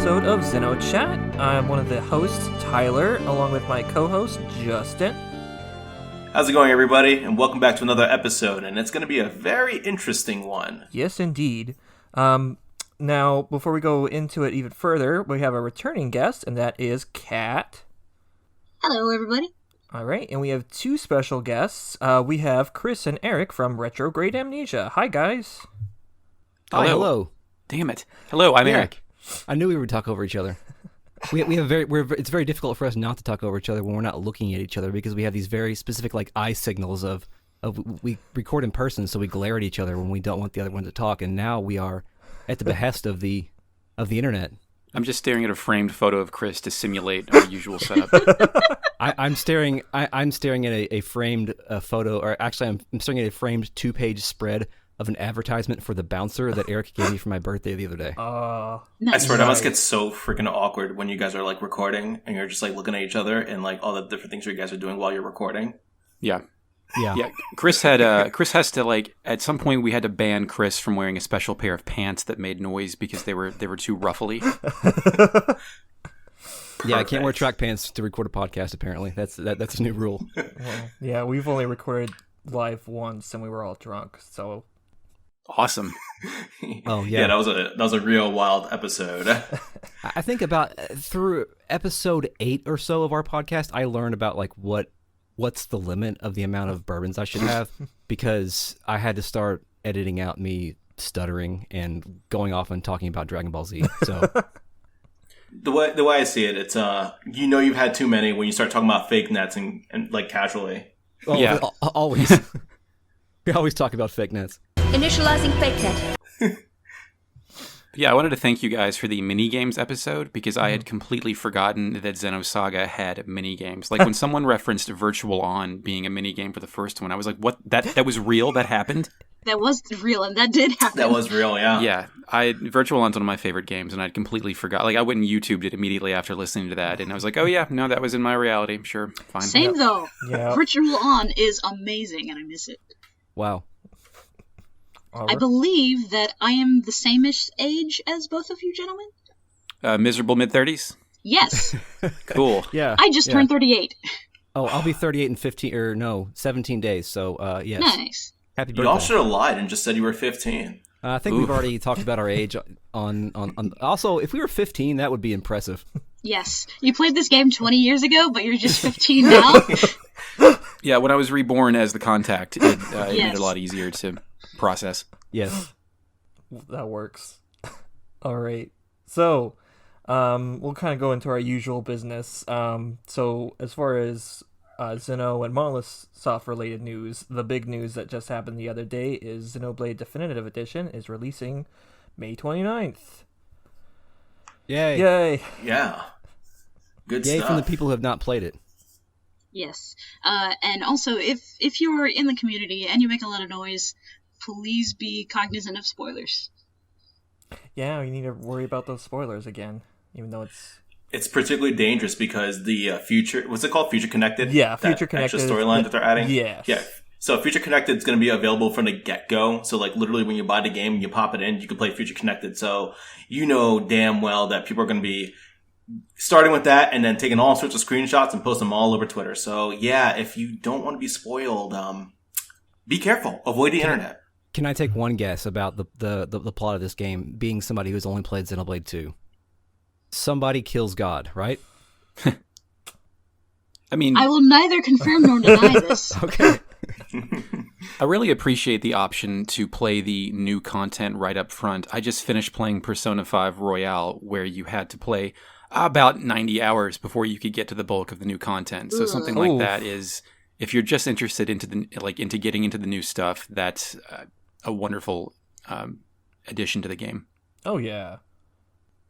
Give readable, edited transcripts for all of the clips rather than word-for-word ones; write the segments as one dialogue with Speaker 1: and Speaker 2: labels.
Speaker 1: episode of XenoChat. I'm one of the hosts, Tyler, along with my co-host, Justin.
Speaker 2: How's it going, everybody? And welcome back to another episode, and it's going to be a very interesting one.
Speaker 1: Yes, indeed. Now, before we go into it even further, we have a returning guest, and that is Kat.
Speaker 3: Hello, everybody.
Speaker 1: All right, and we have two special guests. We have Chris and Eric from Retrograde Amnesia. Hi, guys.
Speaker 4: Hi, hello.
Speaker 5: Damn it. Hello, I'm Eric.
Speaker 4: I knew we would talk over each other. It's very difficult for us not to talk over each other when we're not looking at each other because we have these very specific eye signals of we record in person, so we glare at each other when we don't want the other one to talk, and now we are at the behest of the internet.
Speaker 5: I'm just staring at a framed photo of Chris to simulate our usual setup.
Speaker 4: I'm staring at a framed photo, or actually I'm staring at a framed 2-page spread of an advertisement for the bouncer that Eric gave me for my birthday the other day.
Speaker 2: I swear, that must get so freaking awkward when you guys are recording and you're just looking at each other and all the different things you guys are doing while you're recording.
Speaker 5: Yeah. Chris has to at some point we had to ban Chris from wearing a special pair of pants that made noise because they were too ruffly.
Speaker 4: Yeah, I can't wear track pants to record a podcast. Apparently, that's a new rule.
Speaker 1: Well, yeah, we've only recorded live once, and we were all drunk, so.
Speaker 5: Awesome.
Speaker 4: Oh yeah,
Speaker 2: that was a real wild episode.
Speaker 4: I think about through episode 8 or so of our podcast, I learned about what's the limit of the amount of bourbons I should have, because I had to start editing out me stuttering and going off and talking about Dragon Ball Z. So
Speaker 2: the way I see it, it's you've had too many when you start talking about fake nets and casually.
Speaker 4: Oh, yeah, always. We always talk about fake nets.
Speaker 3: Initializing fake net.
Speaker 5: Yeah, I wanted to thank you guys for the mini-games episode because I had completely forgotten that Xenosaga had mini-games. When someone referenced Virtual On being a mini-game for the first one, I was like, what? That was real? That happened?
Speaker 3: That was real, and that did happen.
Speaker 2: That was real, yeah.
Speaker 5: Yeah, Virtual On's one of my favorite games, and I'd completely forgot. I went and YouTubed it immediately after listening to that, and I was like, oh yeah, no, that was in my reality. Sure, fine.
Speaker 3: Same, though.
Speaker 1: Yeah.
Speaker 3: Virtual On is amazing, and I miss it.
Speaker 4: Wow.
Speaker 3: I believe that I am the same-ish age as both of you gentlemen.
Speaker 5: Miserable mid-30s?
Speaker 3: Yes.
Speaker 5: Cool.
Speaker 4: Yeah.
Speaker 3: I just turned 38.
Speaker 4: Oh, I'll be 38 in 17 days, so yes.
Speaker 3: Nice.
Speaker 4: Happy birthday.
Speaker 2: You all should have lied and just said you were 15.
Speaker 4: I think we've already talked about our age on. Also, if we were 15, that would be impressive.
Speaker 3: Yes. You played this game 20 years ago, but you're just 15 now?
Speaker 5: Yeah, when I was reborn as the Contact, it made it a lot easier to process.
Speaker 4: Yes.
Speaker 1: That works. All right. So, we'll kind of go into our usual business. So, as far as Xeno and Monolith Soft related news, the big news that just happened the other day is Xenoblade Definitive Edition is releasing May 29th.
Speaker 4: Yay.
Speaker 2: Yeah. Good
Speaker 4: Yay
Speaker 2: stuff.
Speaker 4: from the people who have not played it.
Speaker 3: Yes. And also, if you're in the community and you make a lot of noise, please be cognizant of spoilers.
Speaker 1: Yeah, we need to worry about those spoilers again, even though
Speaker 2: It's particularly dangerous because the future, what's it called? Future Connected?
Speaker 1: Yeah, Future Connected.
Speaker 2: Extra storyline that they're adding?
Speaker 1: Yes.
Speaker 2: Yeah. So Future Connected is going to be available from the get-go. So literally when you buy the game and you pop it in, you can play Future Connected. So you know damn well that people are going to be starting with that and then taking all sorts of screenshots and post them all over Twitter. So yeah, if you don't want to be spoiled, be careful. Avoid the internet.
Speaker 4: Can I take one guess about the plot of this game, being somebody who's only played Xenoblade 2? Somebody kills God, right?
Speaker 5: I mean,
Speaker 3: I will neither confirm nor deny this.
Speaker 4: Okay.
Speaker 5: I really appreciate the option to play the new content right up front. I just finished playing Persona 5 Royale, where you had to play about 90 hours before you could get to the bulk of the new content. So something like that is, if you're just interested into getting into the new stuff, that's a wonderful addition to the game.
Speaker 1: Oh yeah.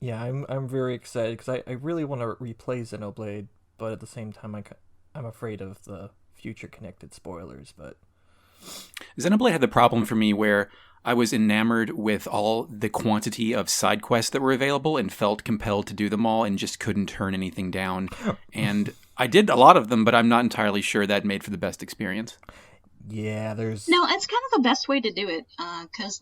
Speaker 1: Yeah, I'm very excited because I really want to replay Xenoblade, but at the same time I'm afraid of the future connected spoilers. But
Speaker 5: Xenoblade had the problem for me where I was enamored with all the quantity of side quests that were available and felt compelled to do them all and just couldn't turn anything down. And I did a lot of them, but I'm not entirely sure that made for the best experience.
Speaker 1: Yeah, there's...
Speaker 3: No, it's kind of the best way to do it, because,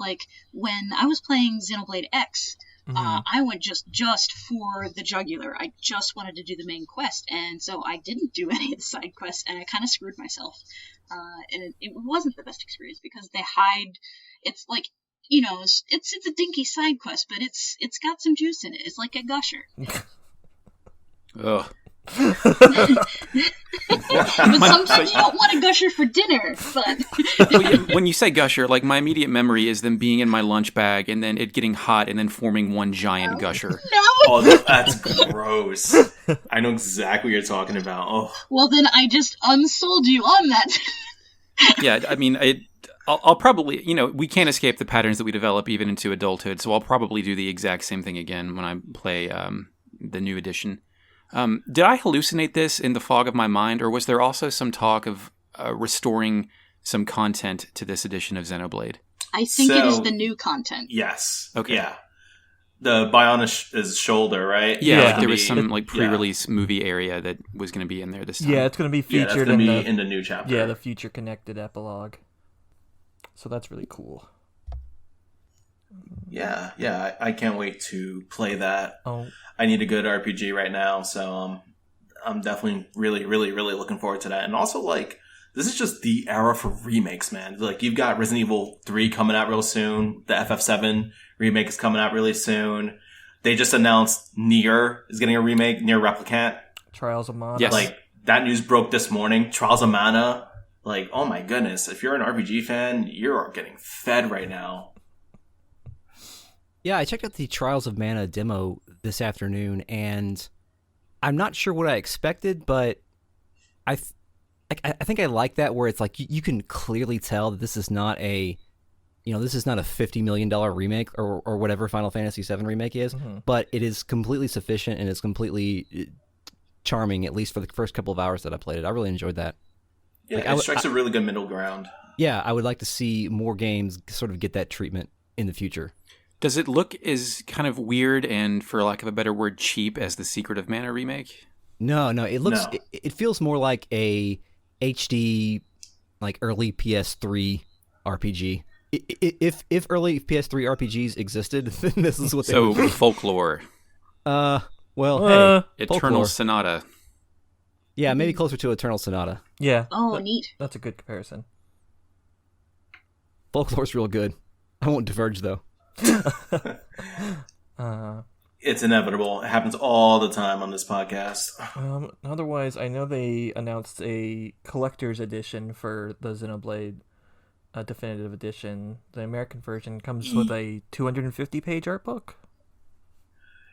Speaker 3: when I was playing Xenoblade X, I went just for the jugular. I just wanted to do the main quest, and so I didn't do any of the side quests, and I kind of screwed myself. And it wasn't the best experience because they hide. It's like, it's a dinky side quest, but it's got some juice in it. It's like a gusher.
Speaker 5: Ugh.
Speaker 3: But sometimes you don't want a gusher for dinner, but
Speaker 5: When you say gusher, like my immediate memory is them being in my lunch bag and then it getting hot and then forming one giant gusher.
Speaker 3: no.
Speaker 2: Oh, that's gross. I know exactly what you're talking about. Oh,
Speaker 3: Well, then I just unsold you on that.
Speaker 5: Yeah, I mean, I'll probably, we can't escape the patterns that we develop even into adulthood, so I'll probably do the exact same thing again when I play the new edition. Did I hallucinate this in the fog of my mind, or was there also some talk of restoring some content to this edition of Xenoblade?
Speaker 3: I think it is the new content.
Speaker 2: yes.
Speaker 5: Okay.
Speaker 2: Yeah. The Bionis' shoulder, right?
Speaker 5: Yeah,
Speaker 1: Yeah.
Speaker 5: like there was some
Speaker 2: Yeah.
Speaker 5: pre-release movie area that was going to be in there this time.
Speaker 1: Yeah, it's going to be
Speaker 2: Yeah, that's
Speaker 1: featured
Speaker 2: going to
Speaker 1: in
Speaker 2: be in the new chapter.
Speaker 1: the future connected epilogue. So that's really cool.
Speaker 2: Yeah, I can't wait to play that.
Speaker 1: Oh,
Speaker 2: I need a good RPG right now, so I'm definitely really, really, really looking forward to that. And also, like, this is just the era for remakes, man. Like, you've got Resident Evil 3 coming out real soon. The FF7 remake is coming out really soon. They just announced Nier is getting a remake, Nier Replicant.
Speaker 1: Trials of Mana.
Speaker 5: Yes.
Speaker 2: Like, that news broke this morning. Trials of Mana. Like, oh my goodness. If you're an RPG fan, you're getting fed right now.
Speaker 4: Yeah, I checked out the Trials of Mana demo this afternoon, and I'm not sure what I expected, but I think I like that where it's like you can clearly tell that this is not a $50 million remake or whatever Final Fantasy VII remake is, but it is completely sufficient and it's completely charming, at least for the first couple of hours that I played it. I really enjoyed that.
Speaker 2: Yeah, it strikes a really good middle ground.
Speaker 4: Yeah, I would like to see more games sort of get that treatment in the future.
Speaker 5: Does it look as kind of weird and, for lack of a better word, cheap as the Secret of Mana remake?
Speaker 4: No, it looks.
Speaker 2: No.
Speaker 4: It feels more like a HD, like early PS3 RPG. If early PS3 RPGs existed, then this is what they
Speaker 5: So
Speaker 4: would be.
Speaker 5: folklore,
Speaker 4: Well,
Speaker 1: Uh,
Speaker 4: hey,
Speaker 5: Eternal
Speaker 4: folklore.
Speaker 5: Sonata.
Speaker 4: Yeah, maybe closer to Eternal Sonata.
Speaker 1: Yeah.
Speaker 3: Oh, neat.
Speaker 1: That's a good comparison.
Speaker 4: Folklore's real good. I won't diverge though.
Speaker 2: It's inevitable. It happens all the time on this podcast.
Speaker 1: Otherwise, I know they announced a collector's edition for the Xenoblade definitive edition. The American version comes with a 250-page art book.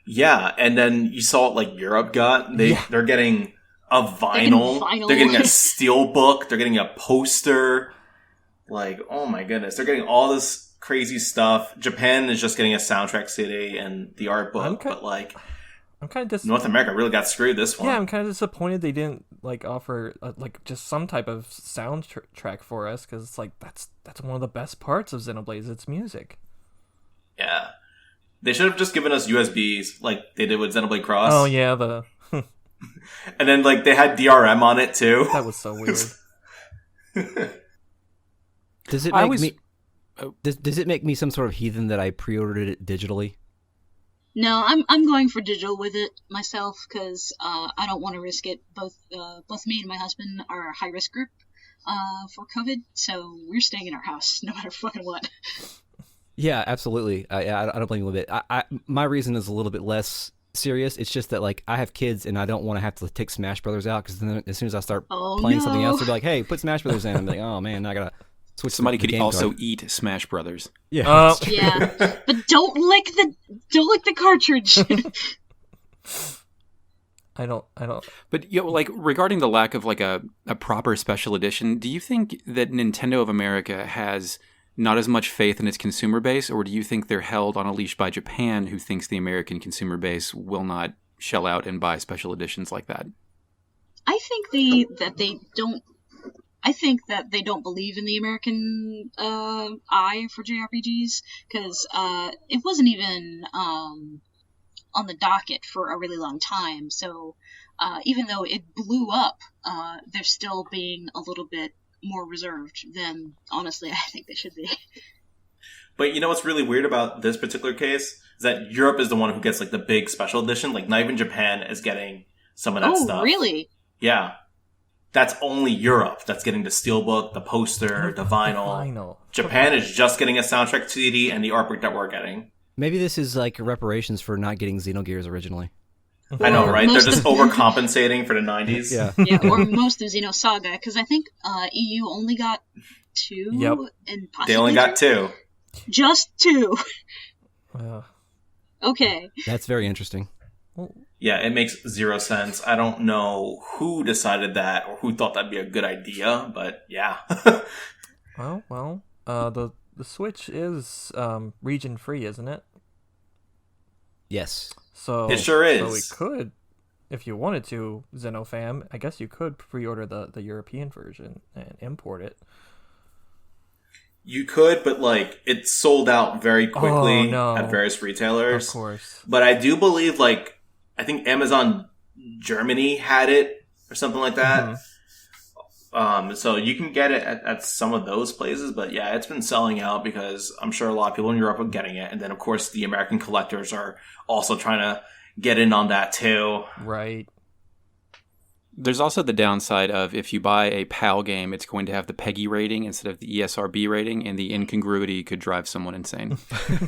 Speaker 2: Yeah, and then you saw what, like, Europe got. They're getting a vinyl. They're getting a steel book. They're getting a poster. Like, oh my goodness. They're getting all this crazy stuff. Japan is just getting a soundtrack CD and the art book, but like,
Speaker 1: I'm kind of
Speaker 2: North America really got screwed this one.
Speaker 1: Yeah, I'm kind of disappointed they didn't like offer like just some type of soundtrack for us, because it's like that's one of the best parts of Xenoblade is its music.
Speaker 2: Yeah, they should have just given us USBs like they did with Xenoblade Cross.
Speaker 1: Oh yeah,
Speaker 2: and then like they had DRM on it too.
Speaker 1: That was so weird.
Speaker 4: Does it make me? Does it make me some sort of heathen that I pre-ordered it digitally?
Speaker 3: No, I'm going for digital with it myself because I don't want to risk it. Both me and my husband are a high risk group for COVID, so we're staying in our house no matter fucking what.
Speaker 4: Yeah, absolutely. I don't blame you a bit. My reason is a little bit less serious. It's just that like I have kids and I don't want to have to take Smash Brothers out, because then as soon as I start playing something else, they'll be like, "Hey, put Smash Brothers in." I'm like, "Oh man, I gotta."
Speaker 5: Somebody could also
Speaker 4: card.
Speaker 5: eat Smash Brothers.
Speaker 4: Yeah.
Speaker 3: Yeah, but don't lick the cartridge.
Speaker 1: I don't.
Speaker 5: But like regarding the lack of like a proper special edition, do you think that Nintendo of America has not as much faith in its consumer base, or do you think they're held on a leash by Japan, who thinks the American consumer base will not shell out and buy special editions like that?
Speaker 3: I think that they don't believe in the American eye for JRPGs, because it wasn't even on the docket for a really long time. So even though it blew up, they're still being a little bit more reserved than, honestly, I think they should be.
Speaker 2: But you know what's really weird about this particular case is that Europe is the one who gets like the big special edition. Like not even Japan is getting some of that stuff.
Speaker 3: Oh, really?
Speaker 2: Yeah. That's only Europe that's getting the steelbook, the poster, the vinyl. Japan is just getting a soundtrack CD and the artwork that we're getting.
Speaker 4: Maybe this is like reparations for not getting Xenogears originally.
Speaker 2: I know, right? They're just overcompensating for the 90s.
Speaker 4: Yeah.
Speaker 3: Yeah, or most of Xenosaga, because I think EU only got 2,
Speaker 1: Yep.
Speaker 3: and possibly
Speaker 2: They only got 2.
Speaker 3: just 2.
Speaker 1: Uh,
Speaker 3: Okay.
Speaker 4: That's very interesting.
Speaker 2: Yeah, it makes 0 sense. I don't know who decided that or who thought that'd be a good idea, but yeah.
Speaker 1: well, the Switch is region free, isn't it?
Speaker 4: Yes.
Speaker 1: So
Speaker 2: It sure is.
Speaker 1: So we could, if you wanted to, Xenofam, I guess you could pre-order the European version and import it.
Speaker 2: You could, but like it's sold out very quickly at various retailers.
Speaker 1: Of course.
Speaker 2: But I do believe like I think Amazon Germany had it or something like that. So you can get it at some of those places, but yeah, it's been selling out because I'm sure a lot of people in Europe are getting it. And then of course the American collectors are also trying to get in on that too.
Speaker 1: Right.
Speaker 5: There's also the downside of if you buy a PAL game, it's going to have the PEGI rating instead of the ESRB rating, and the incongruity could drive someone insane.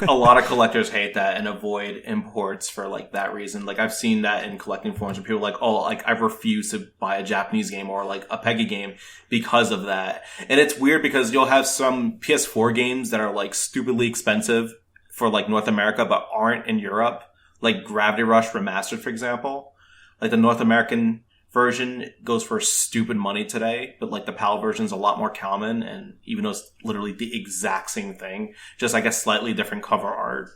Speaker 2: A lot of collectors hate that and avoid imports for like that reason. Like I've seen that in collecting forums where people are like, oh, like I refuse to buy a Japanese game or like a PEGI game because of that. And it's weird because you'll have some PS4 games that are like stupidly expensive for like North America but aren't in Europe. Like Gravity Rush Remastered, for example. Like the North American version goes for stupid money today, but like the PAL version is a lot more common, and even though it's literally the exact same thing, just like a slightly different cover art.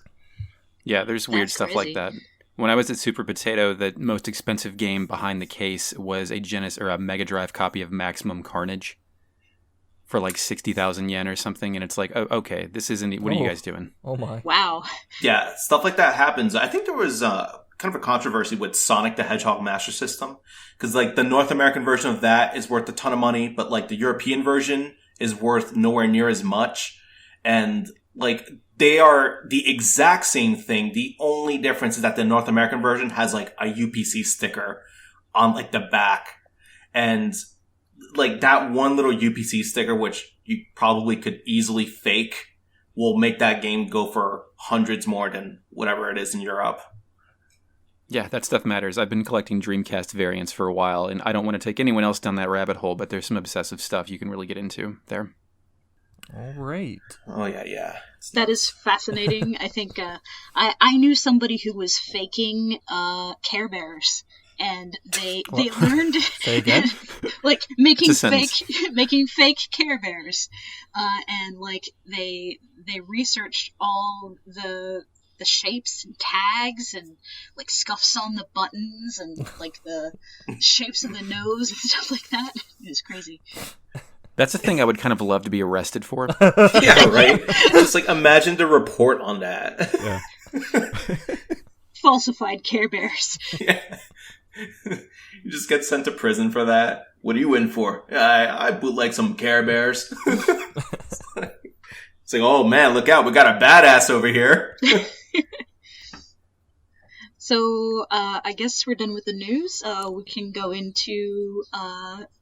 Speaker 5: Yeah, there's weird
Speaker 3: That's
Speaker 5: stuff
Speaker 3: crazy.
Speaker 5: like that. When I was at Super Potato, the most expensive game behind the case was a Mega Drive copy of Maximum Carnage for like 60,000 yen or something, and it's like, oh, okay, this isn't. What are you guys doing?
Speaker 1: Oh my.
Speaker 3: Wow.
Speaker 2: Yeah, stuff like that happens. I think there was kind of a controversy with Sonic the Hedgehog Master System, because like the North American version of that is worth a ton of money, but like the European version is worth nowhere near as much. And like they are the exact same thing. The only difference is that the North American version has like a UPC sticker on like the back, and like that one little UPC sticker, which you probably could easily fake, will make that game go for hundreds more than whatever it is in Europe.
Speaker 5: Yeah, that stuff matters. I've been collecting Dreamcast variants for a while, and I don't want to take anyone else down that rabbit hole, but there's some obsessive stuff you can really get into there.
Speaker 1: All right.
Speaker 2: Oh, yeah.
Speaker 3: That is fascinating. I think I knew somebody who was faking Care Bears, and they learned
Speaker 1: Say again?
Speaker 3: like making
Speaker 5: It's a
Speaker 3: fake Care Bears, and like they researched all the shapes and tags and like scuffs on the buttons and like the shapes of the nose and stuff like that. It was crazy.
Speaker 5: That's a thing I would kind of love to be arrested for.
Speaker 2: Yeah, right? Just like imagine the report on that.
Speaker 4: Yeah.
Speaker 3: Falsified Care Bears.
Speaker 2: Yeah. You just get sent to prison for that. What are you in for? I bootleg some Care Bears. It's like, oh man, look out, we got a badass over here.
Speaker 3: So I guess we're done with the news. We can go into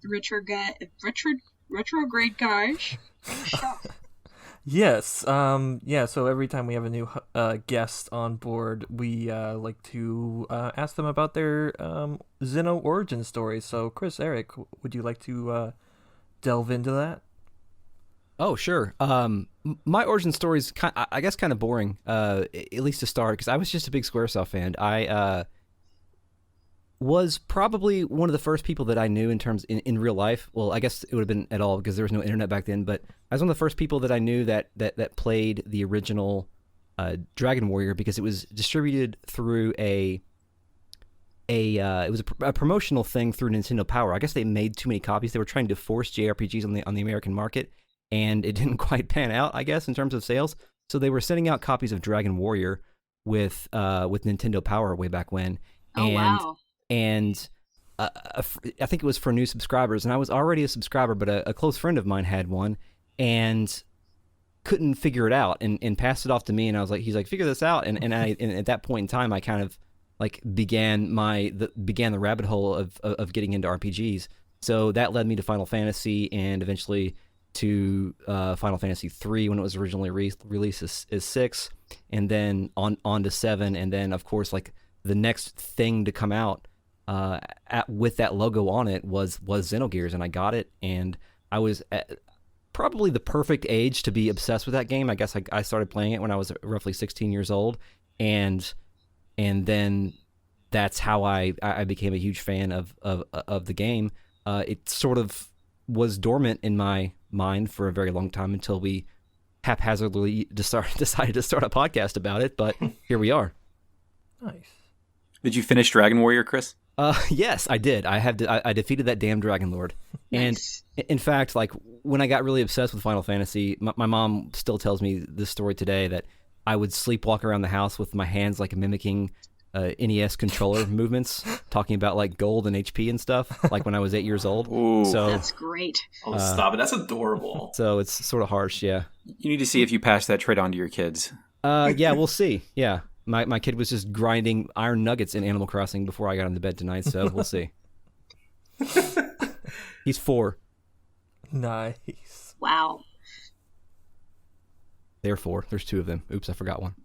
Speaker 3: retrograde guys.
Speaker 1: Yes. Yeah. So every time we have a new guest on board, we like to ask them about their Xeno origin story. So, Chris, Eric, would you like to delve into that?
Speaker 4: Oh, sure. My origin story is, I guess, kind of boring, at least to start, because I was just a big Squaresoft fan. I was probably one of the first people that I knew in real life. Well, I guess it would have been at all because there was no internet back then, but I was one of the first people that I knew that played the original Dragon Warrior, because it was distributed through it was a promotional thing through Nintendo Power. I guess they made too many copies. They were trying to force JRPGs on the American market, and it didn't quite pan out, I guess, in terms of sales. So they were sending out copies of Dragon Warrior with Nintendo Power way back when.
Speaker 3: Oh, wow.
Speaker 4: And I think it was for new subscribers, and I was already a subscriber, but a close friend of mine had one, and couldn't figure it out and passed it off to me, and I was like, he's like, figure this out, and at that point in time I kind of like began the rabbit hole of getting into RPGs. So that led me to Final Fantasy, and eventually to Final Fantasy 3 when it was originally released as 6, and then on to 7, and then of course like the next thing to come out with that logo on it was Xenogears, and I got it, and I was at probably the perfect age to be obsessed with that game. I guess I started playing it when I was roughly 16 years old, and then that's how I became a huge fan of the game. It sort of was dormant in my mind for a very long time until we haphazardly decided to start a podcast about it, but here we are.
Speaker 1: Nice.
Speaker 5: Did you finish Dragon Warrior, Chris?
Speaker 4: Yes, I did. I defeated that damn Dragon Lord.
Speaker 3: Nice.
Speaker 4: And in fact, like when I got really obsessed with Final Fantasy, my mom still tells me this story today, that I would sleepwalk around the house with my hands like mimicking NES controller movements, talking about like gold and HP and stuff, like when I was 8 years old.
Speaker 5: Ooh.
Speaker 4: So
Speaker 3: That's great.
Speaker 2: Oh, stop it. That's adorable.
Speaker 4: so it's sort of harsh, yeah.
Speaker 5: You need to see if you pass that trait on to your kids.
Speaker 4: Yeah, we'll see. Yeah. My kid was just grinding iron nuggets in Animal Crossing before I got into bed tonight, so we'll see. He's 4.
Speaker 1: Nice.
Speaker 3: Wow.
Speaker 4: Therefore, there's 2 of them. Oops, I forgot one.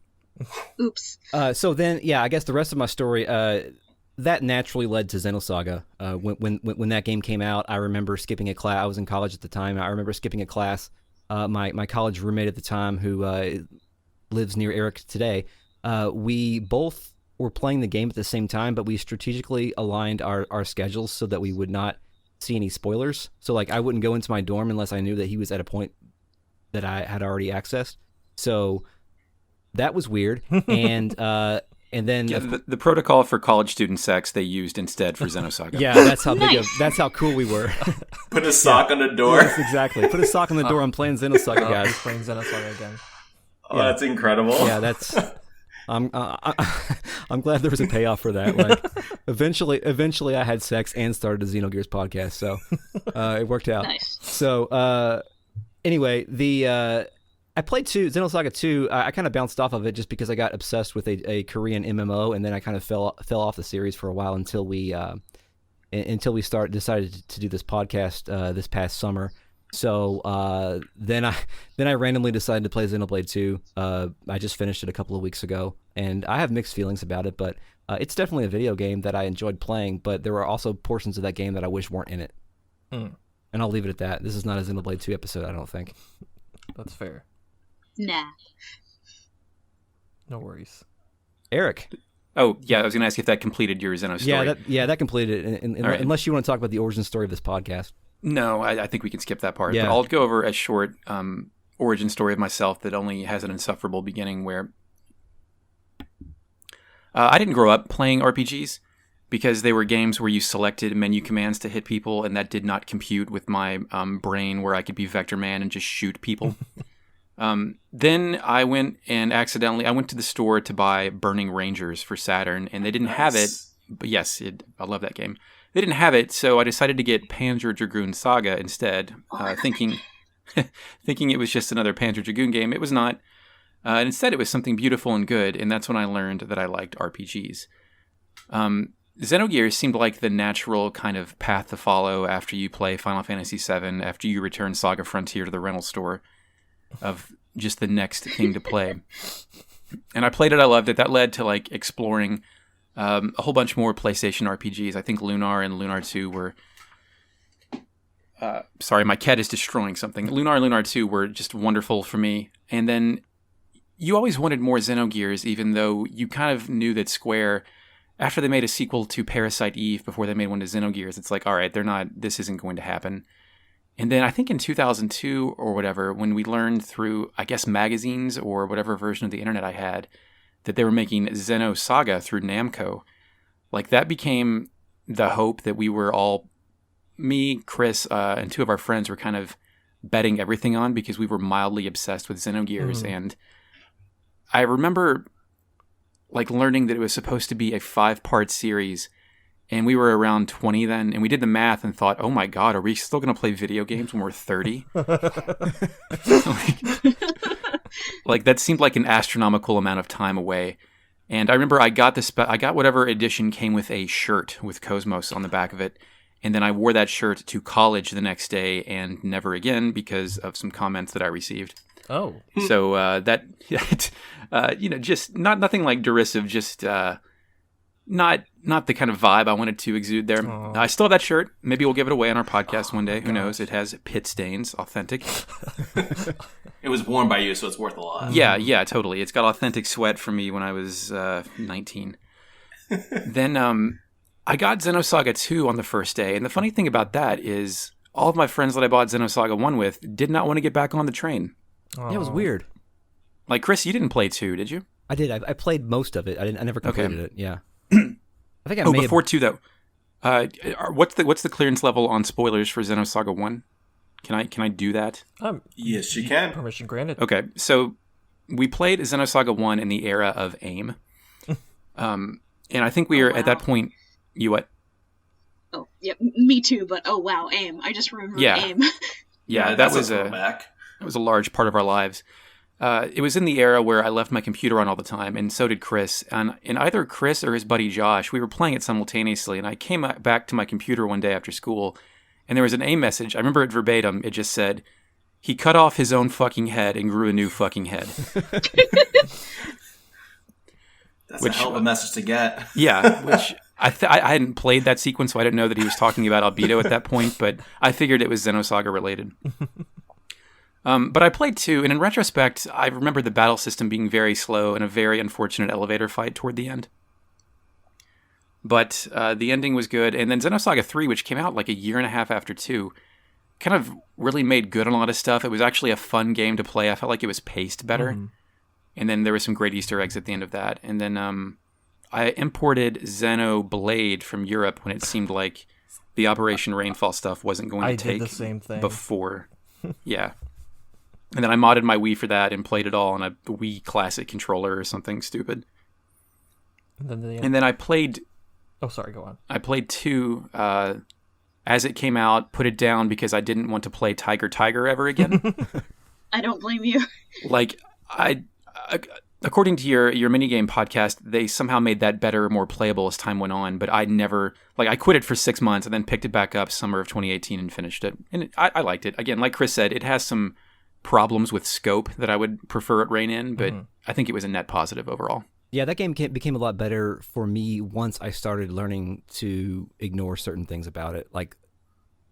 Speaker 3: Oops.
Speaker 4: So then, yeah, I guess the rest of my story, that naturally led to Xenosaga. When that game came out, I remember skipping a class. I was in college at the time. I remember skipping a class. My college roommate at the time, who lives near Eric today, we both were playing the game at the same time, but we strategically aligned our schedules so that we would not see any spoilers. So like I wouldn't go into my dorm unless I knew that he was at a point that I had already accessed. So that was weird. And then
Speaker 5: the protocol for college student sex they used instead for Xenosaga.
Speaker 4: yeah, that's how cool we were.
Speaker 2: Put a sock on the door.
Speaker 4: Yes, exactly. Put a sock on the door. I'm playing Xenosaga, guys.
Speaker 1: Playing Xenosaga again.
Speaker 2: Oh, that's incredible.
Speaker 4: Yeah, that's. I'm glad there was a payoff for that. Like, eventually, I had sex and started a Xenogears podcast, so it worked out.
Speaker 3: Nice.
Speaker 4: So, anyway, I played Xenosaga 2. I kind of bounced off of it just because I got obsessed with a Korean MMO, and then I kind of fell off the series for a while until we decided to do this podcast this past summer. So then I randomly decided to play Xenoblade 2. I just finished it a couple of weeks ago, and I have mixed feelings about it, but it's definitely a video game that I enjoyed playing, but there were also portions of that game that I wish weren't in it. And I'll leave it at that. This is not a Xenoblade 2 episode, I don't think.
Speaker 1: That's fair.
Speaker 3: Nah.
Speaker 1: No worries.
Speaker 4: Eric.
Speaker 5: Oh, yeah, I was going to ask if that completed your Xeno story.
Speaker 4: Yeah, that completed it,
Speaker 5: Right.
Speaker 4: Unless you want to talk about the origin story of this podcast.
Speaker 5: No, I think we can skip that part.
Speaker 4: Yeah.
Speaker 5: But I'll go over a short origin story of myself that only has an insufferable beginning where I didn't grow up playing RPGs because they were games where you selected menu commands to hit people, and that did not compute with my brain where I could be Vector Man and just shoot people. Then I went to the store to buy Burning Rangers for Saturn, and they didn't have it. But yes, I love that game. They didn't have it, so I decided to get Panzer Dragoon Saga instead, thinking it was just another Panzer Dragoon game. It was not. And instead, it was something beautiful and good, and that's when I learned that I liked RPGs. Xenogears seemed like the natural kind of path to follow after you play Final Fantasy VII, after you return Saga Frontier to the rental store, of just the next thing to play. And I played it, I loved it. That led to like exploring a whole bunch more PlayStation RPGs. I think Lunar and Lunar 2 were... sorry, my cat is destroying something. Lunar and Lunar 2 were just wonderful for me. And then you always wanted more Xenogears, even though you kind of knew that Square, after they made a sequel to Parasite Eve before they made one to Xenogears, it's like, all right, this isn't going to happen. And then I think in 2002 or whatever, when we learned through, I guess, magazines or whatever version of the internet I had, that they were making Xenosaga through Namco, like that became the hope that we were all, me, Chris, and 2 of our friends were kind of betting everything on because we were mildly obsessed with Xenogears. And I remember like learning that it was supposed to be a 5-part series, And we were around 20 then, and we did the math and thought, oh my God, are we still going to play video games when we're 30? like, that seemed like an astronomical amount of time away. And I remember I got whatever edition came with a shirt with Cosmos on the back of it. And then I wore that shirt to college the next day and never again because of some comments that I received.
Speaker 1: Oh.
Speaker 5: So just nothing like derisive, just not the kind of vibe I wanted to exude there. I still have that shirt. Maybe we'll give it away on our podcast one day. Who knows? It has pit stains, authentic.
Speaker 2: It was worn by you, so it's worth a lot.
Speaker 5: Yeah, totally. It's got authentic sweat from me when I was 19. Then I got Xenosaga 2 on the first day, and the funny thing about that is all of my friends that I bought Xenosaga 1 with did not want to get back on the train.
Speaker 4: Yeah, it was weird.
Speaker 5: Like, Chris, you didn't play 2, did you?
Speaker 4: I did. I played most of it. I never completed it. Yeah. I think I
Speaker 5: before 2 though. What's the clearance level on spoilers for Xenosaga 1? Can I do that?
Speaker 2: Yes, you can.
Speaker 1: Permission granted.
Speaker 5: Okay, so we played Xenosaga 1 in the era of AIM. And I think we were at that point. You what?
Speaker 3: Oh, yeah, me too. But oh wow, AIM! I just remember AIM.
Speaker 5: Yeah, that was a large part of our lives. It was in the era where I left my computer on all the time, and so did Chris. And either Chris or his buddy Josh, we were playing it simultaneously. And I came back to my computer one day after school, and there was an AIM message. I remember it verbatim. It just said, "He cut off his own fucking head and grew a new fucking head."
Speaker 2: That's a hell of a message to get.
Speaker 5: Yeah, which I hadn't played that sequence, so I didn't know that he was talking about Albedo at that point, but I figured it was Xenosaga related. But I played 2, and in retrospect, I remember the battle system being very slow and a very unfortunate elevator fight toward the end. But the ending was good, and then Xenosaga 3, which came out like a year and a half after 2, kind of really made good on a lot of stuff. It was actually a fun game to play. I felt like it was paced better. Mm-hmm. And then there were some great Easter eggs at the end of that. And then I imported Xenoblade from Europe when it seemed like the Operation Rainfall stuff wasn't going to take
Speaker 1: the same thing
Speaker 5: before. Yeah. And then I modded my Wii for that and played it all on a Wii Classic controller or something stupid. And then I played...
Speaker 1: Oh, sorry, go on.
Speaker 5: I played 2 as it came out, put it down because I didn't want to play Tiger ever again.
Speaker 3: I don't blame you.
Speaker 5: Like, according to your minigame podcast, they somehow made that better, more playable as time went on, but I never... Like, I quit it for 6 months and then picked it back up summer of 2018 and finished it. And I liked it. Again, like Chris said, it has some problems with scope that I would prefer it rein in, but I think it was a net positive overall.
Speaker 4: Yeah, that game became a lot better for me once I started learning to ignore certain things about it. Like,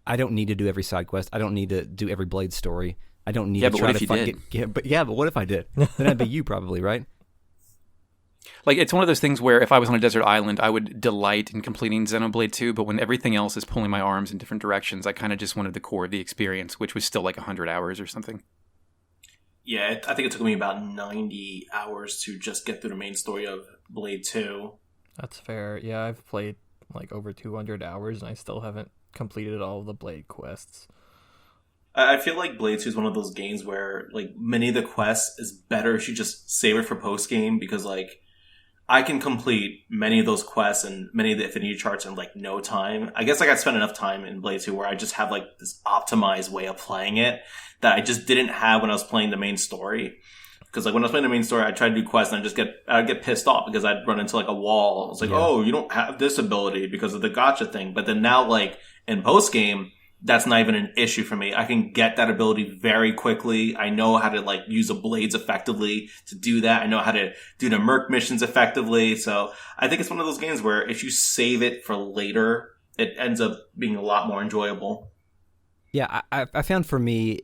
Speaker 4: I don't need to do every side quest. I don't need to do every Blade story. I don't need to try to find it. But what if I did? Then I'd be you probably, right?
Speaker 5: Like, it's one of those things where if I was on a desert island, I would delight in completing Xenoblade 2, but when everything else is pulling my arms in different directions, I kind of just wanted the core of the experience, which was still like 100 hours or something.
Speaker 2: Yeah, I think it took me about 90 hours to just get through the main story of Blade 2.
Speaker 1: That's fair. Yeah, I've played like over 200 hours, and I still haven't completed all of the Blade quests.
Speaker 2: I feel like Blade 2 is one of those games where, like, many of the quests is better if you just save it for post-game, because, like, I can complete many of those quests and many of the affinity charts in, like, no time. I guess I got spent enough time in Blade 2 where I just have, like, this optimized way of playing it that I just didn't have when I was playing the main story. Because, like, when I was playing the main story, I'd try to do quests and I'd get pissed off because I'd run into, like, a wall. It's like, oh, you don't have this ability because of the gotcha thing. But then now, like, in post-game, that's not even an issue for me. I can get that ability very quickly. I know how to, like, use the blades effectively to do that. I know how to do the Merc missions effectively. So I think it's one of those games where if you save it for later, it ends up being a lot more enjoyable.
Speaker 4: Yeah, I found for me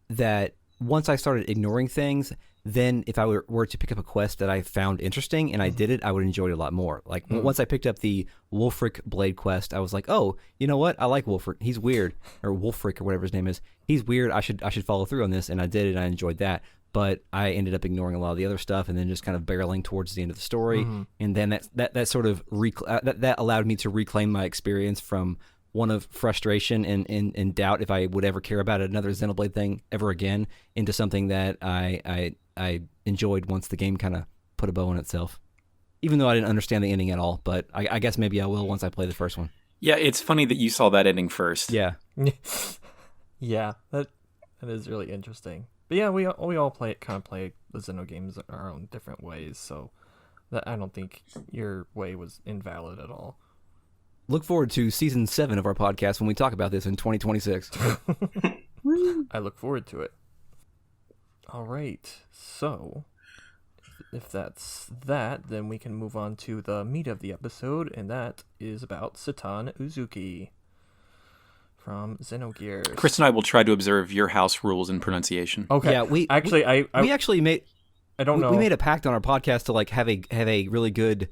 Speaker 4: that once I started ignoring things, then if I were to pick up a quest that I found interesting and I did it, I would enjoy it a lot more. Like, once I picked up the Wulfric Blade quest, I was like, oh, you know what? I like Wulfric. He's weird. Or Wulfric, or whatever his name is. He's weird. I should follow through on this. And I did it, and I enjoyed that. But I ended up ignoring a lot of the other stuff and then just kind of barreling towards the end of the story. And then that sort of that allowed me to reclaim my experience from one of frustration and doubt if I would ever care about another Xenoblade thing ever again into something that I enjoyed once the game kind of put a bow on itself. even though I didn't understand the ending at all. But I guess maybe I will once I play the first one.
Speaker 5: Yeah, it's funny that you saw that ending first.
Speaker 4: Yeah.
Speaker 1: Yeah, that is really interesting. But yeah, we all play the Xeno games in our own different ways, so that I don't think your way was invalid at all.
Speaker 4: Look forward to season 7 of our podcast when we talk about this in 2026.
Speaker 1: I look forward to it. All right, so if that's that, then we can move on to the meat of the episode, and that is about Citan Uzuki from Xenogears.
Speaker 5: Chris and I will try to observe your house rules and pronunciation.
Speaker 1: Okay.
Speaker 4: Yeah, we actually made.
Speaker 1: I don't know.
Speaker 4: We made a pact on our podcast to like have a really good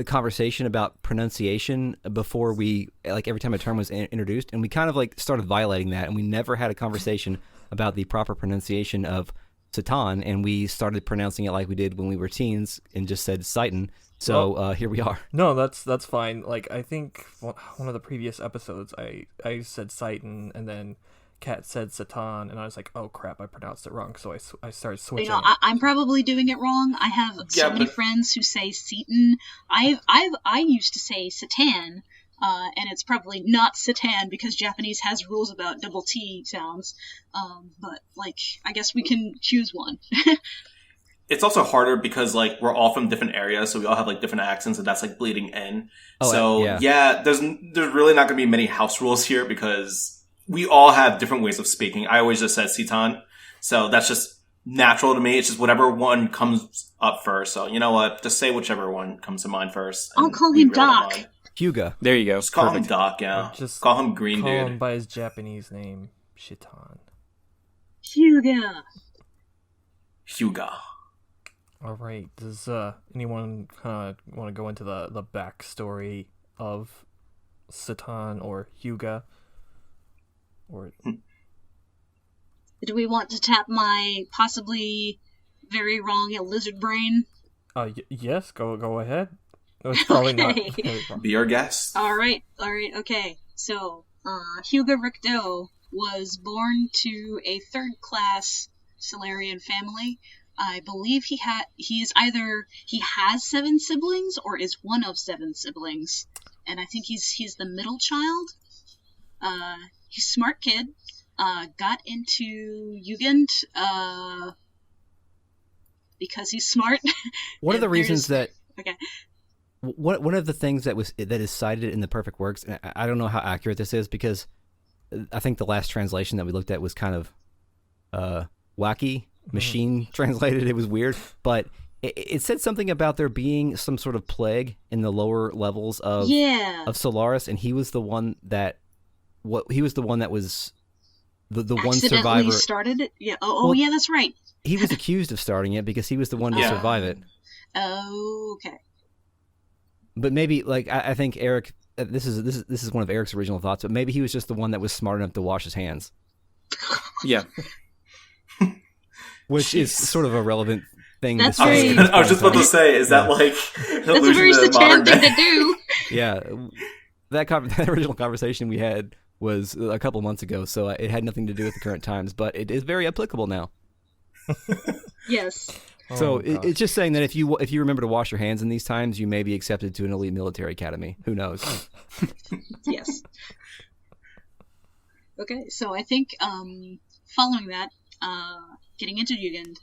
Speaker 4: conversation about pronunciation before we like every time a term was introduced, and we kind of like started violating that, and we never had a conversation about the proper pronunciation of Citan, and we started pronouncing it like we did when we were teens and just said Citan. So here we are.
Speaker 1: No, that's fine. Like I think one of the previous episodes, I said Citan, and then Kat said Citan, and I was like, oh crap, I pronounced it wrong. So I started switching.
Speaker 3: I'm probably doing it wrong. I have so many friends who say Citan. I used to say Citan, and it's probably not Citan because Japanese has rules about double T sounds. But like, I guess we can choose one.
Speaker 2: It's also harder because like we're all from different areas, so we all have like different accents, and that's like bleeding in. There's really not going to be many house rules here because we all have different ways of speaking. I always just said Citan, so that's just natural to me. It's just whatever one comes up first. So you know what? Just say whichever one comes to mind first.
Speaker 3: I'll call him Doc.
Speaker 4: Hyuga.
Speaker 5: There you go.
Speaker 2: Just call him Doc. Yeah.
Speaker 1: Just
Speaker 2: call him Green
Speaker 1: Dude.
Speaker 2: Dude.
Speaker 1: Call him by his Japanese name, Citan.
Speaker 3: Hyuga.
Speaker 1: All right. Does anyone kind of want to go into the backstory of Citan or Hyuga? Or
Speaker 3: do we want to tap my possibly very wrong lizard brain?
Speaker 1: Yes. Go ahead. It's probably not.
Speaker 2: Be our guest.
Speaker 3: All right. Okay. So, Hyuga Ricto was born to a third-class Solarian family. I believe he has 7 siblings or is one of 7 siblings, and I think he's the middle child. He's a smart kid. Got into Jugend because he's smart.
Speaker 4: One of the reasons that
Speaker 3: okay.
Speaker 4: One of the things that is cited in the Perfect Works, and I don't know how accurate this is because I think the last translation that we looked at was kind of wacky, machine translated. It was weird, but it said something about there being some sort of plague in the lower levels of Solaris, and he was the one that was the one survivor
Speaker 3: started it. Yeah. Yeah, that's right.
Speaker 4: He was accused of starting it because he was the one to survive it.
Speaker 3: Oh, okay.
Speaker 4: But maybe, like, I think Eric, this is one of Eric's original thoughts, but maybe he was just the one that was smart enough to wash his hands.
Speaker 5: Yeah.
Speaker 4: Which is sort of a relevant thing.
Speaker 3: That's
Speaker 2: I was just about to say, is that like an
Speaker 3: that's a very Citan thing to do.
Speaker 4: Yeah. That original conversation we had was a couple months ago, so it had nothing to do with the current times, but it is very applicable now.
Speaker 3: Yes.
Speaker 4: So it's just saying that if you remember to wash your hands in these times, you may be accepted to an elite military academy. Who knows?
Speaker 3: Yes. Okay, so I think following that, getting into Jugend,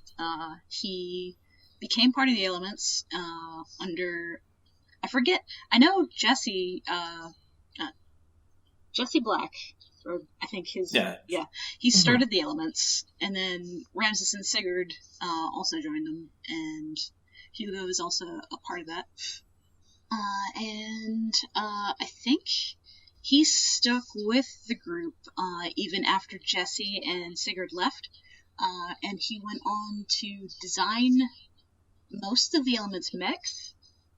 Speaker 3: he became part of the elements under, I forget, I know Jesse Black, or I think he started the elements, and then Ramses and Sigurd also joined them, and Hugo is also a part of that. And I think he stuck with the group even after Jesse and Sigurd left, and he went on to design most of the elements mechs.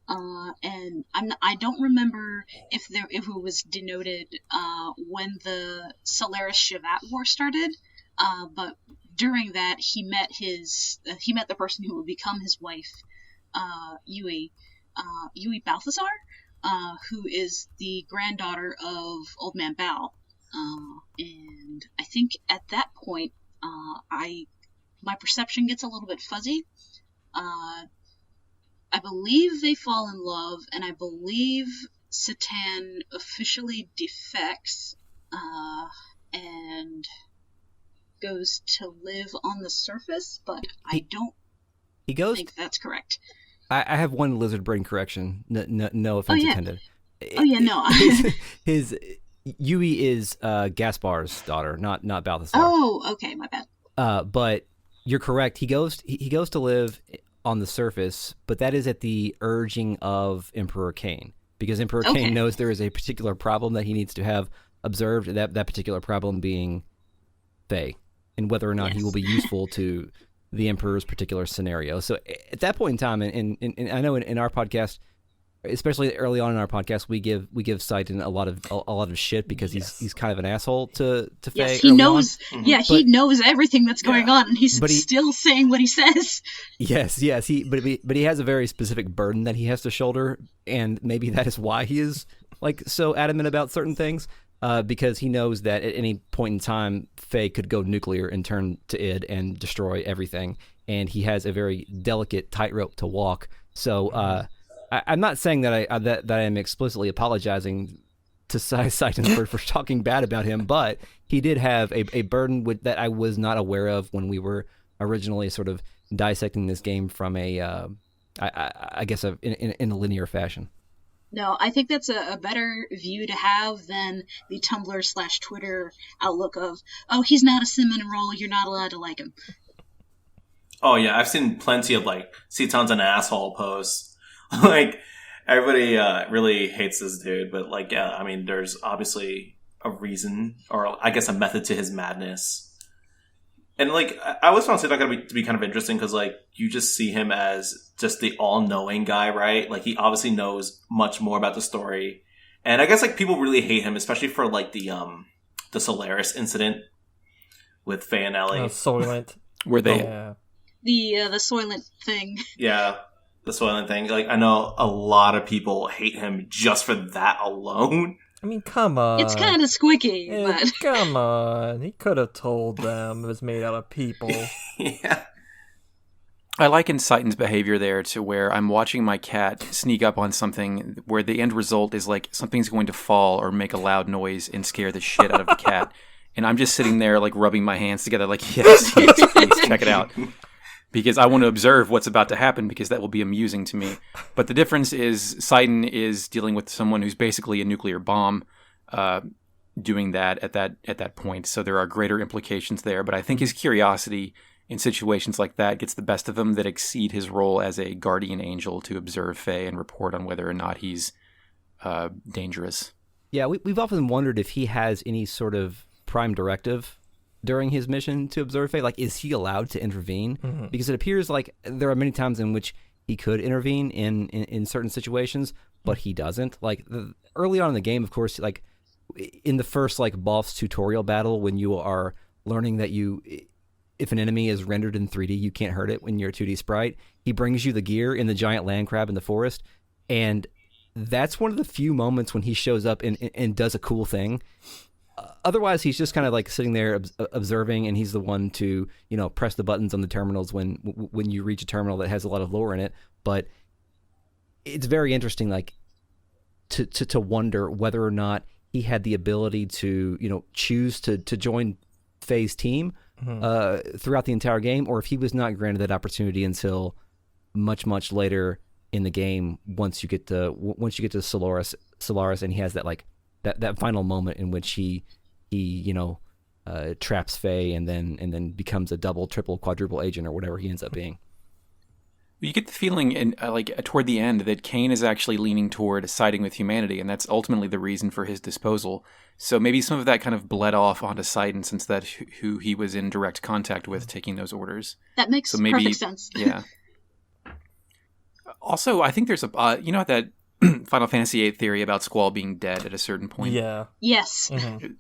Speaker 3: And I don't remember if it was denoted when the Solaris Shavat War started, but during that he met the person who would become his wife, Yui Balthazar, who is the granddaughter of Old Man Bao, and I think at that point my perception gets a little bit fuzzy. I believe they fall in love, and I believe Citan officially defects and goes to live on the surface, but I don't think that's correct.
Speaker 4: I have one lizard brain correction. No offense intended.
Speaker 3: No.
Speaker 4: His Yui is Gaspar's daughter, not Balthasar.
Speaker 3: Oh, okay, my bad.
Speaker 4: But you're correct. He goes to live on the surface, but that is at the urging of Emperor Cain, because Emperor Cain knows there is a particular problem that he needs to have observed. That particular problem being Fae, and whether or not he will be useful to the Emperor's particular scenario. So at that point in time, and I know in our podcast, especially early on in our podcast, we give Citan a lot of shit because he's kind of an asshole to Fae.
Speaker 3: Yes, he knows. On. Yeah, he knows everything that's going on, and he's still saying what he says.
Speaker 4: Yes. But he has a very specific burden that he has to shoulder, and maybe that is why he is like so adamant about certain things. Because he knows that at any point in time, Fae could go nuclear and turn to id and destroy everything, and he has a very delicate tightrope to walk. So. I'm not saying that I am explicitly apologizing to Citan for talking bad about him, but he did have a burden that I was not aware of when we were originally sort of dissecting this game from I guess in a linear fashion.
Speaker 3: No, I think that's a better view to have than the Tumblr/Twitter outlook of, oh, he's not a cinnamon roll, you're not allowed to like him.
Speaker 2: Oh yeah, I've seen plenty of like Citan's an asshole posts. Like, everybody really hates this dude, but like, yeah, I mean, there's obviously a reason, or I guess a method to his madness. And like, I always found Citan to be kind of interesting because like, you just see him as just the all-knowing guy, right? Like, he obviously knows much more about the story. And I guess like people really hate him, especially for like the Solaris incident with Faye and Ellie.
Speaker 1: Soylent.
Speaker 5: Were they?
Speaker 3: The Soylent thing.
Speaker 2: Yeah. The Soylent thing. Like, I know a lot of people hate him just for that alone.
Speaker 1: I mean, come on.
Speaker 3: It's kind of squicky, but...
Speaker 1: Come on. He could have told them it was made out of people.
Speaker 2: Yeah.
Speaker 5: I liken Citan's behavior there to where I'm watching my cat sneak up on something where the end result is like something's going to fall or make a loud noise and scare the shit out of the cat. And I'm just sitting there like rubbing my hands together like, yes, please, check it out. Because I want to observe what's about to happen because that will be amusing to me. But the difference is Citan is dealing with someone who's basically a nuclear bomb doing that at that point. So there are greater implications there. But I think his curiosity in situations like that gets the best of him that exceed his role as a guardian angel to observe Fae and report on whether or not he's dangerous.
Speaker 4: Yeah, we've often wondered if he has any sort of prime directive during his mission to observe Fae. Like, is he allowed to intervene? Mm-hmm. Because it appears like there are many times in which he could intervene in certain situations, but he doesn't. Like, early on in the game, of course, like, in the first, like, boss tutorial battle, when you are learning that if an enemy is rendered in 3D, you can't hurt it when you're a 2D sprite, he brings you the gear in the giant land crab in the forest, and that's one of the few moments when he shows up and does a cool thing. Otherwise, he's just kind of like sitting there observing, and he's the one to, press the buttons on the terminals when you reach a terminal that has a lot of lore in it. But it's very interesting, like to wonder whether or not he had the ability to, choose to join Faye's team throughout the entire game, or if he was not granted that opportunity until much, much later in the game. Once you get to Solaris, and he has that like. That final moment in which he traps Faye and then becomes a double, triple, quadruple agent or whatever he ends up being.
Speaker 5: You get the feeling toward the end that Cain is actually leaning toward siding with humanity, and that's ultimately the reason for his disposal. So maybe some of that kind of bled off onto Citan, since that's who he was in direct contact with, taking those orders.
Speaker 3: That makes perfect sense.
Speaker 5: Yeah. Also, I think there's that Final Fantasy VIII theory about Squall being dead at a certain point.
Speaker 1: Yeah.
Speaker 3: Yes.
Speaker 1: Mm-hmm.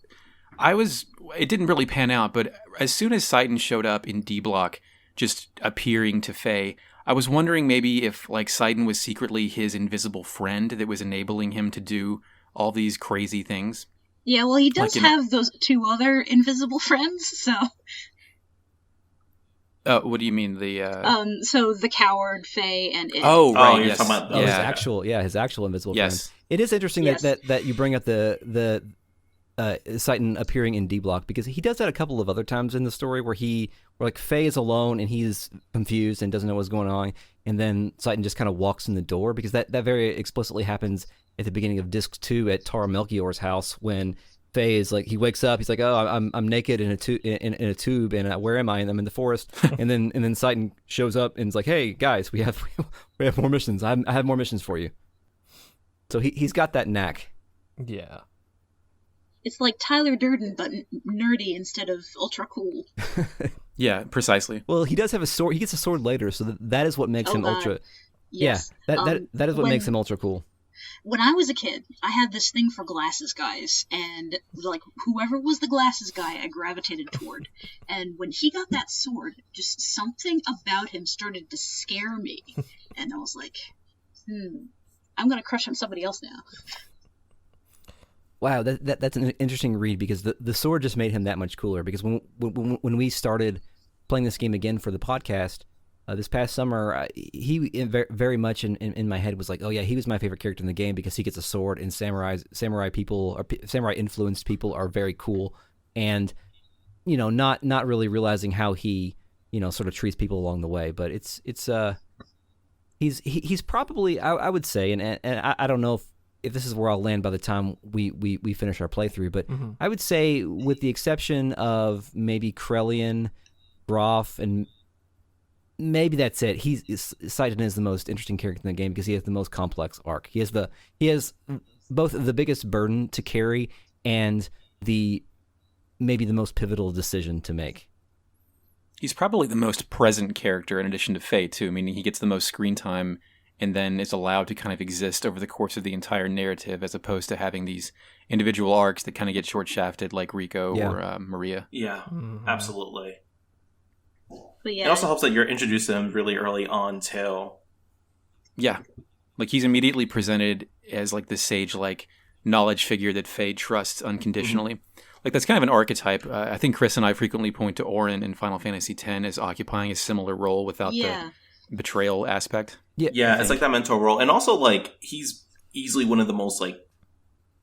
Speaker 5: It didn't really pan out, but as soon as Citan showed up in D Block, just appearing to Faye, I was wondering maybe if like Citan was secretly his invisible friend that was enabling him to do all these crazy things.
Speaker 3: Yeah, well, he does have those two other invisible friends, so...
Speaker 5: What do you mean the?
Speaker 3: So the coward, Faye, and it.
Speaker 5: Oh, right.
Speaker 2: you're
Speaker 5: Yes.
Speaker 2: talking about
Speaker 4: His
Speaker 5: yeah.
Speaker 4: actual invisible
Speaker 5: Yes.
Speaker 4: friend. It is interesting
Speaker 3: Yes.
Speaker 4: that you bring up the Citan appearing in D Block, because he does that a couple of other times in the story where like Faye is alone and he's confused and doesn't know what's going on, and then Citan just kind of walks in the door, because that very explicitly happens at the beginning of Disc 2 at Tara Melchior's house, when Faye is like, he wakes up, he's like, oh, I'm naked in a tube, and where am I? And I'm in the forest. and then Citan shows up and is like, hey guys, we have more missions. I have more missions for you. So he's got that knack.
Speaker 1: Yeah.
Speaker 3: It's like Tyler Durden, but nerdy instead of ultra cool.
Speaker 5: Yeah, precisely.
Speaker 4: Well, he does have a sword. He gets a sword later, so that is what makes him ultra.
Speaker 3: Yes.
Speaker 4: Yeah, that is what makes him ultra cool.
Speaker 3: When I was a kid, I had this thing for glasses guys, and like whoever was the glasses guy, I gravitated toward. And when he got that sword, just something about him started to scare me, and I was like, I'm gonna crush on somebody else now.
Speaker 4: Wow, that's an interesting read, because the sword just made him that much cooler. Because when we started playing this game again for the podcast this past summer, he very much in my head was like, oh yeah, he was my favorite character in the game because he gets a sword, and samurai people or samurai influenced people are very cool, and not really realizing how he sort of treats people along the way. But he's probably, I would say, and I don't know if this is where I'll land by the time we finish our playthrough, but I would say, with the exception of maybe Krellian, Groff, and maybe that's it, Citan is the most interesting character in the game because he has the most complex arc. He has both the biggest burden to carry and maybe the most pivotal decision to make.
Speaker 5: He's probably the most present character in addition to Faye, too, meaning he gets the most screen time and then is allowed to kind of exist over the course of the entire narrative, as opposed to having these individual arcs that kind of get short-shafted, like Rico or Maria.
Speaker 2: Yeah, absolutely.
Speaker 3: But yeah,
Speaker 2: It also helps that you're introduced to him really early on, too.
Speaker 5: Yeah. Like, he's immediately presented as, like, this sage, like, knowledge figure that Faye trusts unconditionally. Like, that's kind of an archetype. I think Chris and I frequently point to Auron in Final Fantasy X as occupying a similar role without the betrayal aspect.
Speaker 2: Yeah, it's like that mentor role. And also, like, he's easily one of the most, like,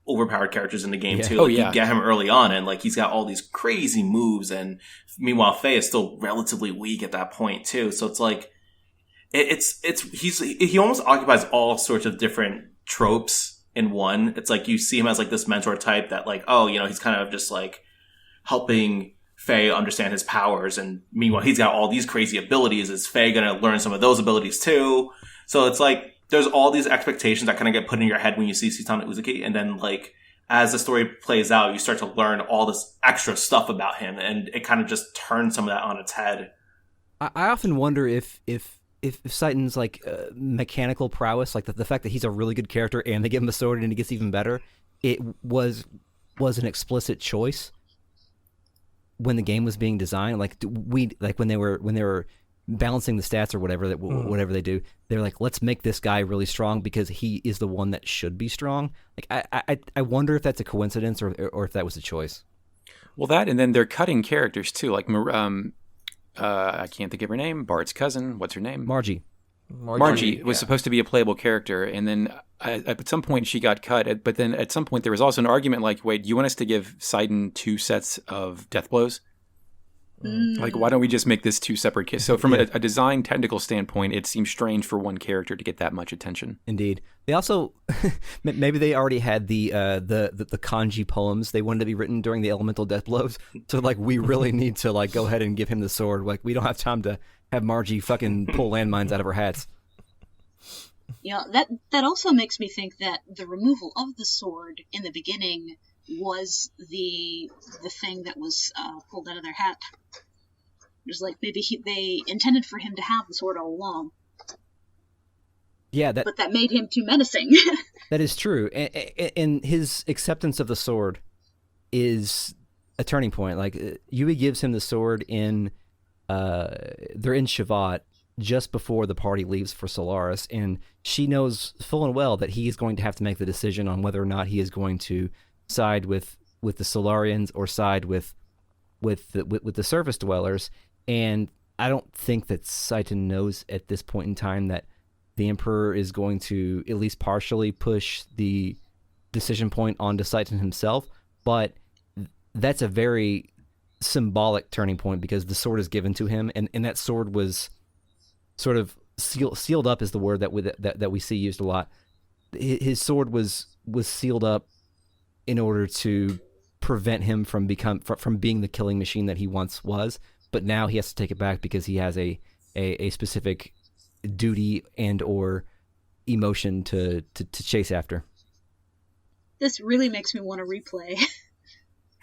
Speaker 2: overpowered characters in the game, too. Like, you get him early on, and, like, he's got all these crazy moves, and meanwhile, Faye is still relatively weak at that point, too. So it's like, he almost occupies all sorts of different tropes in one. It's like, you see him as, like, this mentor type that, like, he's kind of just, like, helping Faye understand his powers, and meanwhile, he's got all these crazy abilities. Is Faye gonna learn some of those abilities, too? So it's like, there's all these expectations that kind of get put in your head when you see Citan Uzuki, and then, like, as the story plays out, you start to learn all this extra stuff about him, and it kind of just turns some of that on its head.
Speaker 4: I often wonder if Citan's, like, mechanical prowess, like the fact that he's a really good character and they give him a sword and he gets even better, it was an explicit choice when the game was being designed. Like, when they were balancing the stats or whatever whatever they do, they're like, let's make this guy really strong because he is the one that should be strong. Like, I wonder if that's a coincidence or if that was a choice.
Speaker 5: Well, that, and then they're cutting characters too. Like, I can't think of her name. Bart's cousin. What's her name?
Speaker 4: Margie
Speaker 5: was supposed to be a playable character, and then at some point she got cut. But then at some point there was also an argument like, wait, do you want us to give Citan 2 sets of death blows? Like, why don't we just make this 2 separate kids? So from a design technical standpoint, it seems strange for one character to get that much attention.
Speaker 4: Indeed. They also maybe they already had the kanji poems they wanted to be written during the elemental death blows. So, like, we really need to, like, go ahead and give him the sword. Like, we don't have time to have Margie fucking pull landmines out of her hats.
Speaker 3: Yeah, that also makes me think that the removal of the sword in the beginning was the thing that was pulled out of their hat. Just like, maybe they intended for him to have the sword all along.
Speaker 4: Yeah,
Speaker 3: but that made him too menacing.
Speaker 4: That is true, and his acceptance of the sword is a turning point. Like, Yui gives him the sword they're in Shavat just before the party leaves for Solaris, and she knows full and well that he is going to have to make the decision on whether or not he is going to side with the Solarians or side with the surface dwellers. And I don't think that Citan knows at this point in time that the Emperor is going to at least partially push the decision point onto Citan himself, but that's a very symbolic turning point because the sword is given to him, and that sword was sort of sealed up is the word that we see used a lot. His sword was sealed up in order to prevent him from being the killing machine that he once was, but now he has to take it back because he has a specific duty and or emotion to chase after.
Speaker 3: This really makes me want to replay.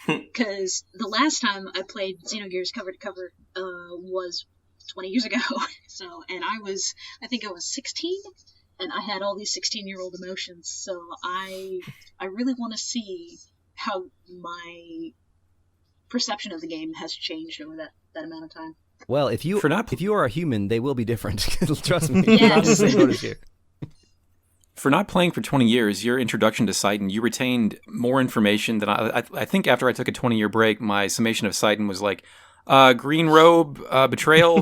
Speaker 3: Because the last time I played Xenogears cover to cover was 20 years ago. So, and I think I was 16, and I had all these 16-year-old emotions. So I really want to see how my perception of the game has changed over that amount of time.
Speaker 4: Well, if you are a human, they will be different. Trust me.
Speaker 3: Yes.
Speaker 5: For not playing for 20 years, your introduction to Citan, you retained more information than I think after I took a 20-year break, my summation of Citan was like, green robe, betrayal.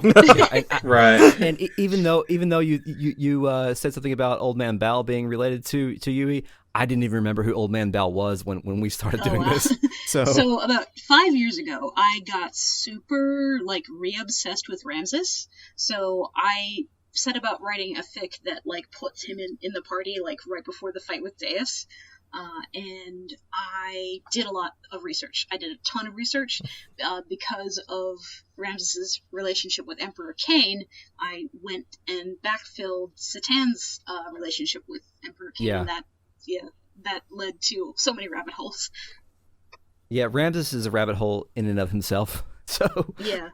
Speaker 2: Right.
Speaker 4: And even though you said something about Old Man Bal being related to Yui, I didn't even remember who Old Man Bal was when we started doing this.
Speaker 3: So about 5 years ago, I got super re-obsessed with Ramses. So I set about writing a fic that puts him in the party right before the fight with Deus. And I did a lot of research. I did a ton of research because of Ramses's relationship with Emperor Cain. I went and backfilled Citan's relationship with Emperor Cain.
Speaker 4: Yeah.
Speaker 3: That led to so many rabbit holes.
Speaker 4: Yeah, Ramses is a rabbit hole in and of himself. So
Speaker 3: yeah.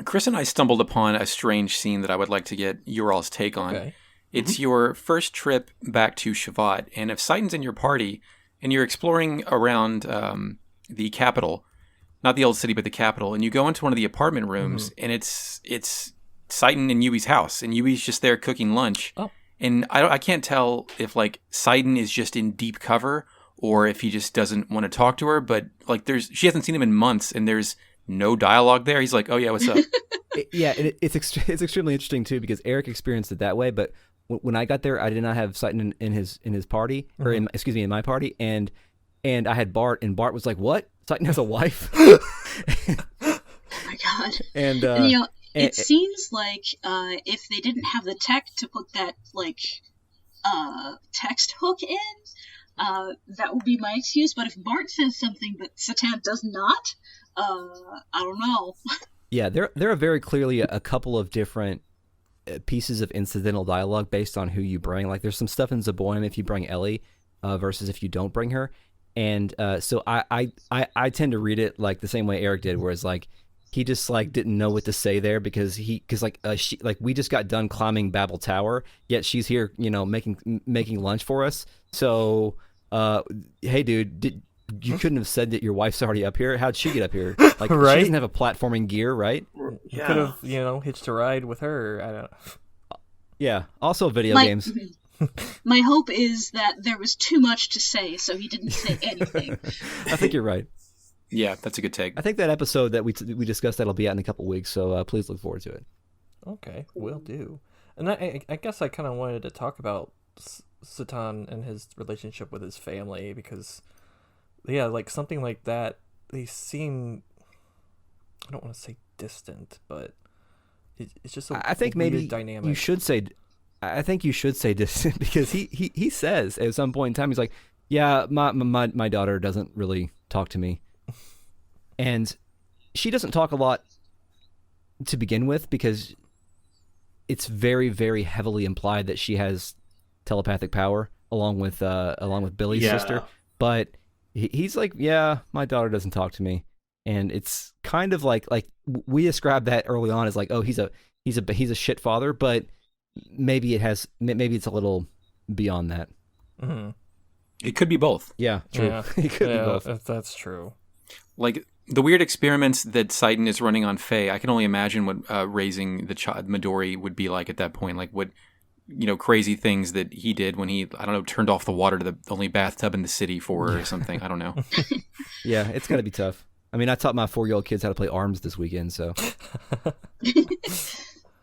Speaker 5: Chris and I stumbled upon a strange scene that I would like to get your all's take on.
Speaker 1: Okay.
Speaker 5: It's your first trip back to Shavat, and if Citan's in your party and you're exploring around the capital, not the old city, but the capital, and you go into one of the apartment rooms, and it's Citan and Yui's house, and Yui's just there cooking lunch.
Speaker 1: Oh.
Speaker 5: And I can't tell if Citan is just in deep cover or if he just doesn't want to talk to her, but she hasn't seen him in months, and there's no dialogue there. He's like, "Oh yeah, what's up?"
Speaker 4: It's extremely interesting too because Eric experienced it that way, but when I got there, I did not have Citan in his party, or in my party, and I had Bart, and Bart was like, "What? Citan has a wife?"
Speaker 3: Oh my god!
Speaker 4: And
Speaker 3: it seems like if they didn't have the tech to put that text hook in, that would be my excuse. But if Bart says something but Citan does not, I don't know.
Speaker 4: Yeah, there are very clearly a couple of different pieces of incidental dialogue based on who you bring. There's some stuff in Zaboim if you bring Ellie versus if you don't bring her. And so I tend to read it the same way Eric did, whereas he just didn't know what to say there because we just got done climbing Babel Tower, yet she's here, making lunch for us. So hey dude, you couldn't have said that your wife's already up here. How'd she get up here?
Speaker 1: Right?
Speaker 4: She doesn't have a platforming gear, right?
Speaker 1: You could have, hitched a ride with her. I don't know.
Speaker 4: Yeah. Also video games.
Speaker 3: My hope is that there was too much to say, so he didn't say anything.
Speaker 4: I think you're right.
Speaker 5: Yeah, that's a good take.
Speaker 4: I think that episode that we discussed that'll be out in a couple weeks, so please look forward to it.
Speaker 1: Okay, will do. And I guess I kind of wanted to talk about Citan and his relationship with his family because, yeah, something like that, they seem, I don't want to say distant, but it's just
Speaker 4: I think maybe
Speaker 1: dynamic.
Speaker 4: You should say, I think you should say distant because he says at some point in time, he's like, yeah, my daughter doesn't really talk to me. And she doesn't talk a lot to begin with because it's very, very heavily implied that she has telepathic power along with Billy's sister. But he's like, yeah, my daughter doesn't talk to me. And it's kind of like we described that early on as oh, he's a shit father, but maybe it's a little beyond that.
Speaker 1: Mm-hmm.
Speaker 5: It could be both.
Speaker 4: Yeah, true.
Speaker 1: Yeah.
Speaker 4: It could be both.
Speaker 1: That's true.
Speaker 5: The weird experiments that Citan is running on Faye, I can only imagine what raising the child Midori would be like at that point. What, crazy things that he did when he, I don't know, turned off the water to the only bathtub in the city for her or something. I don't know.
Speaker 4: Yeah, it's got to be tough. I mean, I taught my 4-year-old kids how to play ARMS this weekend, so.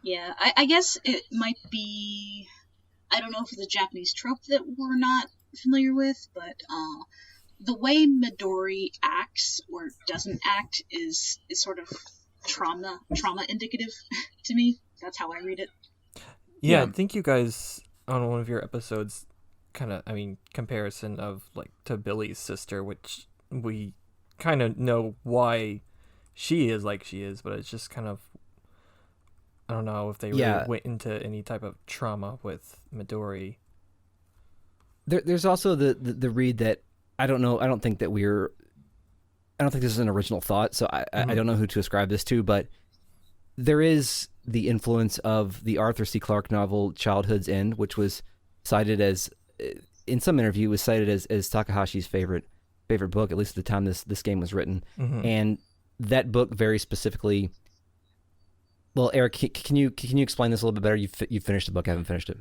Speaker 3: Yeah, I guess it might be. I don't know if it's a Japanese trope that we're not familiar with, but the way Midori acts or doesn't act is sort of trauma indicative to me. That's how I read it.
Speaker 1: Yeah, I think you guys on one of your episodes kind of, comparison of like to Billy's sister, which we kind of know why she is like she is, but it's just kind of, I don't know if they really went into any type of trauma with Midori.
Speaker 4: There's also the read that I don't know. I don't think this is an original thought, so I don't know who to ascribe this to, but there is the influence of the Arthur C. Clarke novel Childhood's End, which was cited as, in some interview, was cited as Takahashi's favorite book, at least at the time this game was written. And that book very specifically. Well, Eric, can you explain this a little bit better? You finished the book. I haven't finished it.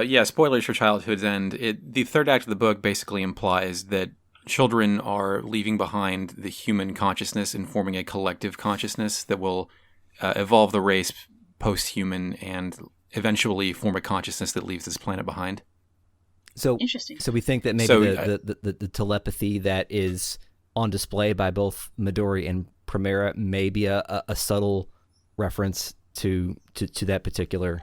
Speaker 5: Yeah, spoilers for Childhood's End. The third act of the book basically implies that children are leaving behind the human consciousness and forming a collective consciousness that will evolve the race post-human and eventually form a consciousness that leaves this planet behind.
Speaker 4: So
Speaker 3: interesting.
Speaker 4: So we think that maybe the telepathy that is on display by both Midori and Primera may be a subtle reference to that particular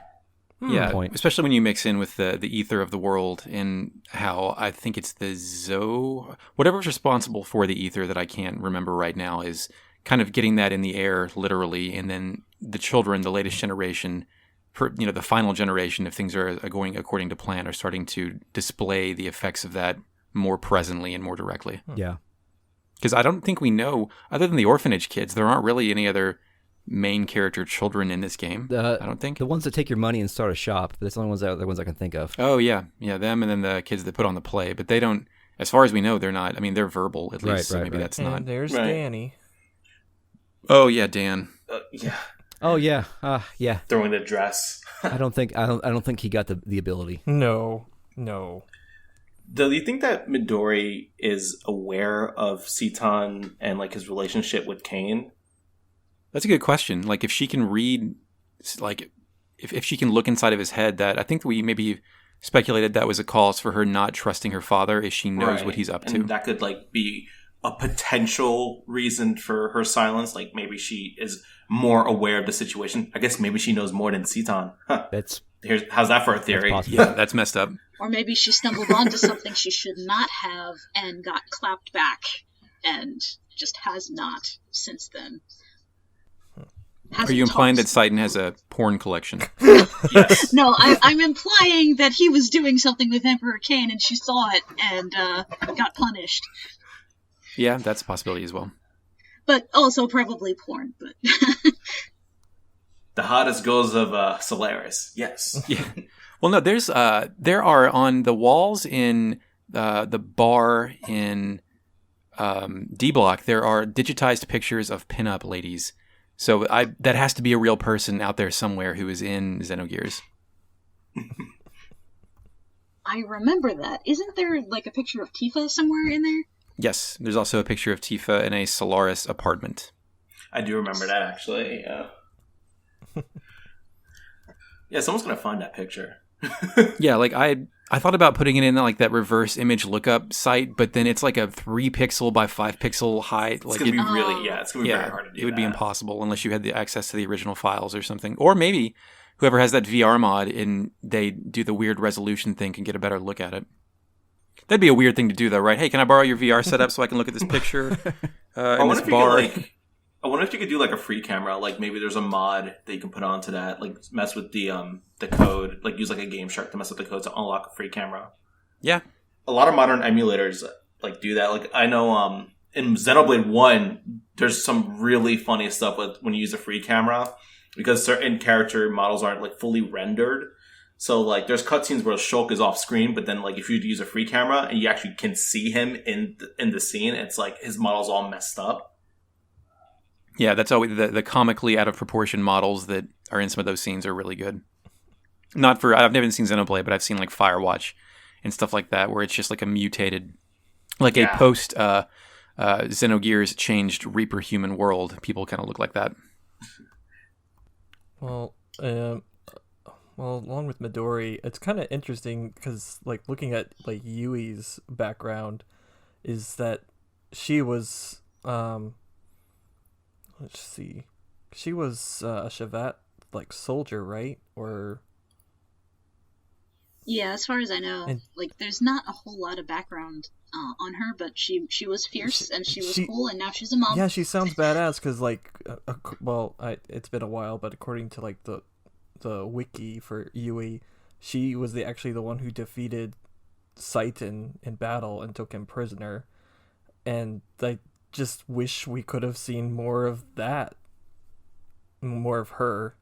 Speaker 4: point.
Speaker 5: Especially when you mix in with the ether of the world and how I think it's the whatever's responsible for the ether that I can't remember right now is kind of getting that in the air literally, and then the children, the latest generation, the final generation, if things are going according to plan, are starting to display the effects of that more presently and more directly.
Speaker 4: Yeah.
Speaker 5: Because I don't think we know, other than the orphanage kids, there aren't really any other main character children in this game. I don't think.
Speaker 4: The ones that take your money and start a shop, that's the only ones I can think of.
Speaker 5: Oh, yeah. Yeah, them and then the kids that put on the play. But they don't, as far as we know, they're not, they're verbal at least, so maybe that's
Speaker 1: and
Speaker 5: not.
Speaker 1: There's Danny.
Speaker 5: Oh, yeah, Dan.
Speaker 2: Yeah.
Speaker 4: Oh, yeah. Yeah.
Speaker 2: Throwing the dress.
Speaker 4: I don't think he got the ability.
Speaker 1: No.
Speaker 2: Do you think that Midori is aware of Citan and like his relationship with Kane?
Speaker 5: That's a good question. Like, if she can read, like, if she can look inside of his head, that I think we maybe speculated that was a cause for her not trusting her father, if she knows what he's up to.
Speaker 2: And that could like be a potential reason for her silence. Like maybe she is more aware of the situation. I guess maybe she knows more than Citan. Huh. How's that for a theory?
Speaker 5: Yeah, that's messed up.
Speaker 3: Or maybe she stumbled onto something she should not have and got clapped back and just has not since then.
Speaker 5: Are you implying that Citan has a porn collection?
Speaker 2: Yes.
Speaker 3: No, I'm implying that he was doing something with Emperor Kane and she saw it and got punished.
Speaker 5: Yeah, that's a possibility as well.
Speaker 3: But also probably porn. But
Speaker 2: the hottest girls of Solaris. Yes.
Speaker 5: Yeah. Well, no, there are on the walls in the bar in D Block, there are digitized pictures of pinup ladies. So that has to be a real person out there somewhere who is in Xenogears.
Speaker 3: I remember that. Isn't there like a picture of Tifa somewhere in there?
Speaker 5: Yes, there's also a picture of Tifa in a Solaris apartment.
Speaker 2: I do remember that, actually. Yeah, someone's going to find that picture.
Speaker 5: Yeah, like I thought about putting it in like that reverse image lookup site, but then it's like a 3 pixel by 5 pixel height. Like
Speaker 2: it's going to be really, it's going to be very hard to do.
Speaker 5: It would be impossible unless you had the access to the original files or something. Or maybe whoever has that VR mod and they do the weird resolution thing can get a better look at it. That'd be a weird thing to do, though, right? Hey, can I borrow your VR setup so I can look at this picture in this bar?
Speaker 2: I wonder if you could do like a free camera. Like maybe there's a mod that you can put onto that. Like mess with the code. Like use like a Game Shark to mess with the code to unlock a free camera.
Speaker 5: Yeah,
Speaker 2: a lot of modern emulators like do that. Like I know in Xenoblade 1, there's some really funny stuff with when you use a free camera because certain character models aren't like fully rendered. So, like, there's cutscenes where Shulk is off screen, but then, like, if you use a free camera and you actually can see him in the scene, it's like his model's all messed up.
Speaker 5: Yeah, that's always the comically out of proportion models that are in some of those scenes are really good. I've never seen Xenoblade, but I've seen, like, Firewatch and stuff like that, where it's just like a mutated, like a post Xenogears changed Reaper Human World. People kind of look like that.
Speaker 1: Well, along with Midori, it's kind of interesting because, like, looking at like Yui's background, is that she was, let's see, she was a Shavat like soldier, right? Or
Speaker 3: Yeah, as far as I know,
Speaker 1: And-
Speaker 3: like there's not a whole lot of background on her, but she was fierce and she was cool, and now she's a mom.
Speaker 1: yeah, she sounds badass because like, it's been a while, but according to like the wiki for Yui, she was actually the one who defeated Citan in battle and took him prisoner, and I just wish we could have seen more of that, more of her.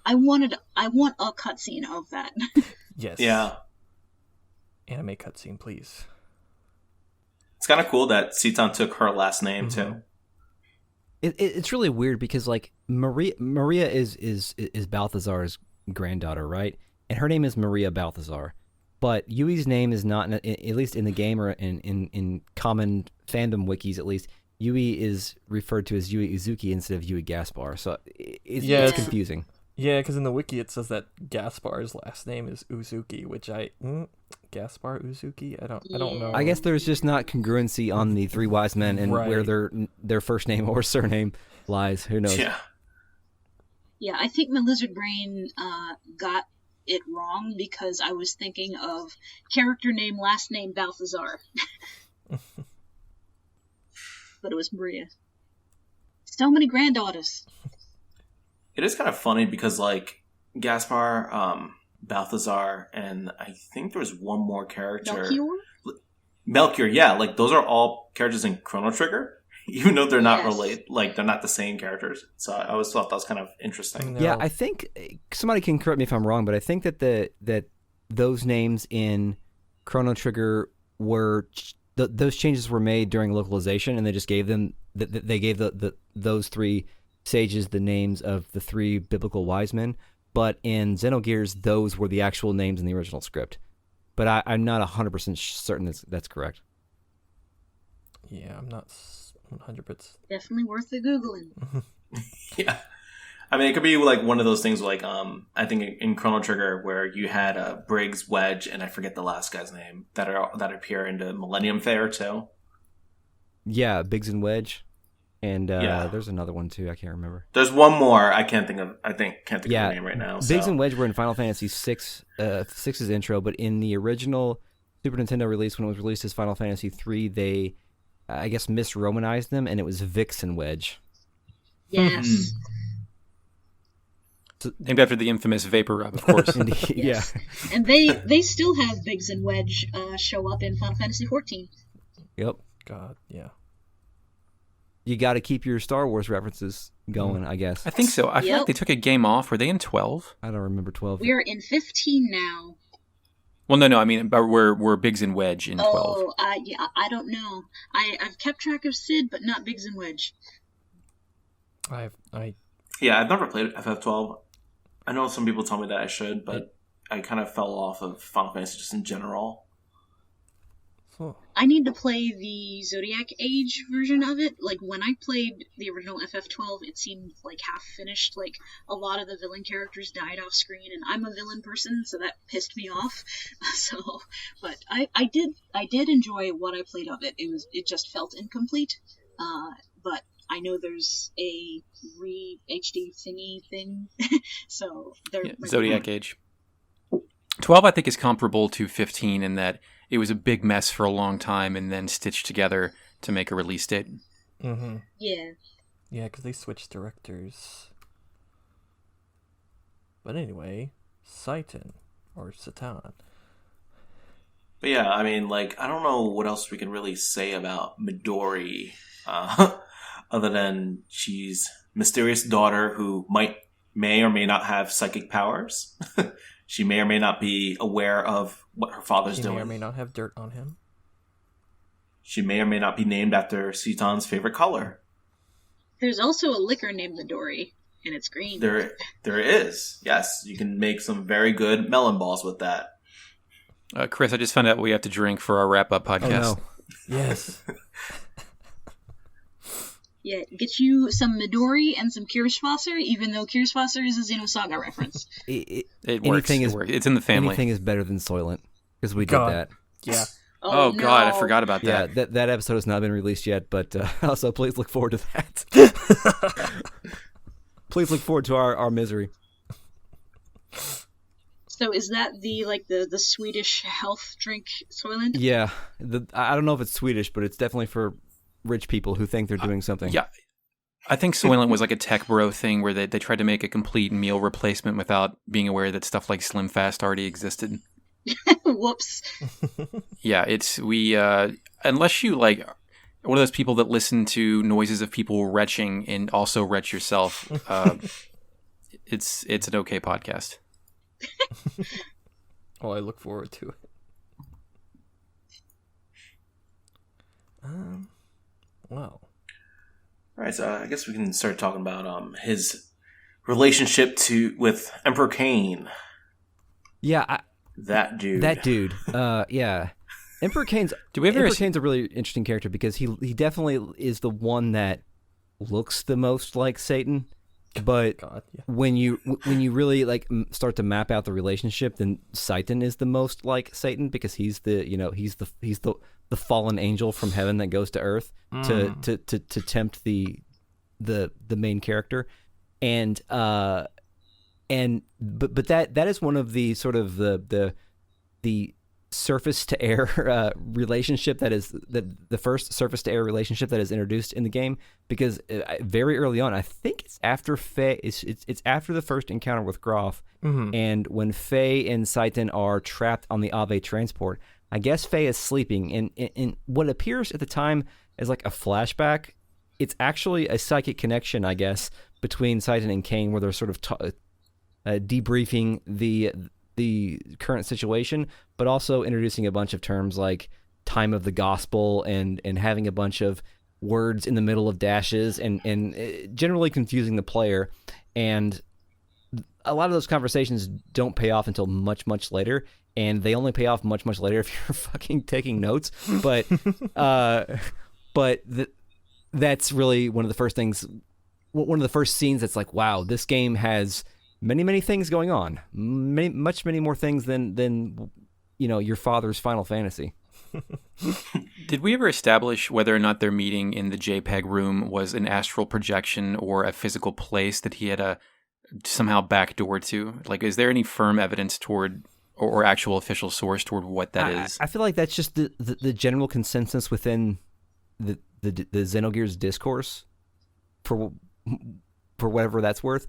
Speaker 3: I want a cutscene of that.
Speaker 1: Yes.
Speaker 2: Yeah.
Speaker 1: Anime cutscene, please.
Speaker 2: It's kind of cool that Citan took her last name,
Speaker 1: Mm-hmm.
Speaker 2: too.
Speaker 4: It's really weird because like Maria is Balthazar's granddaughter, right? And her name is Maria Balthazar, but Yui's name is not, at least in the game or in common fandom wikis at least. Yui is referred to as Yui Uzuki instead of Yui Gaspar, so it's confusing.
Speaker 1: Yeah, because in the wiki it says that Gaspar's last name is Uzuki, which Gaspar Uzuki? I don't know.
Speaker 4: I guess there's just not congruency on the three wise men and
Speaker 1: Right.
Speaker 4: where their first name or surname lies. Who knows?
Speaker 2: Yeah.
Speaker 3: Yeah, I think my lizard brain got it wrong because I was thinking of character name, last name Balthazar. But it was Maria. So many granddaughters.
Speaker 2: It is kind of funny because, like, Gaspar, Balthazar, and I think there was one more character.
Speaker 3: Melchior?
Speaker 2: Melchior, yeah. Like, those are all characters in Chrono Trigger, even though they're not
Speaker 3: Yes.
Speaker 2: related. Like, they're not the same characters. So I always thought that was kind of interesting.
Speaker 1: No.
Speaker 4: Yeah, I think somebody can correct me if I'm wrong, but I think that that those names in Chrono Trigger were those changes were made during localization, and they just gave them they gave those three sages the names of the three biblical wise men. But in Xenogears, those were the actual names in the original script. But I'm not 100% certain that's correct.
Speaker 1: Yeah, I'm not 100%.
Speaker 3: Definitely worth the Googling.
Speaker 2: Yeah. I mean, it could be like one of those things like, I think in Chrono Trigger where you had Briggs, Wedge, and I forget the last guy's name that appear in the Millennium Fair too.
Speaker 4: Yeah, Biggs and Wedge. And
Speaker 2: Yeah.
Speaker 4: there's another one too. I can't remember.
Speaker 2: There's one more I can't think of the name right now.
Speaker 4: Biggs
Speaker 2: so.
Speaker 4: and Wedge were in Final Fantasy VI's intro, but in the original Super Nintendo release, when it was released as Final Fantasy III, they, I guess, mis-Romanized them, and it was Vix and Wedge.
Speaker 3: Yes.
Speaker 5: Named after the infamous Vapor Rub, of course.
Speaker 4: Indeed, yeah.
Speaker 3: And they still have Biggs and Wedge show up in Final Fantasy XIV.
Speaker 4: Yep.
Speaker 1: God, yeah.
Speaker 4: You got to keep your Star Wars references going, I guess.
Speaker 5: I think so. I feel
Speaker 3: Yep.
Speaker 5: like they took a game off. Were they in 12?
Speaker 4: I don't remember 12.
Speaker 3: We're in 15 now.
Speaker 5: Well, no. I mean, but we're Biggs and Wedge in 12.
Speaker 3: Oh, yeah, I don't know. I've kept track of Sid, but not Biggs and Wedge.
Speaker 2: Yeah, I've never played FF12. I know some people tell me that I should, but I kind of fell off of Final Fantasy just in general.
Speaker 3: I need to play the Zodiac Age version of it. Like, when I played the original FF12, it seemed like half finished. Like, a lot of the villain characters died off screen, and I'm a villain person, so that pissed me off. But I did enjoy what I played of it. It just felt incomplete. But I know there's a re-HD thingy thing, so there.
Speaker 5: Yeah, Zodiac Age. 12, I think, is comparable to 15 in that it was a big mess for a long time and then stitched together to make a release date.
Speaker 1: Mm-hmm.
Speaker 3: Yeah.
Speaker 1: Yeah, because they switched directors. But anyway, Citan, or Citan.
Speaker 2: But yeah, I mean, like, I don't know what else we can really say about Midori, other than she's mysterious daughter who may or may not have psychic powers. She may or may not be aware of what her father's
Speaker 1: He
Speaker 2: doing.
Speaker 1: may or may not have dirt on him.
Speaker 2: She may or may not be named after Citan's favorite color.
Speaker 3: There's also a liquor named Midori, and it's green.
Speaker 2: There is. Yes, you can make some very good melon balls with that.
Speaker 5: Chris, I just found out what we have to drink for our wrap-up podcast.
Speaker 4: Oh, no.
Speaker 1: Yes.
Speaker 3: Yeah, get you some Midori and some Kirschwasser, even though Kirschwasser is a Xenosaga reference.
Speaker 5: It works. It's in the family.
Speaker 4: Anything is better than Soylent, because we did
Speaker 1: God.
Speaker 4: that.
Speaker 1: Yeah.
Speaker 5: Oh
Speaker 3: no.
Speaker 5: God, I forgot about
Speaker 4: Yeah,
Speaker 5: that.
Speaker 4: that episode has not been released yet, but also please look forward to that. Please look forward to our misery.
Speaker 3: So is that the Swedish health drink Soylent?
Speaker 4: Yeah, I don't know if it's Swedish, but it's definitely for rich people who think they're doing something.
Speaker 5: Yeah. I think Soylent was like a tech bro thing where they tried to make a complete meal replacement without being aware that stuff like Slim Fast already existed.
Speaker 3: Whoops.
Speaker 5: Yeah, unless you like one of those people that listen to noises of people retching and also retch yourself, it's an okay podcast.
Speaker 1: Oh, I look forward to it. Wow.
Speaker 2: All right, so I guess we can start talking about his relationship with Emperor Cain.
Speaker 4: Yeah,
Speaker 2: That dude.
Speaker 4: Yeah. Emperor Cain's a really interesting character because he definitely is the one that looks the most like Satan. But
Speaker 1: God, yeah.
Speaker 4: when you really like start to map out the relationship, then Citan is the most like Satan because he's the fallen angel from heaven that goes to earth to tempt the main character, but that is one of the sort of the surface to air relationship that is the first surface to air relationship that is introduced in the game, because very early on, I think it's after Faye, it's after the first encounter with Groff, and when Faye and Citan are trapped on the Ave transport, I guess Faye is sleeping, and in what appears at the time as like a flashback, it's actually a psychic connection, I guess, between Citan and Cain, where they're sort of debriefing the current situation, but also introducing a bunch of terms like time of the gospel and having a bunch of words in the middle of dashes and generally confusing the player. And a lot of those conversations don't pay off until much, much later, and they only pay off much, much later if you're fucking taking notes. But that's really one of the first things, one of the first scenes that's like, wow, this game has many, many things going on. Many more things than your father's Final Fantasy.
Speaker 5: Did we ever establish whether or not their meeting in the JPEG room was an astral projection or a physical place that he had a somehow backdoor to? Like, is there any firm evidence toward or actual official source toward what that is?
Speaker 4: I feel like that's just the general consensus within the Xenogears discourse, for whatever that's worth.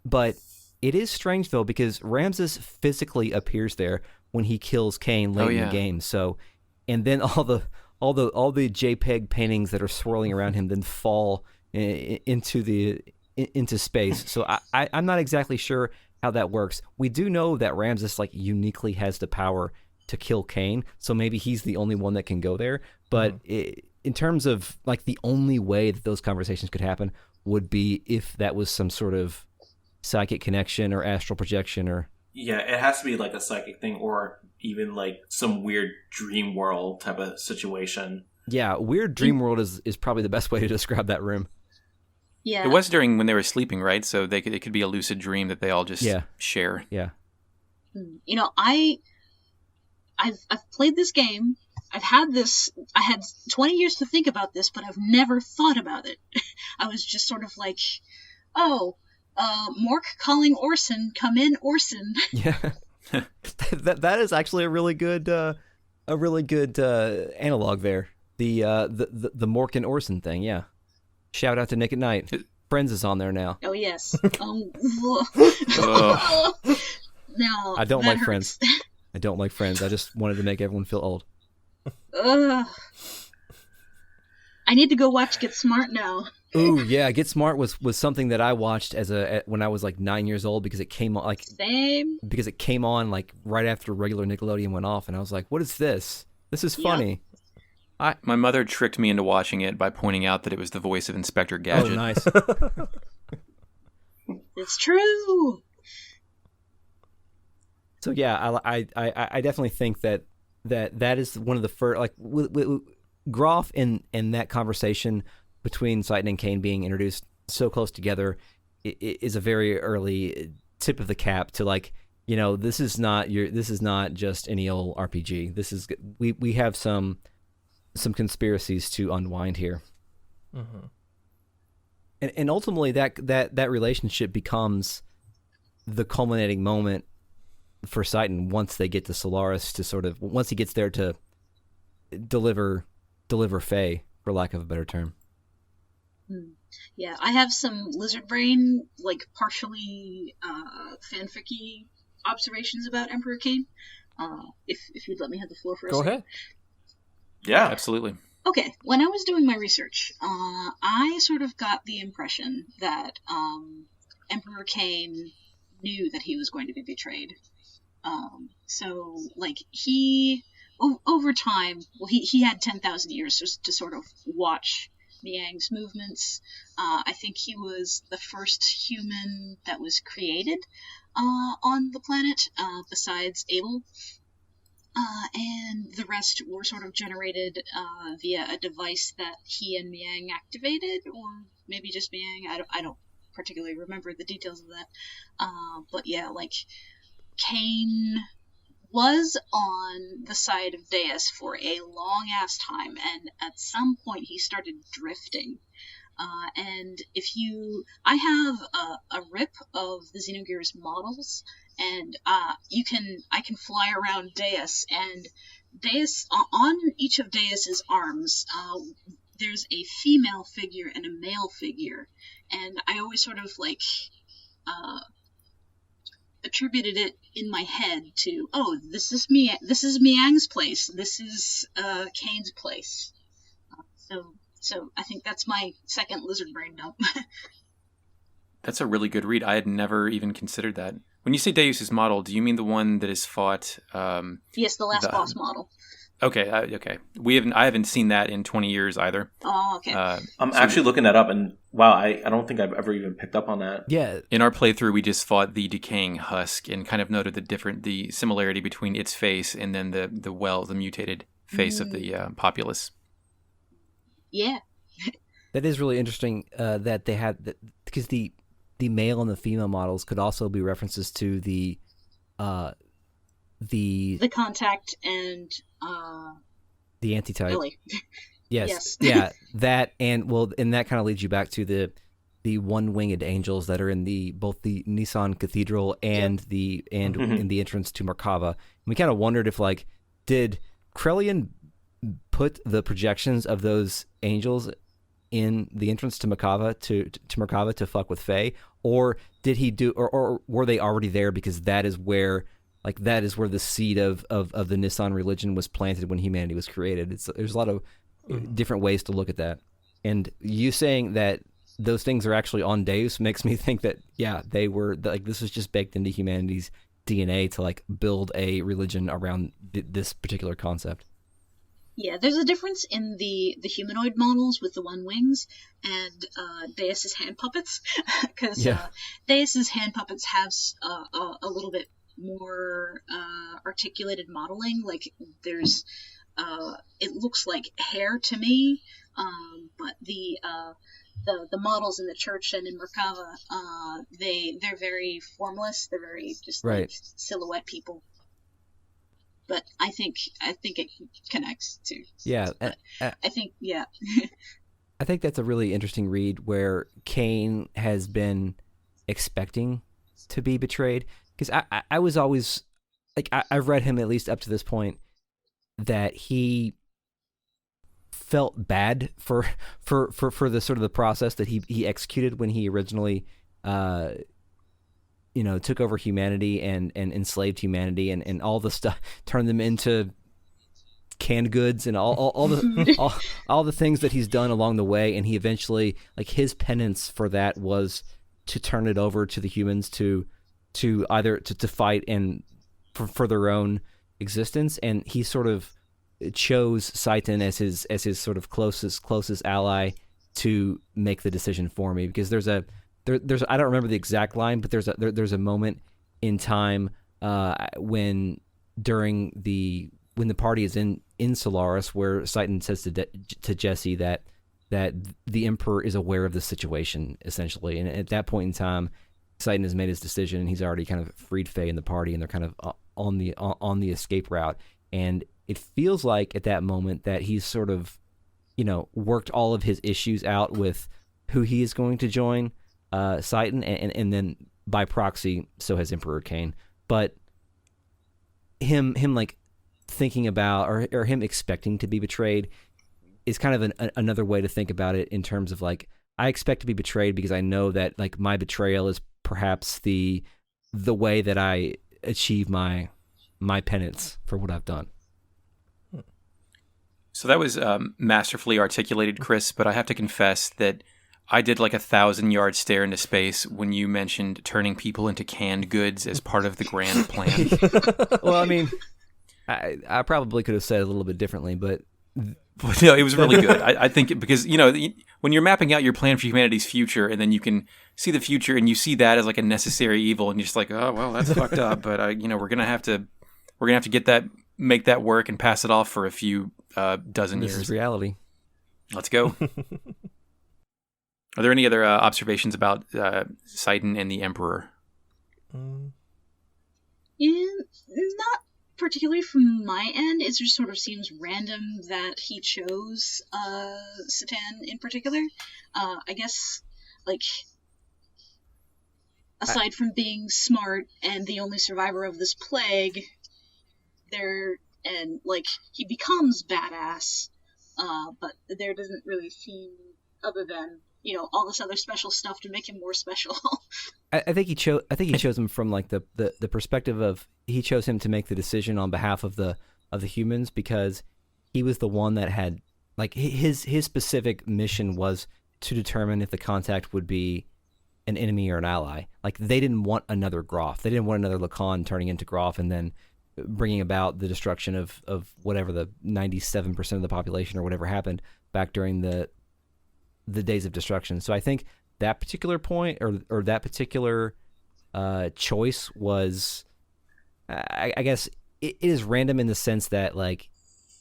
Speaker 4: But it is strange though, because Ramses physically appears there when he kills Cain late in the game. So, and then all the JPEG paintings that are swirling around him then fall into space. So I'm not exactly sure how that works. We do know that Ramses like uniquely has the power to kill Cain, so maybe he's the only one that can go there. But in terms of like the only way that those conversations could happen would be if that was some sort of psychic connection or astral projection or...
Speaker 2: Yeah, it has to be like a psychic thing or even like some weird dream world type of situation.
Speaker 4: Yeah, weird dream world is probably the best way to describe that room.
Speaker 3: Yeah.
Speaker 5: It was during when they were sleeping, right? So it could be a lucid dream that they all just share.
Speaker 4: Yeah.
Speaker 3: You know, I've played this game. I had 20 years to think about this, but I've never thought about it. I was just sort of like, Mork calling Orson, come in, Orson.
Speaker 4: Yeah. that is actually a really good analog there. The Mork and Orson thing, yeah. Shout out to Nick at Night. Friends is on there now.
Speaker 3: Oh yes. No,
Speaker 4: I don't like
Speaker 3: hurts.
Speaker 4: Friends. I don't like Friends. I just wanted to make everyone feel old.
Speaker 3: I need to go watch Get Smart now.
Speaker 4: Ooh, yeah, Get Smart was something that I watched when I was like 9 years old because it came on
Speaker 3: Same.
Speaker 4: because it came on like right after regular Nickelodeon went off, and I was like, "What is this? This is funny."
Speaker 5: My mother tricked me into watching it by pointing out that it was the voice of Inspector Gadget.
Speaker 4: Oh, nice.
Speaker 3: It's true.
Speaker 4: So yeah, I definitely think that is one of the first, like with Groff in that conversation between Citan and Kain being introduced so close together is a very early tip of the cap to like, this is not just any old RPG. This is we have some conspiracies to unwind here.
Speaker 1: Mm-hmm.
Speaker 4: And ultimately that relationship becomes the culminating moment for Citan once they get to Solaris once he gets there to deliver Faye, for lack of a better term.
Speaker 3: Yeah, I have some lizard brain, like partially fanficky observations about Emperor Cain. If you'd let me have the floor for a second.
Speaker 1: Go ahead.
Speaker 2: Yeah,
Speaker 5: Absolutely.
Speaker 3: Okay, when I was doing my research, I sort of got the impression that Emperor Cain knew that he was going to be betrayed. So, like, over time, well, he had 10,000 years just to sort of watch Miang's movements. I think he was the first human that was created on the planet, besides Abel. And the rest were sort of generated via a device that he and Miang activated, or maybe just Miang. I don't particularly remember the details of that. But yeah, like, Cain was on the side of Deus for a long-ass time, and at some point he started drifting. And I have a rip of the Xenogears models, and I can fly around Deus, and Deus, on each of Deus's arms, there's a female figure and a male figure, and I always sort of like attributed it in my head to, this is Miang's place, this is Cain's place. So I think that's my second lizard brain dump.
Speaker 5: That's a really good read. I had never even considered that. When you say Deus's model, do you mean the one that is fought?
Speaker 3: Yes, the last boss model.
Speaker 5: Okay, okay. I haven't seen that in 20 years either.
Speaker 3: Oh, okay.
Speaker 2: I'm actually looking that up, and wow, I don't think I've ever even picked up on that.
Speaker 4: Yeah.
Speaker 5: In our playthrough, we just fought the decaying husk and kind of noted the similarity between its face and then the mutated face of the populace.
Speaker 3: Yeah.
Speaker 4: That is really interesting that they had that, because the male and the female models could also be references to the
Speaker 3: contact and
Speaker 4: the antitype.
Speaker 3: Billy.
Speaker 4: Yes. Yeah, that and that kind of leads you back to the one-winged angels that are in both the Nissan Cathedral and in the entrance to Merkava. And we kind of wondered if, like, did Krellian put the projections of those angels in the entrance to Merkava to fuck with Faye, or did he do, or were they already there because that is where the seed of the Nissan religion was planted when humanity was created? There's a lot of different ways to look at that, and you saying that those things are actually on Deus makes me think that they were, like, this was just baked into humanity's DNA to, like, build a religion around this particular concept.
Speaker 3: Yeah, there's a difference in the humanoid models with the one wings and Deus's hand puppets, because Deus's hand puppets have a little bit more articulated modeling. Like, there's it looks like hair to me, but the models in the church and in Merkava, they're very formless. They're very just like silhouette people. But I think it connects too.
Speaker 4: Yeah,
Speaker 3: I think
Speaker 4: I think that's a really interesting read where Cain has been expecting to be betrayed, because I was always, like, I've read him at least up to this point that he felt bad for the sort of the process that he executed when he originally took over humanity and enslaved humanity and all the stuff, turned them into canned goods and all the things that he's done along the way. And he eventually, like, his penance for that was to turn it over to the humans to either to fight and for their own existence. And he sort of chose Citan as his sort of closest ally to make the decision for me, because there's I don't remember the exact line, but there's a moment in time when the party is in Solaris where Citan says to Jesse that that the Emperor is aware of the situation, essentially. And at that point in time, Citan has made his decision, and he's already kind of freed Faye and the party, and they're kind of on the escape route. And it feels like at that moment that he's sort of, worked all of his issues out with who he is going to join, Citan, and then by proxy, so has Emperor Cain. But him like thinking about or him expecting to be betrayed is kind of another way to think about it, in terms of like, I expect to be betrayed because I know that like my betrayal is perhaps the way that I achieve my penance for what I've done.
Speaker 5: So that was masterfully articulated, Chris, but I have to confess that I did like 1,000-yard stare into space when you mentioned turning people into canned goods as part of the grand plan.
Speaker 4: Well, I mean, I probably could have said it a little bit differently, but
Speaker 5: no, it was really good. I think because, when you're mapping out your plan for humanity's future, and then you can see the future and you see that as like a necessary evil, and you're just like, oh, well, that's fucked up. But, we're going to have to make that work and pass it off for a few dozen years.
Speaker 4: This is reality.
Speaker 5: Let's go. Are there any other observations about Citan and the Emperor?
Speaker 3: Yeah, not particularly from my end. It just sort of seems random that he chose Citan in particular. I guess, like, aside from being smart and the only survivor of this plague, he becomes badass, but there doesn't really seem, other than, all this other special stuff to make him more special.
Speaker 4: I think he chose him from like the perspective of, he chose him to make the decision on behalf of the humans, because he was the one that had, like, his specific mission was to determine if the contact would be an enemy or an ally. Like, they didn't want another Groff. They didn't want another Lacan turning into Groff and then bringing about the destruction of whatever, the 97% of the population or whatever happened back during the days of destruction. So I think that particular point or that particular choice was, I guess it is random in the sense that, like,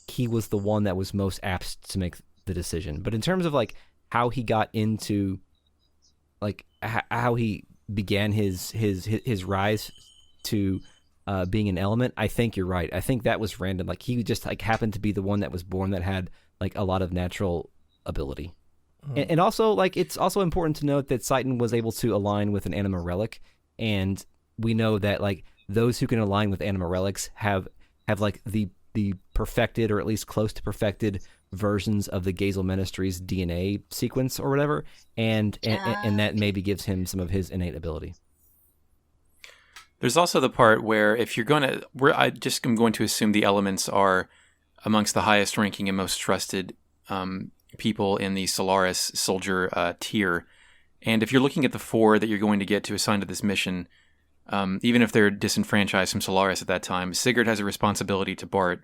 Speaker 4: he was the one that was most apt to make the decision. But in terms of like how he got into, like, how he began his rise to being an element, I think you're right. I think that was random. Like, he just like happened to be the one that was born that had like a lot of natural ability. And also, like, it's also important to note that Citan was able to align with an anima relic, and we know that like those who can align with anima relics have like the perfected, or at least close to perfected, versions of the Gazel Ministry's DNA sequence or whatever, and that maybe gives him some of his innate ability.
Speaker 5: There's also the part where if you're going to, I'm going to assume the elements are amongst the highest ranking and most trusted people in the Solaris soldier tier. And if you're looking at the 4 that you're going to get to assign to this mission, even if they're disenfranchised from Solaris at that time, Sigurd has a responsibility to Bart.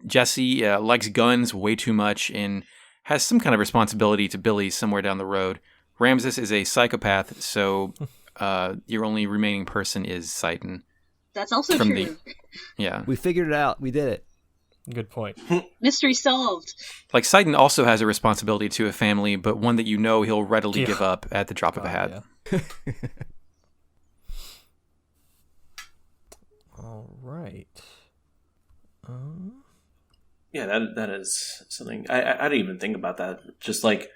Speaker 5: Jesse likes guns way too much and has some kind of responsibility to Billy somewhere down the road. Ramses is a psychopath, so your only remaining person is Citan.
Speaker 3: That's also true.
Speaker 5: Yeah.
Speaker 4: We figured it out. We did it.
Speaker 1: Good point.
Speaker 3: Mystery solved.
Speaker 5: Like, Citan also has a responsibility to a family, but one that he'll readily give up at the drop of a hat.
Speaker 1: Yeah. All right.
Speaker 2: Yeah, that is something. I didn't even think about that. Just like,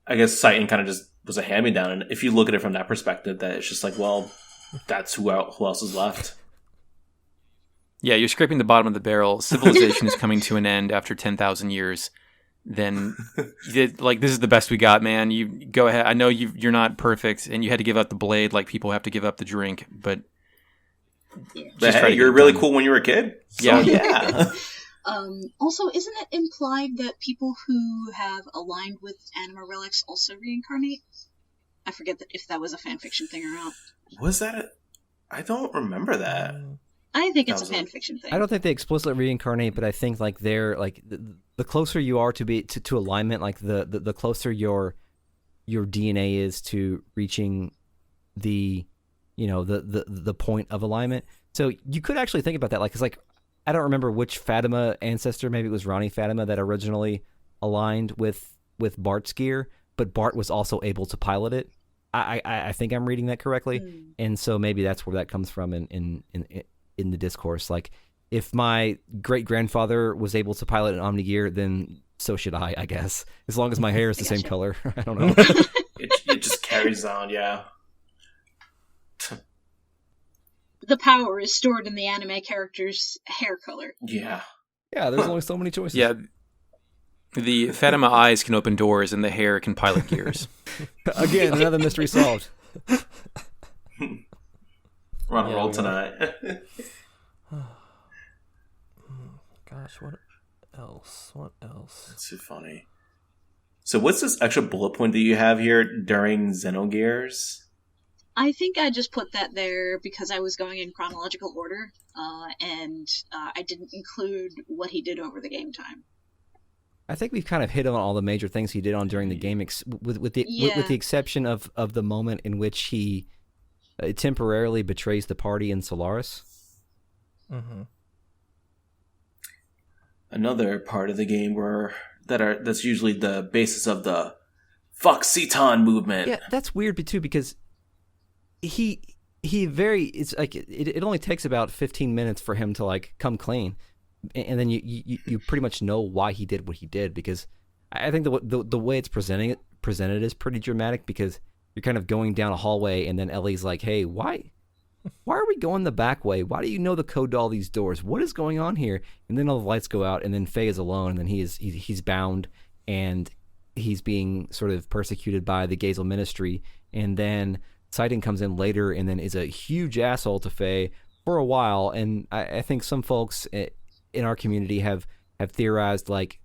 Speaker 2: I guess Citan kind of just was a hand-me-down, and if you look at it from that perspective, that it's just like, well, that's who else is left.
Speaker 5: Yeah, you're scraping the bottom of the barrel. Civilization is coming to an end after 10,000 years. Then, like, this is the best we got, man. You go ahead. I know you're not perfect, and you had to give up the blade like people have to give up the drink, but...
Speaker 3: Yeah.
Speaker 2: But hey, you're really cool when you were a kid. So, yeah.
Speaker 3: Also, isn't it implied that people who have aligned with anima relics also reincarnate? I forget if that was a fanfiction thing or not.
Speaker 2: Was that I don't remember that.
Speaker 3: I think it's a fanfiction thing.
Speaker 4: I don't think they explicitly reincarnate, but I think like they're like the closer you are to alignment, like the closer your DNA is to reaching the the point of alignment. So you could actually think about that, like, 'cause like I don't remember which Fatima ancestor, maybe it was Rani Fatima, that originally aligned with with Bart's gear, but Bart was also able to pilot it. I think I'm reading that correctly, and so maybe that's where that comes from in the discourse. Like, if my great grandfather was able to pilot an Omni gear, then so should I guess, as long as my hair is the same color. I don't know.
Speaker 2: It just carries on, yeah.
Speaker 3: The power is stored in the anime character's hair color.
Speaker 2: Yeah.
Speaker 4: Yeah, there's only so many choices.
Speaker 5: Yeah. The Fatima eyes can open doors and the hair can pilot gears.
Speaker 4: Again, another mystery solved.
Speaker 2: We're on a roll tonight.
Speaker 1: Gosh, what else?
Speaker 2: That's too funny. So what's this extra bullet point that you have here during Xenogears?
Speaker 3: I think I just put that there because I was going in chronological order, and I didn't include what he did over the game time.
Speaker 4: I think we've kind of hit on all the major things he did on during the game, with the exception of the moment in which he temporarily betrays the party in Solaris.
Speaker 1: Mm-hmm.
Speaker 2: Another part of the game that's usually the basis of the "fuck Citan" movement.
Speaker 4: Yeah, that's weird too, because it's like it only takes about 15 minutes for him to like come clean, and then you pretty much know why he did what he did, because I think the way it's presented is pretty dramatic, because you're kind of going down a hallway and then Ellie's like, hey, why are we going the back way? Why do you know the code to all these doors? What is going on here? And then all the lights go out, and then Faye is alone, and then he's bound, and he's being sort of persecuted by the Gazel Ministry, and then Citan comes in later and then is a huge asshole to Faye for a while. And I think some folks in our community have theorized, like,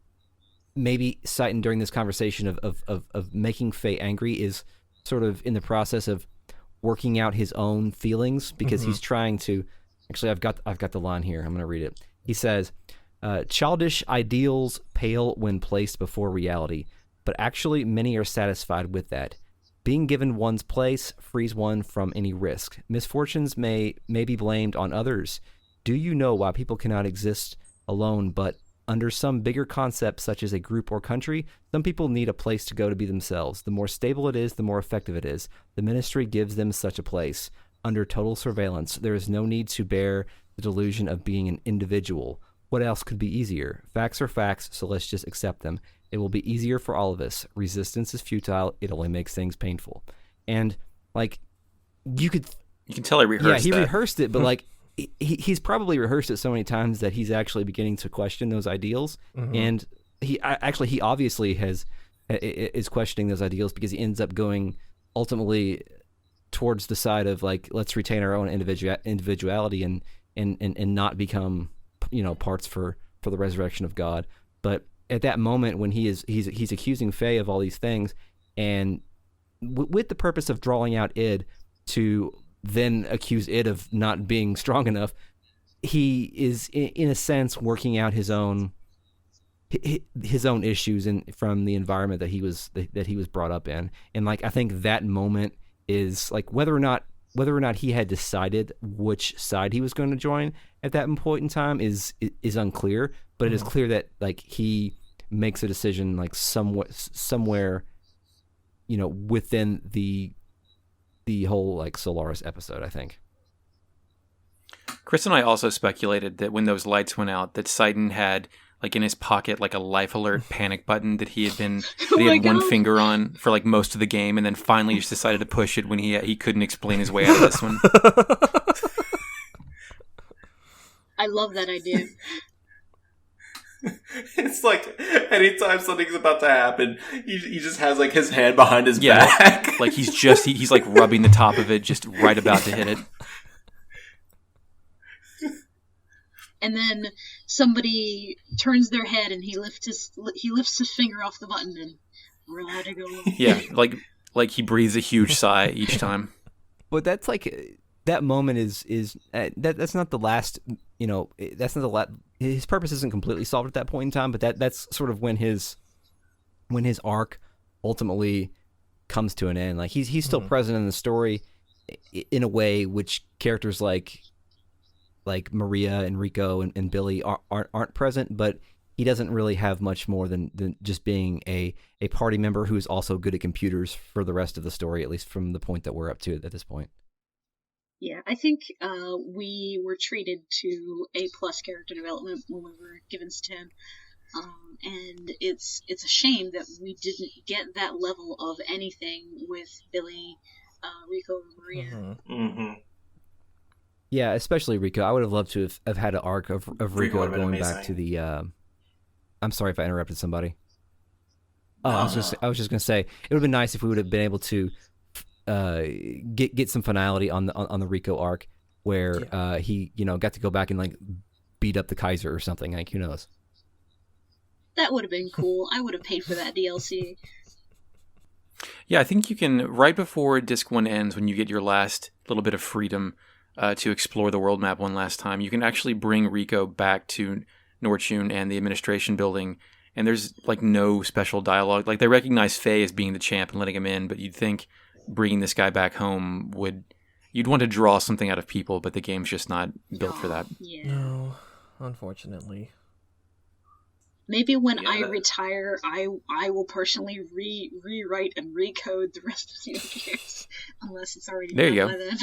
Speaker 4: maybe Citan during this conversation of making Faye angry is sort of in the process of working out his own feelings, because he's trying to. Actually, I've got the line here. I'm going to read it. He says, "Childish ideals pale when placed before reality, but actually many are satisfied with that. Being given one's place frees one from any risk. Misfortunes may be blamed on others. Do you know why people cannot exist alone, but under some bigger concept such as a group or country, some people need a place to go to be themselves. The more stable it is, the more effective it is. The ministry gives them such a place. Under total surveillance, there is no need to bear the delusion of being an individual. What else could be easier? Facts are facts, so let's just accept them. It will be easier for all of us. Resistance is futile. It only makes things painful." And, like, you can
Speaker 5: tell he rehearsed
Speaker 4: he rehearsed it, but, like, he's probably rehearsed it so many times that he's actually beginning to question those ideals. And he obviously is questioning those ideals, because he ends up going ultimately towards the side of, like, let's retain our own individuality and not become, parts for the resurrection of God. But at that moment when he's accusing Faye of all these things, and with the purpose of drawing out id to then accuse id of not being strong enough, he is in a sense working out his own issues from the environment that he was brought up in. And, like, I think that moment is, like, whether or not he had decided which side he was going to join at that point in time is unclear, but it is clear that, like, he makes a decision, like, somewhere within the whole, like, Solaris episode, I think.
Speaker 5: Chris and I also speculated that when those lights went out, that Citan had, like, in his pocket, like, a life alert panic button that he had one finger on for, like, most of the game, and then finally just decided to push it when he couldn't explain his way out of this one.
Speaker 3: I love that idea.
Speaker 2: It's like anytime something's about to happen, he just has, like, his hand behind his back.
Speaker 5: Like he's like rubbing the top of it, just right about to hit it.
Speaker 3: And then somebody turns their head and he lifts his finger off the button, and we're allowed to go.
Speaker 5: Yeah, like he breathes a huge sigh each time.
Speaker 4: But that's, like, that moment is that's not the last. That's not the last. His purpose isn't completely solved at that point in time, but that's sort of when his arc ultimately comes to an end. Like, he's still present in the story in a way which characters like Maria and Rico and Billy aren't present, but he doesn't really have much more than just being a party member who is also good at computers for the rest of the story, at least from the point that we're up to at this point.
Speaker 3: Yeah, I think we were treated to A+ character development when we were given Citan. And it's a shame that we didn't get that level of anything with Billy, Rico, or Maria.
Speaker 2: Mm-hmm.
Speaker 4: Yeah, especially Rico. I would have loved to have had an arc of Rico going back to the. I'm sorry if I interrupted somebody. Oh, I was just gonna say it would have been nice if we would have been able to get some finality on the Rico arc where he got to go back and like beat up the Kaiser or something. Like, who knows?
Speaker 3: That would have been cool. I would have paid for that DLC.
Speaker 5: Yeah, I think you can, right before Disc 1 ends, when you get your last little bit of freedom to explore the world map one last time, you can actually bring Rico back to Norchun and the administration building, and there's like no special dialogue. Like, they recognize Faye as being the champ and letting him in, but you'd think bringing this guy back home you'd want to draw something out of people, but the game's just not built for that.
Speaker 3: Yeah.
Speaker 1: No, unfortunately.
Speaker 3: Maybe when I retire, I will personally rewrite and recode the rest of Xenogears, unless it's already
Speaker 5: there you
Speaker 3: done
Speaker 5: go.
Speaker 3: by then.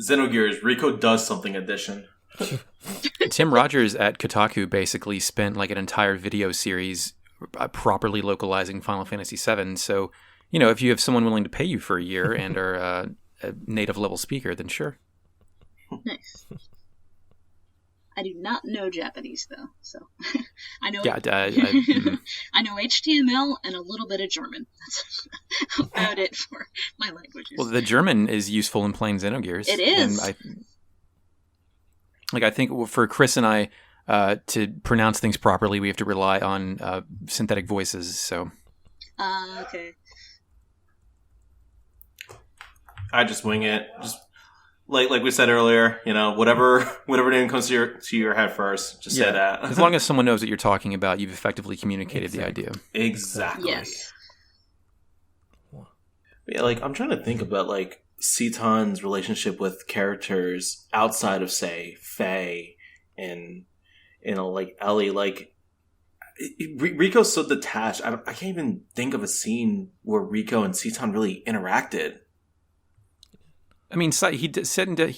Speaker 2: Xenogears Rico does something edition.
Speaker 5: Tim Rogers at Kotaku basically spent like an entire video series properly localizing Final Fantasy VII. So, if you have someone willing to pay you for a year and are a native level speaker, then sure.
Speaker 3: Nice. I do not know Japanese though, so I know.
Speaker 5: Yeah,
Speaker 3: I know HTML and a little bit of German. That's about it for my languages.
Speaker 5: Well, the German is useful in playing Xenogears.
Speaker 3: It is.
Speaker 5: And I think for Chris and I, to pronounce things properly, we have to rely on synthetic voices. So.
Speaker 3: Okay.
Speaker 2: I just wing it. Just like we said earlier, whatever name comes to your head first, just say that.
Speaker 5: As long as someone knows what you're talking about, you've effectively communicated the idea.
Speaker 2: Exactly.
Speaker 3: Yes.
Speaker 2: Yeah, I'm trying to think about Citan's relationship with characters outside of, say, Faye and Ellie. Rico's so detached. I can't even think of a scene where Rico and Citan really interacted.
Speaker 5: I mean, he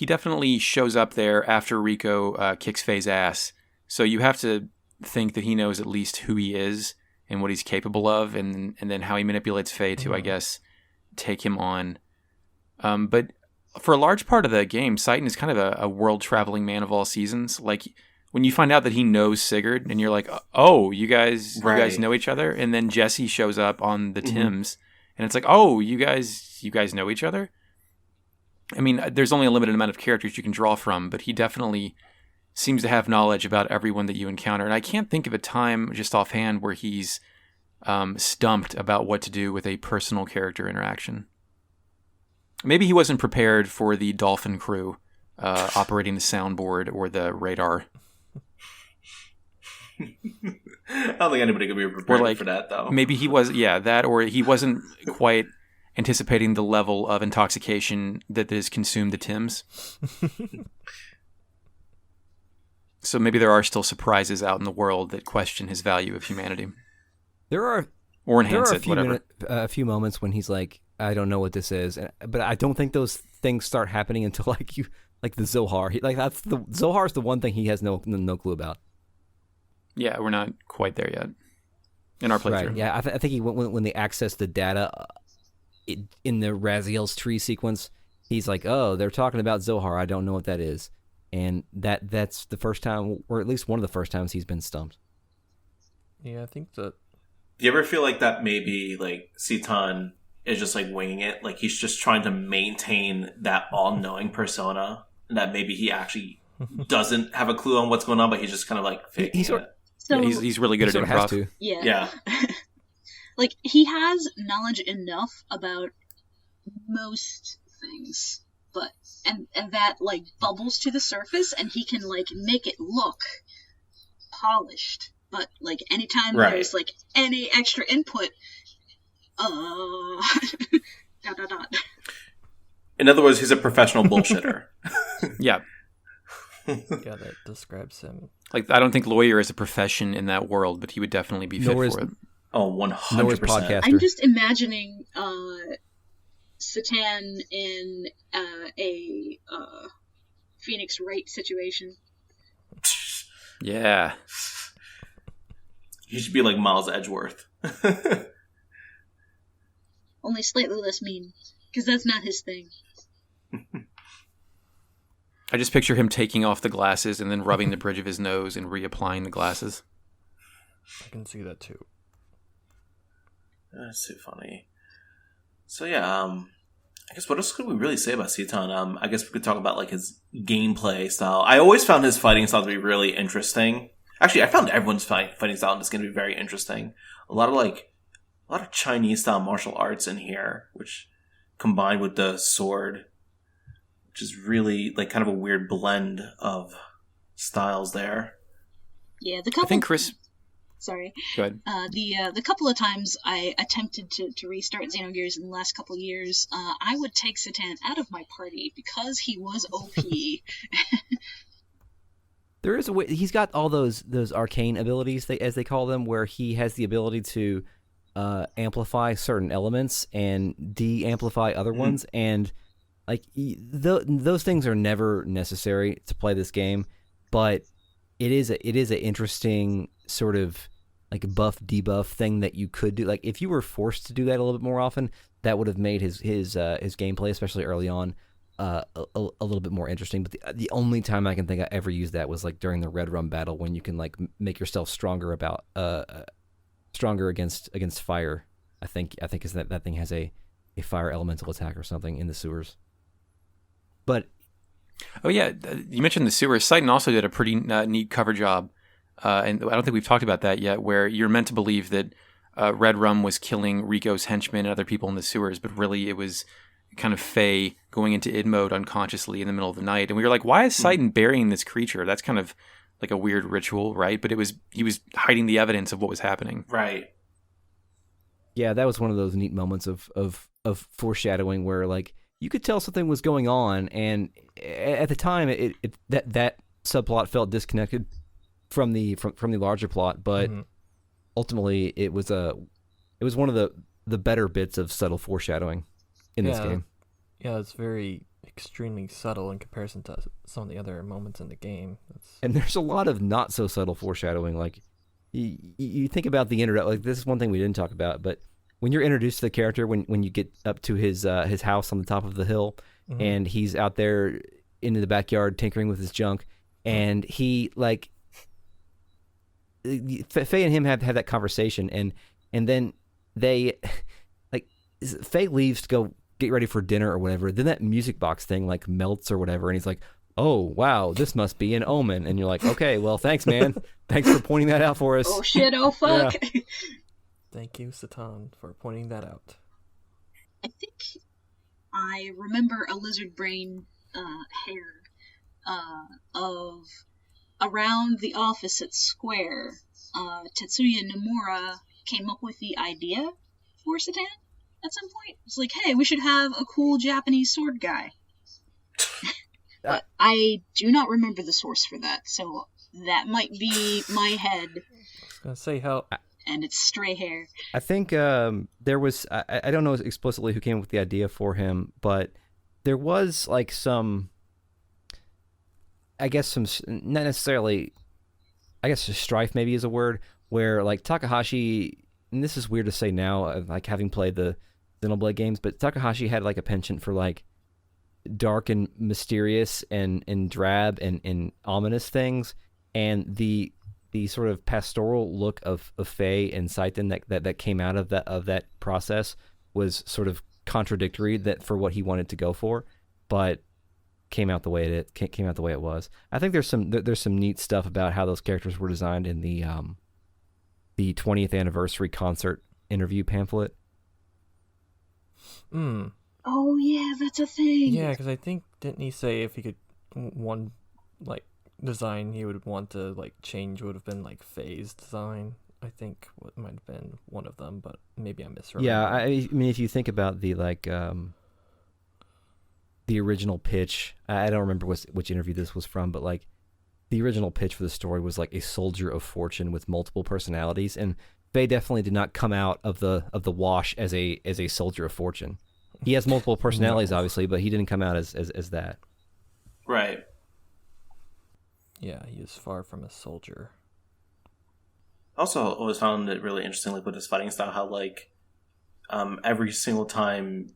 Speaker 5: definitely shows up there after Rico kicks Faye's ass. So you have to think that he knows at least who he is and what he's capable of, and then how he manipulates Faye to, I guess, take him on. But for a large part of the game, Citan is kind of a world-traveling man of all seasons. Like, when you find out that he knows Sigurd, and you're like, oh, you guys know each other? And then Jesse shows up on the Tims, and it's like, oh, you guys know each other? I mean, there's only a limited amount of characters you can draw from, but he definitely seems to have knowledge about everyone that you encounter. And I can't think of a time just offhand where he's stumped about what to do with a personal character interaction. Maybe he wasn't prepared for the dolphin crew operating the soundboard or the radar.
Speaker 2: I don't think anybody could be prepared for that, though.
Speaker 5: Maybe he was, that, or he wasn't quite anticipating the level of intoxication that has consumed the Tims. So maybe there are still surprises out in the world that question his value of humanity. Or enhance it, whatever.
Speaker 4: A few moments when he's like, I don't know what this is, but I don't think those things start happening until the Zohar. Zohar's the one thing he has no clue about.
Speaker 5: Yeah, we're not quite there yet in our playthrough.
Speaker 4: Right. Yeah, I think when they access the data in the Raziel's tree sequence, he's like, "Oh, they're talking about Zohar. I don't know what that is," and that's the first time, or at least one of the first times he's been stumped.
Speaker 1: Yeah, I think that.
Speaker 2: Do you ever feel like that maybe Citan is just winging it? Like he's just trying to maintain that all-knowing persona, and that maybe he actually doesn't have a clue on what's going on, but he's just kind of faking it.
Speaker 3: So,
Speaker 5: he's really good at improv.
Speaker 3: Yeah. He has knowledge enough about most things, but and that bubbles to the surface, and he can make it look polished. But anytime there's any extra input, dot dot dot.
Speaker 2: In other words, he's a professional bullshitter.
Speaker 5: Yeah.
Speaker 1: Yeah, that describes him.
Speaker 5: Like, I don't think lawyer is a profession in that world, but he would definitely be fit
Speaker 4: Nor is-
Speaker 5: for it.
Speaker 2: Oh,
Speaker 4: Nor is
Speaker 2: 100%.
Speaker 4: podcaster.
Speaker 3: I'm just imagining Citan in a Phoenix Wright situation.
Speaker 5: Yeah.
Speaker 2: He should be like Miles Edgeworth.
Speaker 3: Only slightly less mean, because that's not his thing.
Speaker 5: I just picture him taking off the glasses and then rubbing the bridge of his nose and reapplying the glasses.
Speaker 1: I can see that too.
Speaker 2: That's too funny. So yeah, I guess what else could we really say about Citan? I guess we could talk about like his gameplay style. I always found his fighting style to be really interesting. Actually, I found everyone's fighting style is going to be very interesting. A lot of Chinese style martial arts in here, which combined with the sword, which is really like kind of a weird blend of styles there.
Speaker 3: Yeah, the couple.
Speaker 5: I think Chris...
Speaker 3: Sorry.
Speaker 5: Go ahead.
Speaker 3: The couple of times I attempted to restart Xenogears in the last couple of years, I would take Citan out of my party because he was OP.
Speaker 4: There is a way. He's got all those arcane abilities, as they call them, where he has the ability to amplify certain elements and de-amplify other ones, and like those things are never necessary to play this game, but it is an interesting sort of like buff debuff thing that you could do. Like if you were forced to do that a little bit more often, that would have made his gameplay, especially early on, a little bit more interesting. But the only time I can think I ever used that was like during the Red Rum battle, when you can like make yourself stronger against fire. I think is that thing has a fire elemental attack or something in the sewers. But
Speaker 5: Oh yeah, you mentioned the sewers. Citan also did a pretty neat cover job, and I don't think we've talked about that yet, where you're meant to believe that Red Rum was killing Rico's henchmen and other people in the sewers, but really it was kind of Faye going into id mode unconsciously in the middle of the night. And we were like, why is Citan burying this creature? That's kind of like a weird ritual, right? But he was hiding the evidence of what was happening.
Speaker 2: Right.
Speaker 4: yeah, that was one of those neat moments of foreshadowing where like you could tell something was going on, and at the time that subplot felt disconnected from the larger plot, but ultimately it was one of the better bits of subtle foreshadowing in this game.
Speaker 1: Yeah, it's very extremely subtle in comparison to some of the other moments in the game.
Speaker 4: And there's a lot of not so subtle foreshadowing. Like you think about the introduction. Like this is one thing we didn't talk about, but when you're introduced to the character, when you get up to his house on the top of the hill, and he's out there into the backyard tinkering with his junk, and he like Faye and him have that conversation, and then they like Faye leaves to go get ready for dinner or whatever. Then that music box thing like melts or whatever, and he's like, "Oh wow, this must be an omen." And you're like, "Okay, well, thanks, man. Thanks for pointing that out for us."
Speaker 3: Oh shit! Oh fuck!
Speaker 4: Yeah.
Speaker 1: Thank you, Citan, for pointing that out.
Speaker 3: I think I remember a lizard brain hair of around the office at Square. Tetsuya Nomura came up with the idea for Citan at some point. It's like, hey, we should have a cool Japanese sword guy. But I do not remember the source for that, so that might be my head.
Speaker 1: I was gonna say how.
Speaker 3: And it's stray hair.
Speaker 4: I think there was, I don't know explicitly who came up with the idea for him, but there was like some, I guess some, not necessarily, I guess strife maybe is a word, where like Takahashi, and this is weird to say now, like having played the Xenoblade games, but Takahashi had like a penchant for like dark and mysterious and drab and ominous things, and the sort of pastoral look of Faye and Citan that came out of that process was sort of contradictory that for what he wanted to go for, but came out the way it was. I think there's some neat stuff about how those characters were designed in the 20th anniversary concert interview pamphlet.
Speaker 3: Oh yeah, that's a thing.
Speaker 1: Yeah, because I think, didn't he say if he could one like design he would want to like change would have been like Faye's design. I think what might have been one of them, but maybe I misremember.
Speaker 4: Yeah, I mean if you think about the like the original pitch, I don't remember which interview this was from, but like the original pitch for the story was like a soldier of fortune with multiple personalities, and Faye definitely did not come out of the wash as a soldier of fortune. He has multiple personalities, obviously, but he didn't come out as that.
Speaker 2: Right.
Speaker 1: Yeah, he is far from a soldier.
Speaker 2: Also, I always found it really interesting, like with his fighting style, how like every single time,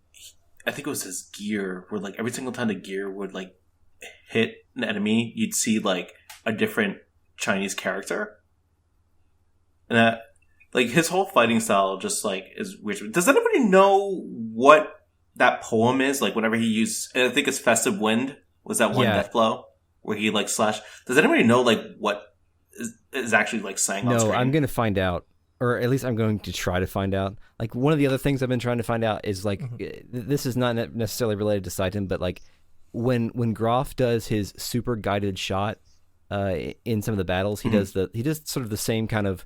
Speaker 2: I think it was his gear, where like every single time the gear would like hit an enemy, you'd see like a different Chinese character, and that like his whole fighting style just like is weird. Does anybody know what that poem is? Like whenever he used, I think it's Festive Wind was that one death blow where he like slashed. Does anybody know like what is actually like saying on screen?
Speaker 4: No, I'm going to find out, or at least I'm going to try to find out. Like one of the other things I've been trying to find out is like this is not necessarily related to Citan, but like when Groff does his super guided shot in some of the battles, he does sort of the same kind of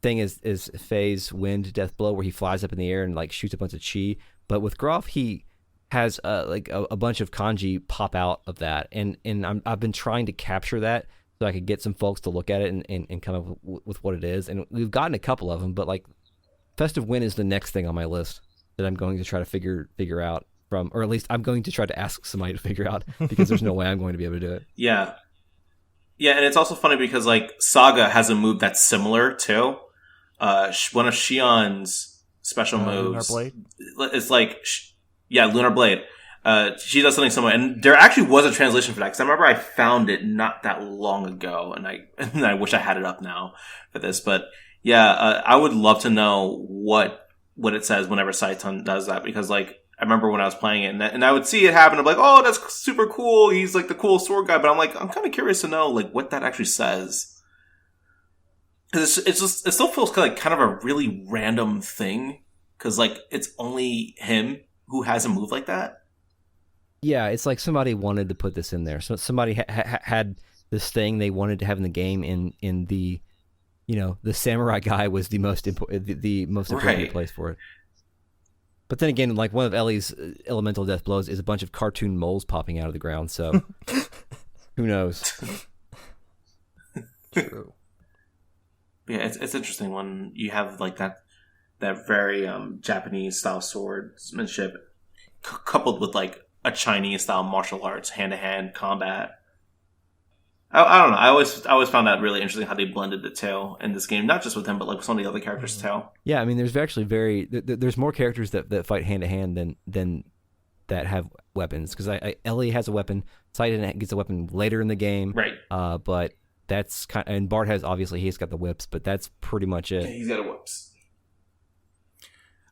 Speaker 4: thing as Faye's Wind Death Blow, where he flies up in the air and like shoots a bunch of chi. But with Groff, he has like a bunch of kanji pop out of that, and I've been trying to capture that so I could get some folks to look at it and come up with what it is. And we've gotten a couple of them, but like Festive Wind is the next thing on my list that I'm going to try to figure out from, or at least I'm going to try to ask somebody to figure out, because there's no way I'm going to be able to do it.
Speaker 2: Yeah. Yeah, and it's also funny because like Saga has a move that's similar too. One of Shion's special moves.
Speaker 1: Lunar Blade?
Speaker 2: It's like, Lunar Blade. She does something similar, and there actually was a translation for that, because I remember I found it not that long ago, and I wish I had it up now for this, but yeah, I would love to know what it says whenever Citan does that, because like, I remember when I was playing it, and I would see it happen, I'm like, oh, that's super cool, he's like the cool sword guy, but I'm like, I'm kind of curious to know like what that actually says. Because it still feels kind of a really random thing, because like, it's only him who has a move like that.
Speaker 4: Yeah, it's like somebody wanted to put this in there. So somebody had this thing they wanted to have in the game, in the, the samurai guy was the most appropriate place for it. But then again, like one of Ellie's elemental death blows is a bunch of cartoon moles popping out of the ground. So who knows?
Speaker 1: True.
Speaker 2: Yeah, it's interesting when you have like that very Japanese style swordsmanship coupled with like a Chinese style martial arts hand-to-hand combat. I don't know. I always found that really interesting how they blended the two in this game, not just with him, but like with some of the other characters too.
Speaker 4: Yeah, I mean, there's actually there's more characters that fight hand-to-hand than that have weapons, because Ellie has a weapon, Citan gets a weapon later in the game,
Speaker 2: right?
Speaker 4: But that's and Bart he's got the whips, but that's pretty much it.
Speaker 2: Yeah, he's got a whips.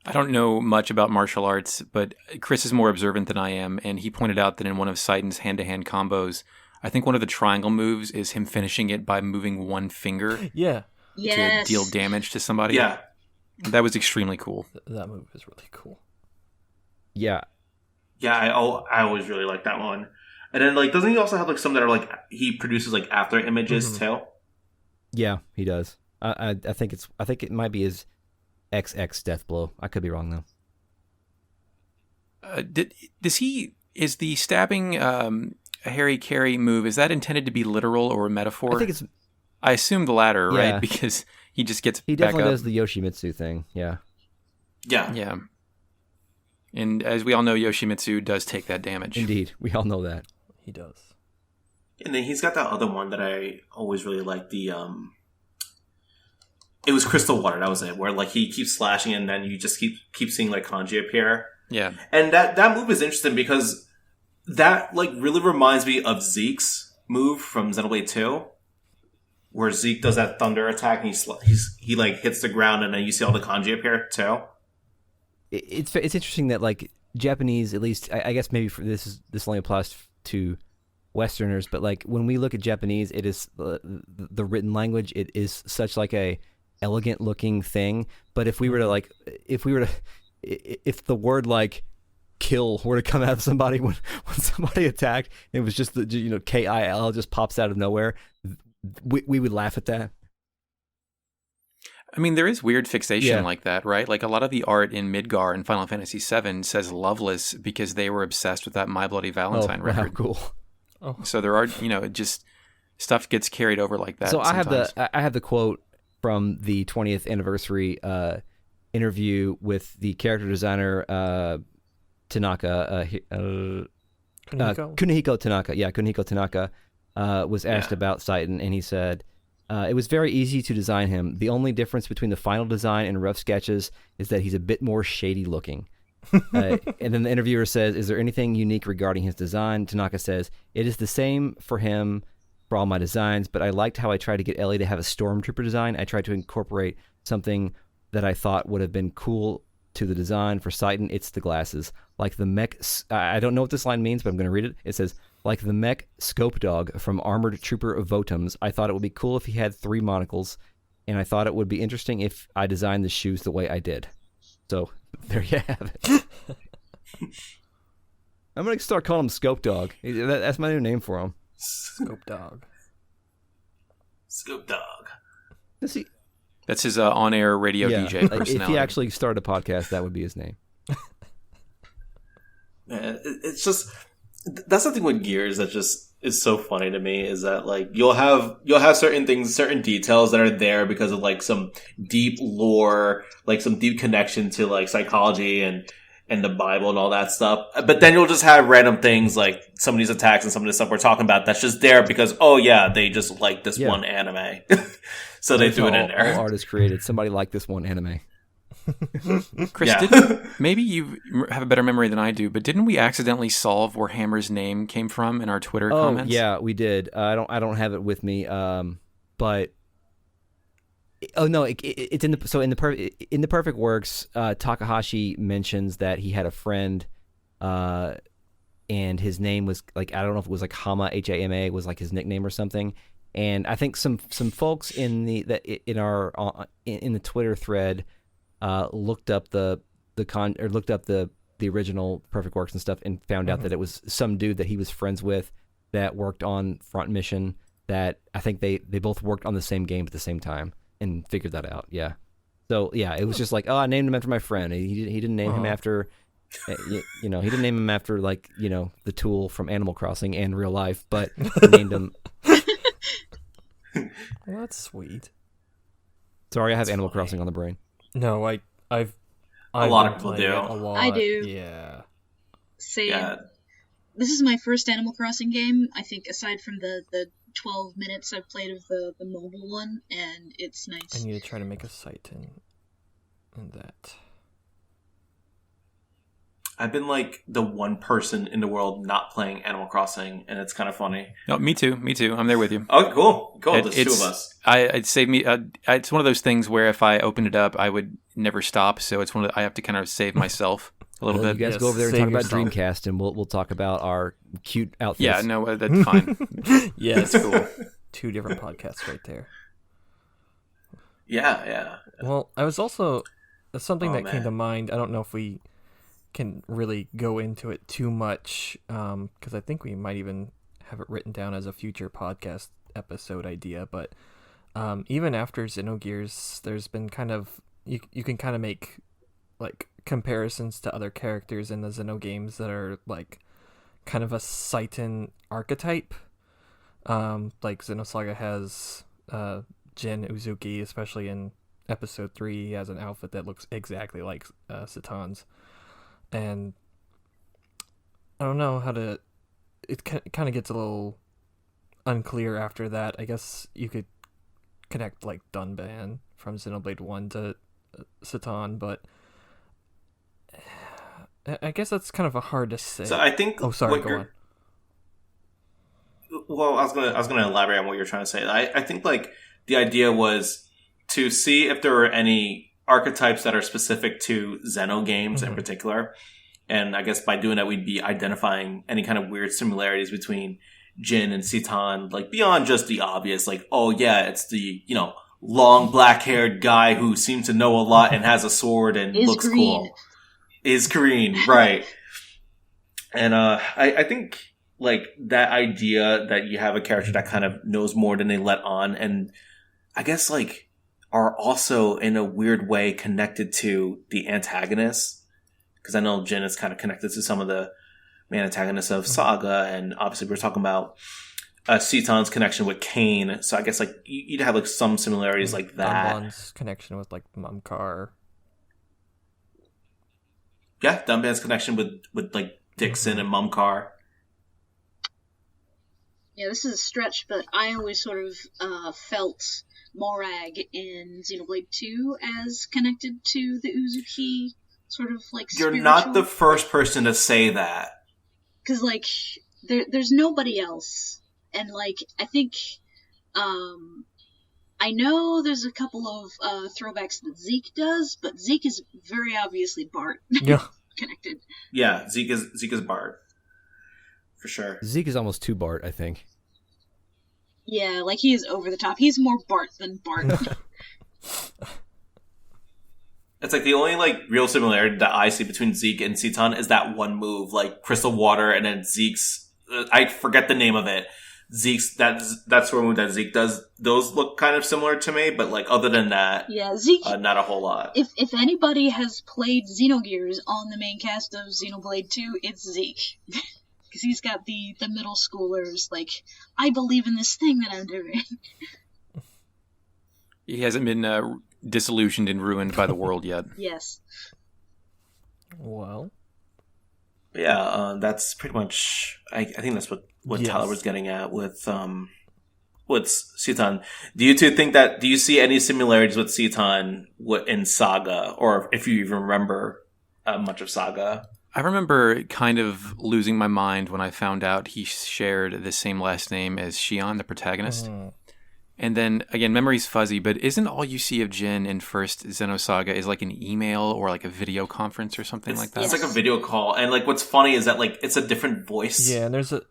Speaker 5: I don't know much about martial arts, but Chris is more observant than I am, and he pointed out that in one of Citan's hand-to-hand combos, I think one of the triangle moves is him finishing it by moving one finger
Speaker 1: to
Speaker 5: deal damage to somebody.
Speaker 2: Yeah.
Speaker 5: That was extremely cool.
Speaker 1: That move is really cool.
Speaker 4: Yeah.
Speaker 2: Yeah, I always really like that one. And then, like, doesn't he also have, like, some that are, like, he produces, like, after images, too?
Speaker 4: Yeah, he does. I think it might be his XX death blow. I could be wrong, though.
Speaker 5: Is the stabbing Harry Carey move, is that intended to be literal or a metaphor? I assume the latter,
Speaker 4: yeah.
Speaker 5: right? Because he just gets
Speaker 4: He
Speaker 5: back
Speaker 4: definitely
Speaker 5: up.
Speaker 4: does the Yoshimitsu thing, yeah.
Speaker 2: Yeah.
Speaker 5: Yeah. And as we all know, Yoshimitsu does take that damage.
Speaker 4: Indeed, we all know that.
Speaker 1: He does.
Speaker 2: And then he's got that other one that I always really liked, the it was Crystal Water, that was it, where like he keeps slashing and then you just keep seeing like kanji appear.
Speaker 5: Yeah.
Speaker 2: And that move is interesting because that like really reminds me of Zeke's move from Xenoblade 2, where Zeke does that thunder attack and he like hits the ground and then you see all the kanji appear too.
Speaker 4: It's interesting that like Japanese, at least I guess maybe this only applies to Westerners, but like when we look at Japanese, it is the written language. It is such like a elegant looking thing. But if the word like kill were to come out of somebody when somebody attacked, and it was just the KIL just pops out of nowhere, we would laugh at that.
Speaker 5: I mean, there is weird fixation like that, right? Like a lot of the art in Midgar and Final Fantasy VII says Loveless because they were obsessed with that My Bloody Valentine record.
Speaker 4: Cool.
Speaker 1: Oh.
Speaker 5: So there are, it just stuff gets carried over like that.
Speaker 4: So
Speaker 5: sometimes.
Speaker 4: I have the quote from the 20th anniversary interview with the character designer Tanaka. Kunihiko Tanaka. Yeah, Kunihiko Tanaka was asked about Citan, and he said, it was very easy to design him. The only difference between the final design and rough sketches is that he's a bit more shady looking. And then the interviewer says, is there anything unique regarding his design? Tanaka says, it is the same for him for all my designs, but I liked how I tried to get Ellie to have a stormtrooper design. I tried to incorporate something that I thought would have been cool to the design. For Citan, it's the glasses. Like the mech, I don't know what this line means, but I'm going to read it. It says, like the mech scope dog from Armored Trooper Votums, I thought it would be cool if he had 3 monocles, and I thought it would be interesting if I designed the shoes the way I did. So, there you have it. I'm going to start calling him Scope Dog. That's my new name for him.
Speaker 1: Scope Dog.
Speaker 2: Scoop Dog.
Speaker 4: Does he...
Speaker 5: That's his on-air radio DJ personality.
Speaker 4: If he actually started a podcast, that would be his name.
Speaker 2: Man, it's just, that's the thing with Gears that just is so funny to me, is that like you'll have certain things, certain details that are there because of like some deep lore, like some deep connection to like psychology and the Bible and all that stuff. But then you'll just have random things like some of these attacks and some of the stuff we're talking about that's just there because, oh yeah, they just like this one anime. So they threw it in there.
Speaker 4: All art is created. Somebody liked this one anime.
Speaker 5: Chris, maybe you have a better memory than I do, but didn't we accidentally solve where Hammer's name came from in our Twitter comments?
Speaker 4: Yeah, we did. I don't have it with me, but no, it's in the Perfect Works. Takahashi mentions that he had a friend, and his name was like, I don't know if it was like Hama, Hama was like his nickname or something. And I think some folks in the Twitter thread looked up the original Perfect Works and stuff and found out that it was some dude that he was friends with that worked on Front Mission, that I think they both worked on the same game at the same time and figured that out. Yeah. So yeah, it was just like, oh, I named him after my friend. He didn't name him after, he didn't name him after like, the tool from Animal Crossing and real life, but he named him.
Speaker 1: Well, that's sweet.
Speaker 4: Sorry, I have Animal Crossing on the brain.
Speaker 1: No, I've
Speaker 2: a lot of people do.
Speaker 1: A lot.
Speaker 3: I do.
Speaker 1: Yeah.
Speaker 3: Same.
Speaker 2: Yeah.
Speaker 3: This is my first Animal Crossing game, I think, aside from the 12 minutes I've played of the mobile one, and it's nice.
Speaker 1: I need to try to make a site in that.
Speaker 2: I've been like the one person in the world not playing Animal Crossing, and it's kind of funny.
Speaker 5: No, me too. I'm there with you.
Speaker 2: Oh, cool. There's 2 of us.
Speaker 5: It's one of those things where if I opened it up, I would never stop. So it's I have to kind of save myself a little bit.
Speaker 4: You guys go over there and talk about Dreamcast, and we'll talk about our cute outfits.
Speaker 5: Yeah, no, that's fine.
Speaker 1: Yeah, it's cool. 2 different podcasts right there.
Speaker 2: Yeah.
Speaker 1: Well, I was also something that came
Speaker 2: man.
Speaker 1: to mind. I don't know if we can really go into it too much, because I think we might even have it written down as a future podcast episode idea. But even after Xenogears, there's been kind of you can kind of make like comparisons to other characters in the Xeno games that are like kind of a Citan archetype. Like Xenosaga has Jin Uzuki, especially in episode 3, he has an outfit that looks exactly like Citan's. And I don't know how to... It kind of gets a little unclear after that. I guess you could connect like Dunban from Xenoblade 1 to Citan, but I guess that's kind of a hard to say.
Speaker 2: So I think...
Speaker 1: Oh, sorry, go on.
Speaker 2: Well, I was gonna elaborate on what you're trying to say. I think like the idea was to see if there were any archetypes that are specific to Xeno games in particular. And I guess by doing that, we'd be identifying any kind of weird similarities between Jin and Citan, like beyond just the obvious, like, oh yeah, it's the, long black-haired guy who seems to know a lot and has a sword and looks cool. Is green, right. And I think like that idea that you have a character that kind of knows more than they let on, and I guess like are also in a weird way connected to the antagonists, because I know Jin is kind of connected to some of the main antagonist of Saga, and obviously we're talking about Citan's connection with Kane. So I guess like you'd have like some similarities like that.
Speaker 1: Dunban's connection with like Mumkar.
Speaker 2: Yeah, Dunban's connection with like Dixon and Mumkar.
Speaker 3: Yeah, this is a stretch, but I always sort of felt Morag in Xenoblade 2 as connected to the Uzuki, sort of like
Speaker 2: You're
Speaker 3: spiritual.
Speaker 2: not the first person to say that.
Speaker 3: Because, like, there's nobody else. And, like, I think, I know there's a couple of throwbacks that Zeke does, but Zeke is very obviously Bart connected.
Speaker 2: Yeah, Zeke is Bart. For sure.
Speaker 4: Zeke is almost too Bart, I think.
Speaker 3: Yeah, like, he is over the top. He's more Bart than Bart.
Speaker 2: It's like the only like real similarity that I see between Zeke and Citan is that one move, like Crystal Water, and then Zeke's. I forget the name of it. Zeke's that sort of move that Zeke does. Those look kind of similar to me, but like other than that,
Speaker 3: yeah, Zeke.
Speaker 2: Not a whole lot.
Speaker 3: If anybody has played Xenogears on the main cast of Xenoblade 2, it's Zeke. Because he's got the middle schoolers, like, I believe in this thing that I'm doing.
Speaker 5: He hasn't been disillusioned and ruined by the world yet.
Speaker 3: Yes.
Speaker 1: Well.
Speaker 2: Yeah, that's pretty much. I think that's what
Speaker 1: Yes.
Speaker 2: Tyler was getting at with Citan. Do you see any similarities with Citan in Saga, or if you even remember much of Saga?
Speaker 5: I remember kind of losing my mind when I found out he shared the same last name as Shion, the protagonist. And then, again, memory's fuzzy, but isn't all you see of Jin in first Xenosaga is like an email or like a video conference or something like that?
Speaker 2: It's like a video call. And like what's funny is that like it's a different voice.
Speaker 1: Yeah, and there's a...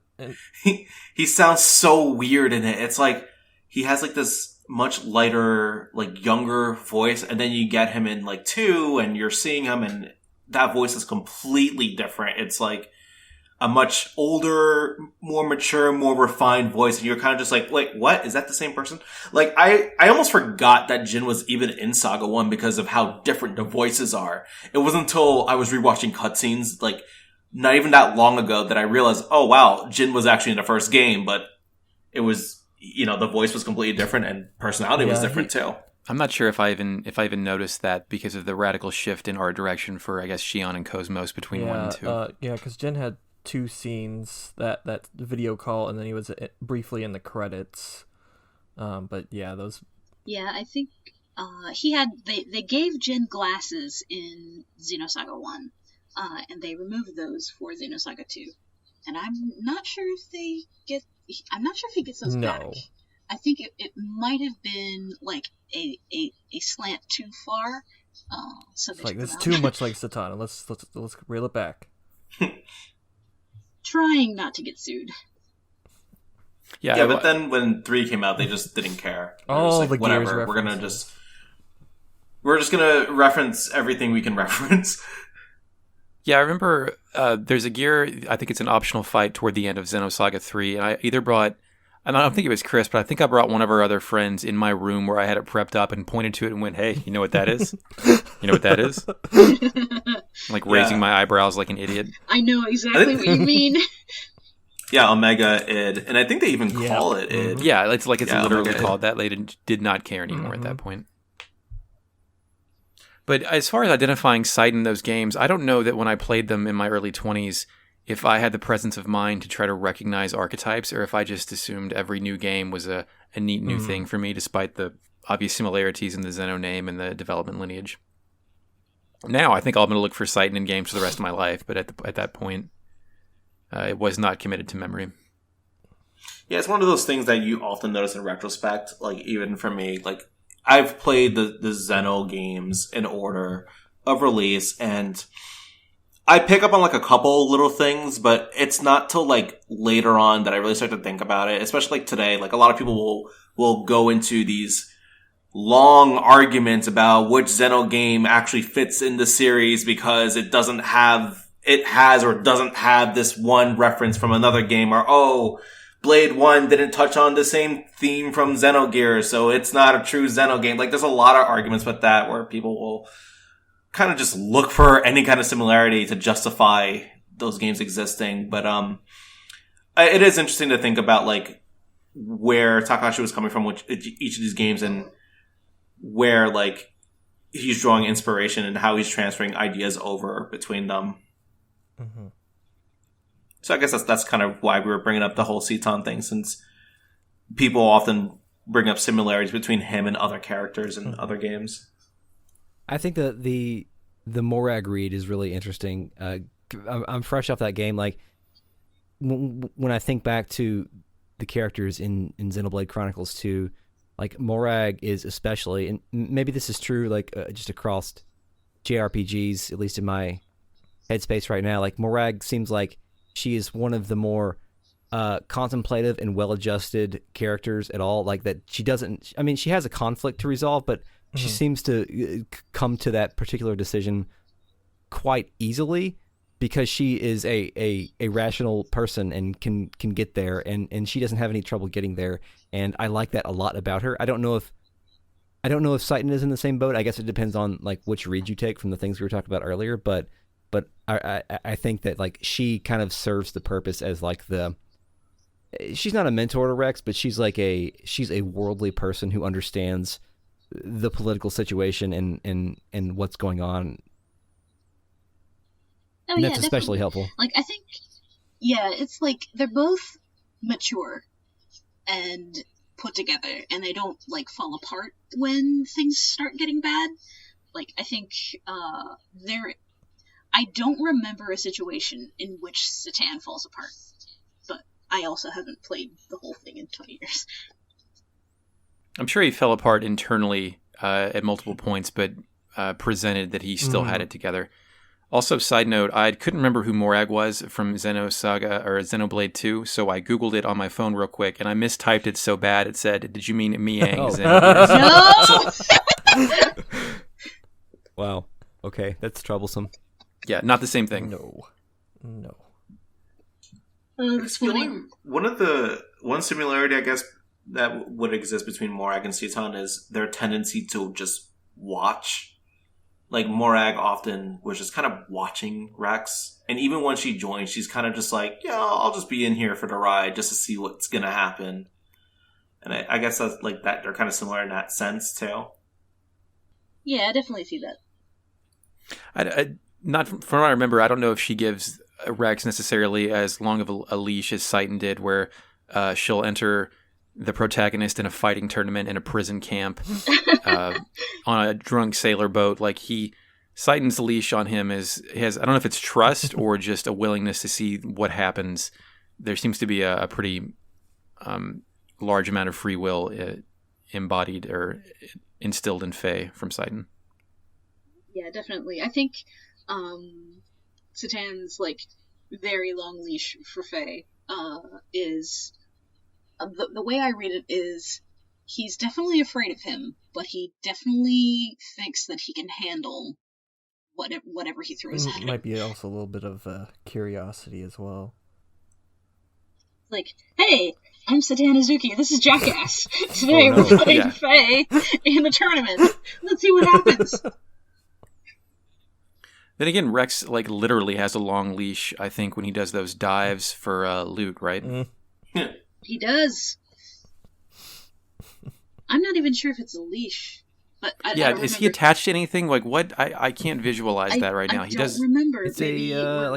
Speaker 2: He sounds so weird in it. It's like he has like this much lighter, like younger voice, and then you get him in like 2 and you're seeing him and that voice is completely different. It's like a much older, more mature, more refined voice, and you're kind of just like, wait, what? Is that the same person? Like, I almost forgot that Jin was even in Saga 1 because of how different the voices are. It wasn't until I was rewatching cutscenes, like, not even that long ago that I realized, oh wow, Jin was actually in the first game, but it was, the voice was completely different and personality was different too.
Speaker 5: I'm not sure if I even noticed that because of the radical shift in art direction for, I guess, Shion and Cosmos between 1 and 2.
Speaker 1: Because Jin had 2 scenes, that video call, and then he was briefly in the credits. But yeah, those... Yeah,
Speaker 3: I think he had... They gave Jin glasses in Xenosaga 1, and they removed those for Xenosaga 2. And I'm not sure if he gets those back. I think it might have been like a slant too far. So
Speaker 1: it's like, it's too much like Satana. Let's reel it back.
Speaker 3: Trying not to get sued.
Speaker 2: Yeah, but then when 3 came out, they just didn't care.
Speaker 1: Oh,
Speaker 2: like,
Speaker 1: the
Speaker 2: whatever. We're just gonna reference everything we can reference.
Speaker 5: Yeah, I remember there's a gear, I think it's an optional fight toward the end of Xenosaga 3, and I either brought, and I don't think it was Chris, but I think I brought one of our other friends in my room where I had it prepped up and pointed to it and went, hey, you know what that is? You know what that is? Like raising my eyebrows like an idiot.
Speaker 3: I know exactly what you mean.
Speaker 2: Yeah, Omega id. And I think they even call it id.
Speaker 5: Yeah, it's literally called that. They did not care anymore at that point. But as far as identifying Citan in those games, I don't know that when I played them in my early 20s, if I had the presence of mind to try to recognize archetypes, or if I just assumed every new game was a neat new thing for me, despite the obvious similarities in the Xeno name and the development lineage. Now, I think I'm going to look for Citan in games for the rest of my life, but at that point, it was not committed to memory.
Speaker 2: Yeah, it's one of those things that you often notice in retrospect, like even for me, like I've played the Xeno games in order of release, and I pick up on like a couple little things, but it's not till like later on that I really start to think about it, especially like today. Like a lot of people will go into these long arguments about which Xeno game actually fits in the series because it has or doesn't have this one reference from another game, or Blade 1 didn't touch on the same theme from Xenogears, so it's not a true Xeno game. Like, there's a lot of arguments with that where people will kind of just look for any kind of similarity to justify those games existing. But it is interesting to think about like where Takahashi was coming from with each of these games and where like he's drawing inspiration and how he's transferring ideas over between them.
Speaker 1: Mm-hmm.
Speaker 2: So I guess that's kind of why we were bringing up the whole Citan thing, since people often bring up similarities between him and other characters in other games.
Speaker 4: I think that the Morag read is really interesting. I'm fresh off that game. Like when I think back to the characters in Xenoblade Chronicles 2, like Morag is especially, and maybe this is true like just across JRPGs, at least in my headspace right now. Like Morag seems like she is one of the more contemplative and well-adjusted characters at all. Like that she doesn't, I mean, she has a conflict to resolve, but she seems to come to that particular decision quite easily because she is a rational person and can get there, and she doesn't have any trouble getting there. And I like that a lot about her. I don't know if Citan is in the same boat. I guess it depends on like which read you take from the things we were talking about earlier, but I think that like she kind of serves the purpose as like she's not a mentor to Rex, but she's a worldly person who understands the political situation and what's going on.
Speaker 3: Oh,
Speaker 4: and
Speaker 3: yeah,
Speaker 4: that's especially helpful.
Speaker 3: Like, I think, yeah, it's like they're both mature and put together, and they don't, like, fall apart when things start getting bad. Like, I think, I don't remember a situation in which Citan falls apart, but I also haven't played the whole thing in 20 years.
Speaker 5: I'm sure he fell apart internally at multiple points, but presented that he still had it together. Also, side note, I couldn't remember who Morag was from Xenosaga or Xenoblade 2, so I Googled it on my phone real quick, and I mistyped it so bad it said, "Did you mean Miang?"
Speaker 3: No!
Speaker 4: Wow. Okay, that's troublesome.
Speaker 5: Yeah, not the same thing.
Speaker 1: No.
Speaker 3: That's funny.
Speaker 2: One similarity, I guess, that would exist between Morag and Citan is their tendency to just watch. Like, Morag often was just kind of watching Rex. And even when she joins, she's kind of just like, yeah, I'll just be in here for the ride just to see what's going to happen. And I guess that's like that. They're kind of similar in that sense, too.
Speaker 3: Yeah, I definitely see that.
Speaker 5: Not from what I remember, I don't know if she gives Rex necessarily as long of a leash as Citan did, where she'll enter the protagonist in a fighting tournament in a prison camp on a drunk sailor boat. Like Citan's leash on him has I don't know if it's trust or just a willingness to see what happens. There seems to be a pretty large amount of free will embodied or instilled in Faye from Citan.
Speaker 3: Yeah, definitely. I think Citan's like very long leash for Faye is the way I read it is he's definitely afraid of him, but he definitely thinks that he can handle whatever he throws at him.
Speaker 1: Might be also a little bit of curiosity as well.
Speaker 3: Like, hey, I'm Citan Uzuki, this is Jackass. Today we're playing Faye in a tournament. Let's see what happens.
Speaker 5: Then again, Rex like literally has a long leash, I think, when he does those dives for loot, right?
Speaker 2: Yeah.
Speaker 3: He does. I'm not even sure if it's a leash. But I don't
Speaker 5: is he
Speaker 3: remember.
Speaker 5: attached to anything? Like what? I can't visualize that right now.
Speaker 3: I don't remember.
Speaker 4: It's
Speaker 3: Maybe
Speaker 4: one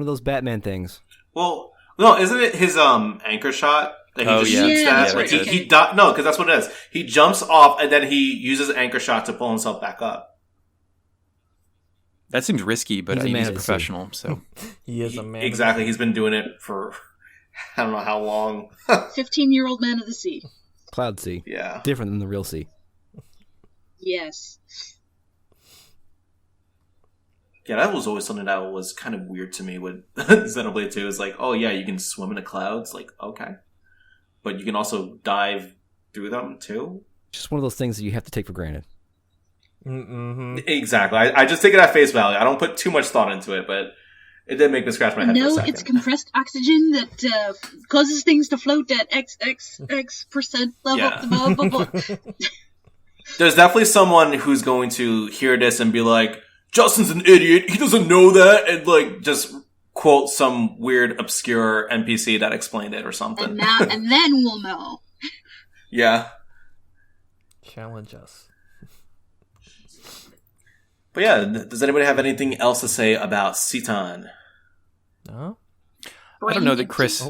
Speaker 4: of those Batman things.
Speaker 2: Well, no, isn't it his anchor shot that he just shoots
Speaker 3: Yeah,
Speaker 2: that?
Speaker 3: that's
Speaker 2: Like,
Speaker 3: right.
Speaker 2: no, because that's what it is. He jumps off and then he uses anchor shot to pull himself back up.
Speaker 5: That seems risky, but
Speaker 4: He's a man
Speaker 5: he's a
Speaker 4: of the sea.
Speaker 5: professional, so
Speaker 1: He is a man.
Speaker 2: Exactly. He's been doing it for I don't know how long.
Speaker 3: 15-year-old man of the sea.
Speaker 4: Cloud Sea.
Speaker 2: Yeah.
Speaker 4: Different than the real sea.
Speaker 3: Yes.
Speaker 2: Yeah, that was always something that was kind of weird to me with Xenoblade 2. It's like, oh yeah, you can swim in the clouds. Like, okay. But you can also dive through them too?
Speaker 4: Just one of those things that you have to take for granted.
Speaker 1: Mm-hmm.
Speaker 2: Exactly. I just take it at face value. I don't put too much thought into it, but it did make me scratch my head for a
Speaker 3: No,
Speaker 2: second.
Speaker 3: it's compressed oxygen that causes things to float at XXX% level.
Speaker 2: Yeah.
Speaker 3: Blah, blah, blah.
Speaker 2: There's definitely someone who's going to hear this and be like, Justin's an idiot. He doesn't know that. And like, just quote some weird, obscure NPC that explained it or something.
Speaker 3: And then we'll know.
Speaker 2: Yeah.
Speaker 1: Challenge us.
Speaker 2: But yeah, does anybody have anything else to say about Citan?
Speaker 1: No?
Speaker 5: I don't know that Chris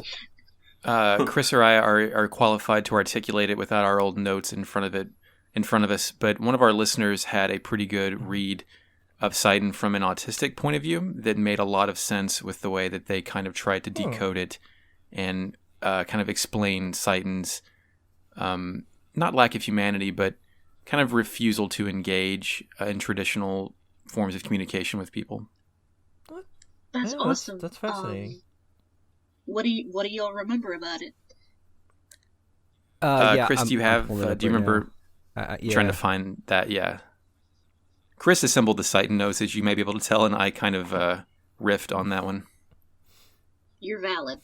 Speaker 5: or I are qualified to articulate it without our old notes in front of us, but one of our listeners had a pretty good read of Citan from an autistic point of view that made a lot of sense with the way that they kind of tried to decode it and kind of explain Citan's not lack of humanity, but kind of refusal to engage in traditional forms of communication with people.
Speaker 3: That's awesome.
Speaker 1: That's fascinating.
Speaker 3: What do y'all remember about it?
Speaker 5: Chris, do you remember trying to find that? Yeah. Chris assembled the Citan notes, as you may be able to tell, and I kind of riffed on that one.
Speaker 3: You're valid.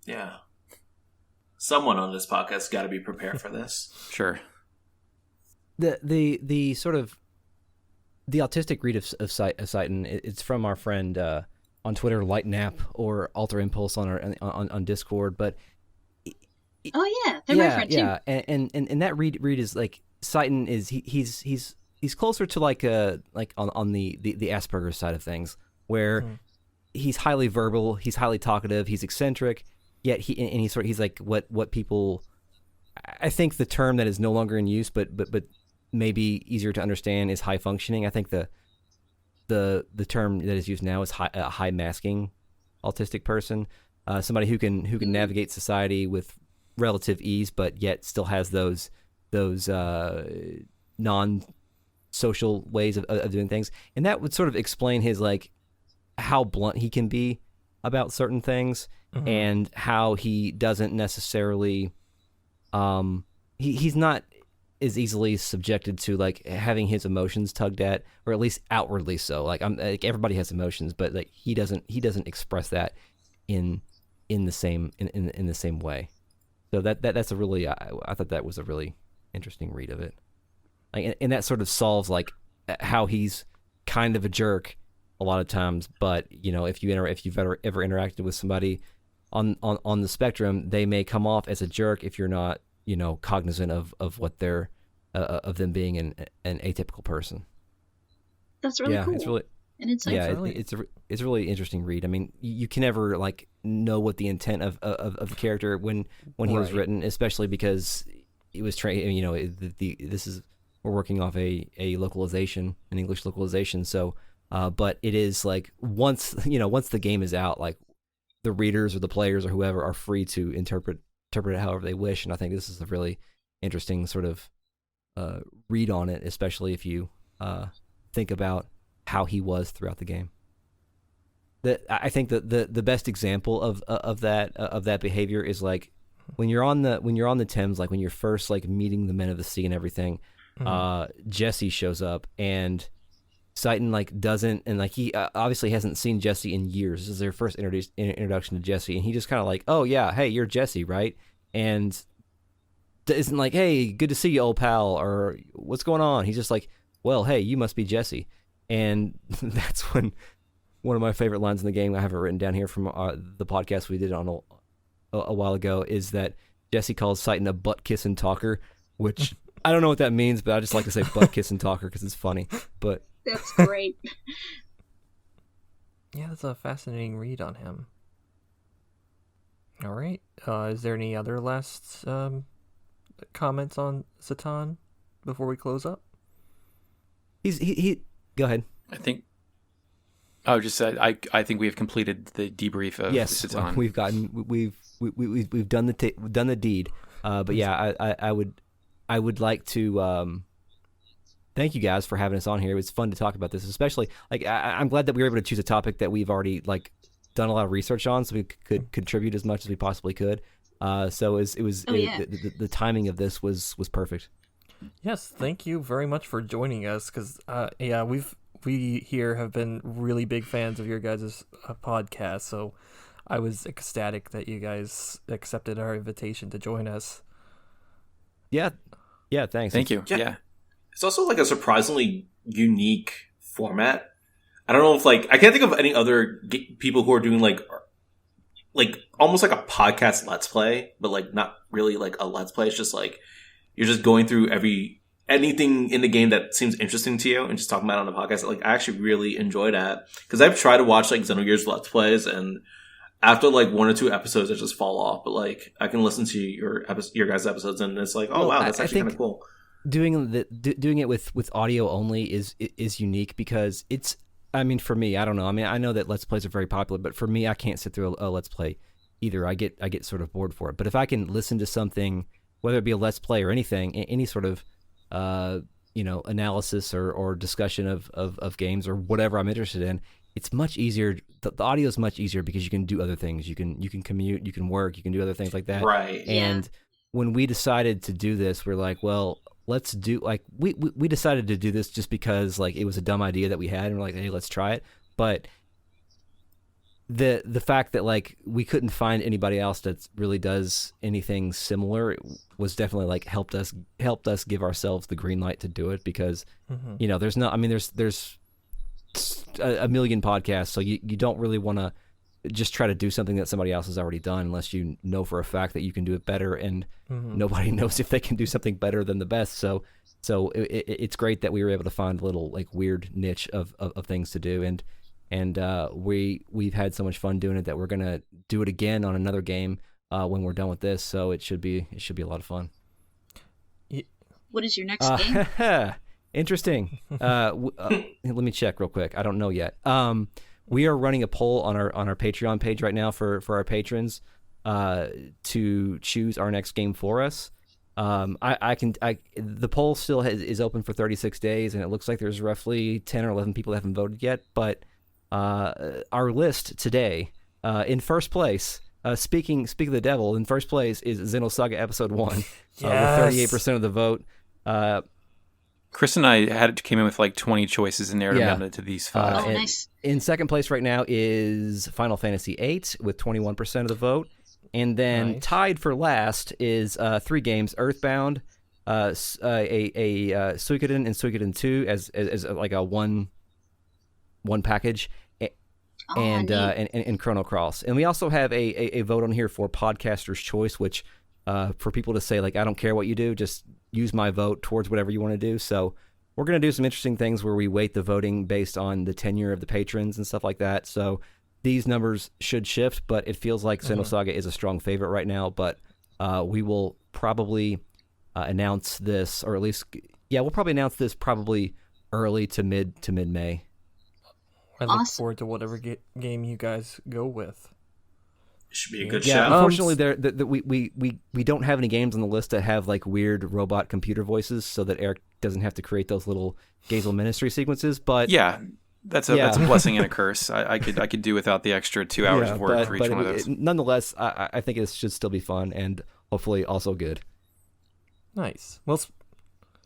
Speaker 2: Yeah. Someone on this podcast got to be prepared for this.
Speaker 5: Sure.
Speaker 4: The sort of the autistic read of Citan, it's from our friend on Twitter, Lightnap, or Alter Impulse on Discord. But
Speaker 3: oh yeah, they're my friend too.
Speaker 4: Yeah, and that read is like Citan is he's closer to like on the Asperger's side of things, where he's highly verbal, he's highly talkative, he's eccentric, yet he's like what people, I think the term that is no longer in use, but maybe easier to understand, is high functioning. I think the term that is used now is high masking autistic person, somebody who can navigate society with relative ease, but yet still has those non-social ways of doing things. And that would sort of explain his like how blunt he can be about certain things, and how he doesn't necessarily he's not as easily subjected to like having his emotions tugged at, or at least outwardly so. Like everybody has emotions, but like he doesn't express that in the same way. So that's a really I thought that was a really interesting read of it. Like, and that sort of solves like how he's kind of a jerk a lot of times, but you know, if you've ever interacted with somebody on the spectrum, they may come off as a jerk if you're not, you know, cognizant of what they're of them being an atypical person. That's really cool. It's really, and it's it's a really interesting read. I mean, you can never like know what the intent of the character when he was written, especially because it was trained. You know, we're working off a localization, an English localization. So, but it is like once the game is out, like the readers or the players or whoever are free to interpret it however they wish. And I think this is a really interesting sort of read on it, especially if you think about how he was throughout the game. I think that the best example of that behavior is like when you're on the Thames, like when you're first like meeting the men of the sea and everything. Jesse shows up and Citan like doesn't, and like he obviously hasn't seen Jesse in years. This is their first introduction to Jesse, and he just kind of like, oh yeah, hey, you're Jesse, right? And isn't like, hey, good to see you, old pal, or what's going on? He's just like, well, hey, you must be Jesse. And that's when one of my favorite lines in the game, I have it written down here from the podcast we did on a while ago, is that Jesse calls Citan a butt-kissing talker, which I don't know what that means, but I just like to say butt-kissing talker because it's funny. But
Speaker 3: that's great.
Speaker 1: Yeah, that's a fascinating read on him. All right. Is there any other last comments on Citan before we close up?
Speaker 4: He go ahead.
Speaker 5: I think I think we have completed the debrief of Citan.
Speaker 4: We've done the deed. But yeah, I would like to thank you guys for having us on here. It was fun to talk about this, especially like I'm glad that we were able to choose a topic that we've already like done a lot of research on, so we could contribute as much as we possibly could. So the timing of this was perfect.
Speaker 1: Yes, thank you very much for joining us, because we here have been really big fans of your guys' podcast, so I was ecstatic that you guys accepted our invitation to join us.
Speaker 4: Yeah, thanks.
Speaker 5: Thank you. Yeah.
Speaker 2: It's also like a surprisingly unique format. I don't know if like I can't think of any other people who are doing like almost like a podcast let's play, but like not really like a let's play. It's just like you're just going through anything in the game that seems interesting to you and just talking about it on the podcast. Like I actually really enjoy that because I've tried to watch like Xenogears let's plays, and after like 1 or 2 episodes, I just fall off. But like I can listen to your guys' episodes, and it's like, oh wow, that's actually kind of cool.
Speaker 4: Doing it with audio only is unique because it's. I mean, for me, I don't know. I mean, I know that Let's Plays are very popular, but for me, I can't sit through a Let's Play either. I get sort of bored for it. But if I can listen to something, whether it be a Let's Play or anything, any sort of analysis or discussion of games or whatever I'm interested in, it's much easier. The audio is much easier because you can do other things. You can commute, you can work, you can do other things like that.
Speaker 2: Right.
Speaker 4: And when we decided to do this, we're like, well, let's do like we decided to do this just because like it was a dumb idea that we had, and we're like, hey, let's try it. But the fact that like we couldn't find anybody else that really does anything similar was definitely like helped us give ourselves the green light to do it because there's no, I mean there's a million podcasts, so you don't really want to just try to do something that somebody else has already done unless you know for a fact that you can do it better, and nobody knows if they can do something better than the best. So it's great that we were able to find a little like weird niche of things to do, and we've had so much fun doing it that we're gonna do it again on another game when we're done with this. So it should be a lot of fun.
Speaker 3: What is your next game?
Speaker 4: Interesting. Let me check real quick. I don't know yet. We are running a poll on our Patreon page right now for our patrons to choose our next game for us. The poll still is open for 36 days, and it looks like there's roughly 10 or 11 people that haven't voted yet. But our list today, in first place, speaking of the devil, in first place is Xenosaga Episode 1 with 38% of the vote.
Speaker 5: Chris and I came in with like 20 choices and narrowed them down to these 5.
Speaker 3: Nice.
Speaker 4: In second place right now is Final Fantasy VIII with 21% of the vote. And then tied for last is 3 games: Earthbound, a Suikoden and Suikoden 2 as like a one package, and Chrono Cross. And we also have a vote on here for Podcaster's Choice, which for people to say like, I don't care what you do, just use my vote towards whatever you want to do. So we're going to do some interesting things where we weight the voting based on the tenure of the patrons and stuff like that. So these numbers should shift, but it feels like Xenosaga is a strong favorite right now. But we will probably announce this, or at least, we'll probably announce this probably early to mid-May.
Speaker 1: I look forward to whatever game you guys go with.
Speaker 2: Should be a good
Speaker 4: show.
Speaker 2: show.
Speaker 4: Unfortunately, we don't have any games on the list that have like weird robot computer voices, so that Eric doesn't have to create those little Gazel Ministry sequences. But
Speaker 5: that's a blessing and a curse. I could do without the extra 2 hours of work for each one of those.
Speaker 4: Nonetheless, I think it should still be fun and hopefully also good.
Speaker 1: Nice. Well,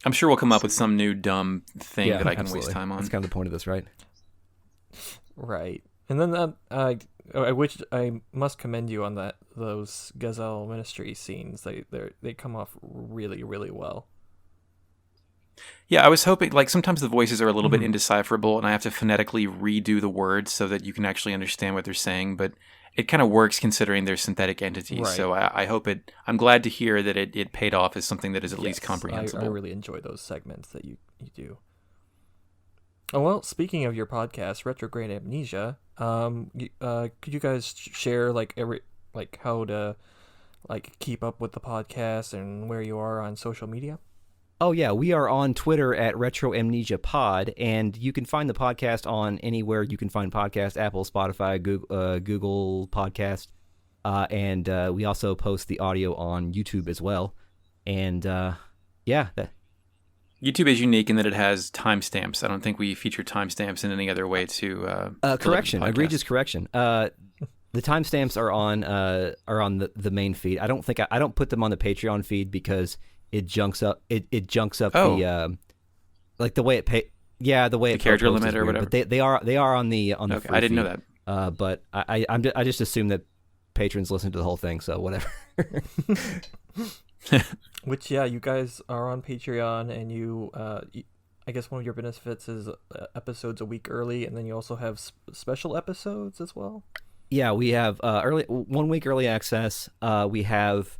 Speaker 5: I'm sure we'll come up with some new dumb thing that I can waste time on.
Speaker 4: That's kind of the point of this, right?
Speaker 1: Right. And then I must commend you on those Gazelle Ministry scenes. They come off really, really well.
Speaker 5: Yeah, I was hoping, like, sometimes the voices are a little bit indecipherable, and I have to phonetically redo the words so that you can actually understand what they're saying, but it kind of works considering they're synthetic entities,
Speaker 1: right.
Speaker 5: So I hope I'm glad to hear that it paid off as something that is at least comprehensible.
Speaker 1: I really enjoy those segments that you do. Oh, well, speaking of your podcast, Retrograde Amnesia, could you guys share how to keep up with the podcast and where you are on social media?
Speaker 4: Oh yeah, we are on Twitter at Retro Amnesia Pod, and you can find the podcast on anywhere you can find podcasts: Apple, Spotify, Google Podcast, and we also post the audio on YouTube as well. And
Speaker 5: YouTube is unique in that it has timestamps. I don't think we feature timestamps in any other way to
Speaker 4: correction, egregious correction. The timestamps are on the main feed. I don't put them on the Patreon feed because it junks up the like the way it the way
Speaker 5: the
Speaker 4: it
Speaker 5: character limit or whatever.
Speaker 4: But they are on the
Speaker 5: okay,
Speaker 4: free
Speaker 5: I didn't
Speaker 4: feed.
Speaker 5: know that.
Speaker 4: But I just assume that patrons listen to the whole thing, so whatever.
Speaker 1: Which you guys are on Patreon, and you I guess one of your benefits is episodes a week early, and then you also have special episodes as well.
Speaker 4: Yeah, we have 1 week early access. We have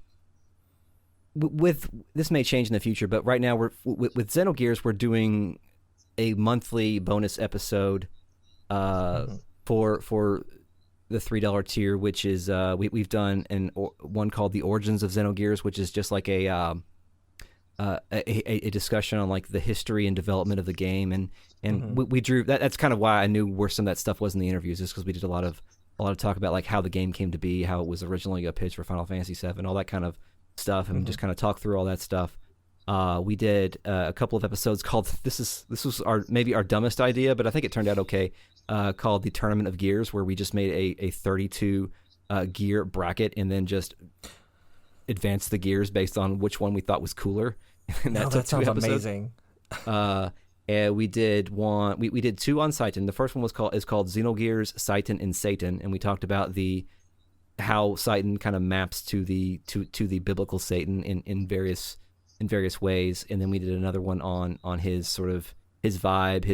Speaker 4: with this may change in the future, but right now we're with Xenogears, we're doing a monthly bonus episode for the $3 tier, which is we've done one called The Origins of Xenogears, which is just like a discussion on like the history and development of the game, and we drew that's kind of why I knew where some of that stuff was in the interviews, is because we did a lot of talk about like how the game came to be, how it was originally a pitch for Final Fantasy VII, all that kind of stuff, and just kind of talk through all that stuff. We did a couple of episodes called this was maybe our dumbest idea, but I think it turned out okay. Called the Tournament of Gears, where we just made a 32 gear bracket and then just advanced the gears based on which one we thought was cooler. And
Speaker 1: that sounds amazing.
Speaker 4: And we did one. We did two on Citan. The first one is called Xenogears, Citan, and Satan, and we talked about how Citan kind of maps to the biblical Satan in various ways. And then we did another one on his sort of his vibe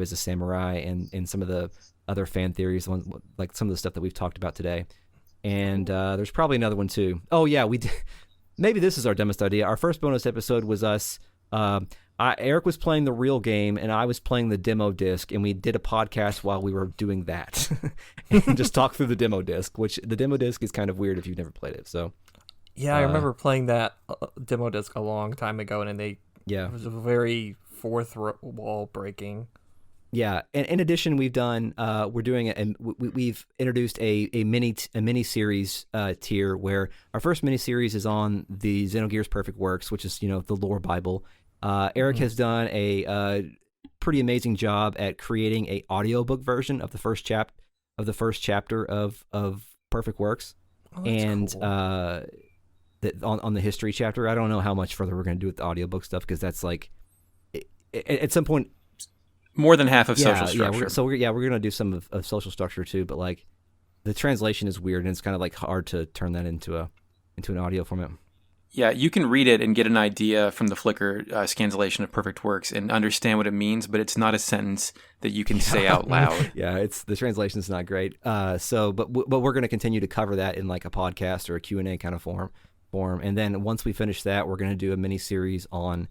Speaker 4: as a samurai, and some of the other fan theories, like some of the stuff that we've talked about today. And there's probably another one too. Oh yeah, we did. Maybe this is our dumbest idea. Our first bonus episode was us. Eric was playing the real game, and I was playing the demo disc, and we did a podcast while we were doing that, and just talk through the demo disc. Which the demo disc is kind of weird if you've never played it. So
Speaker 1: yeah, I remember playing that demo disc a long time ago, and it was a very fourth wall breaking.
Speaker 4: Yeah, and in addition, we've done we're doing it, and we've introduced a mini series tier, where our first mini series is on the Xenogears Perfect Works, which is the lore Bible. Eric has done a pretty amazing job at creating a audiobook version of the first chapter of Perfect Works, and
Speaker 1: cool.
Speaker 4: On the history chapter. I don't know how much further we're going to do with the audiobook stuff, because that's like at some point.
Speaker 5: More than half of social structure.
Speaker 4: We're going to do some of social structure too, but like the translation is weird, and it's kind of like hard to turn that into an audio format.
Speaker 5: Yeah, you can read it and get an idea from the Flickr scanzillation of Perfect Works and understand what it means, but it's not a sentence that you can say out loud.
Speaker 4: Yeah, the translation is not great. But we're going to continue to cover that in like a podcast or a Q&A kind of form. And then once we finish that, we're going to do a mini series on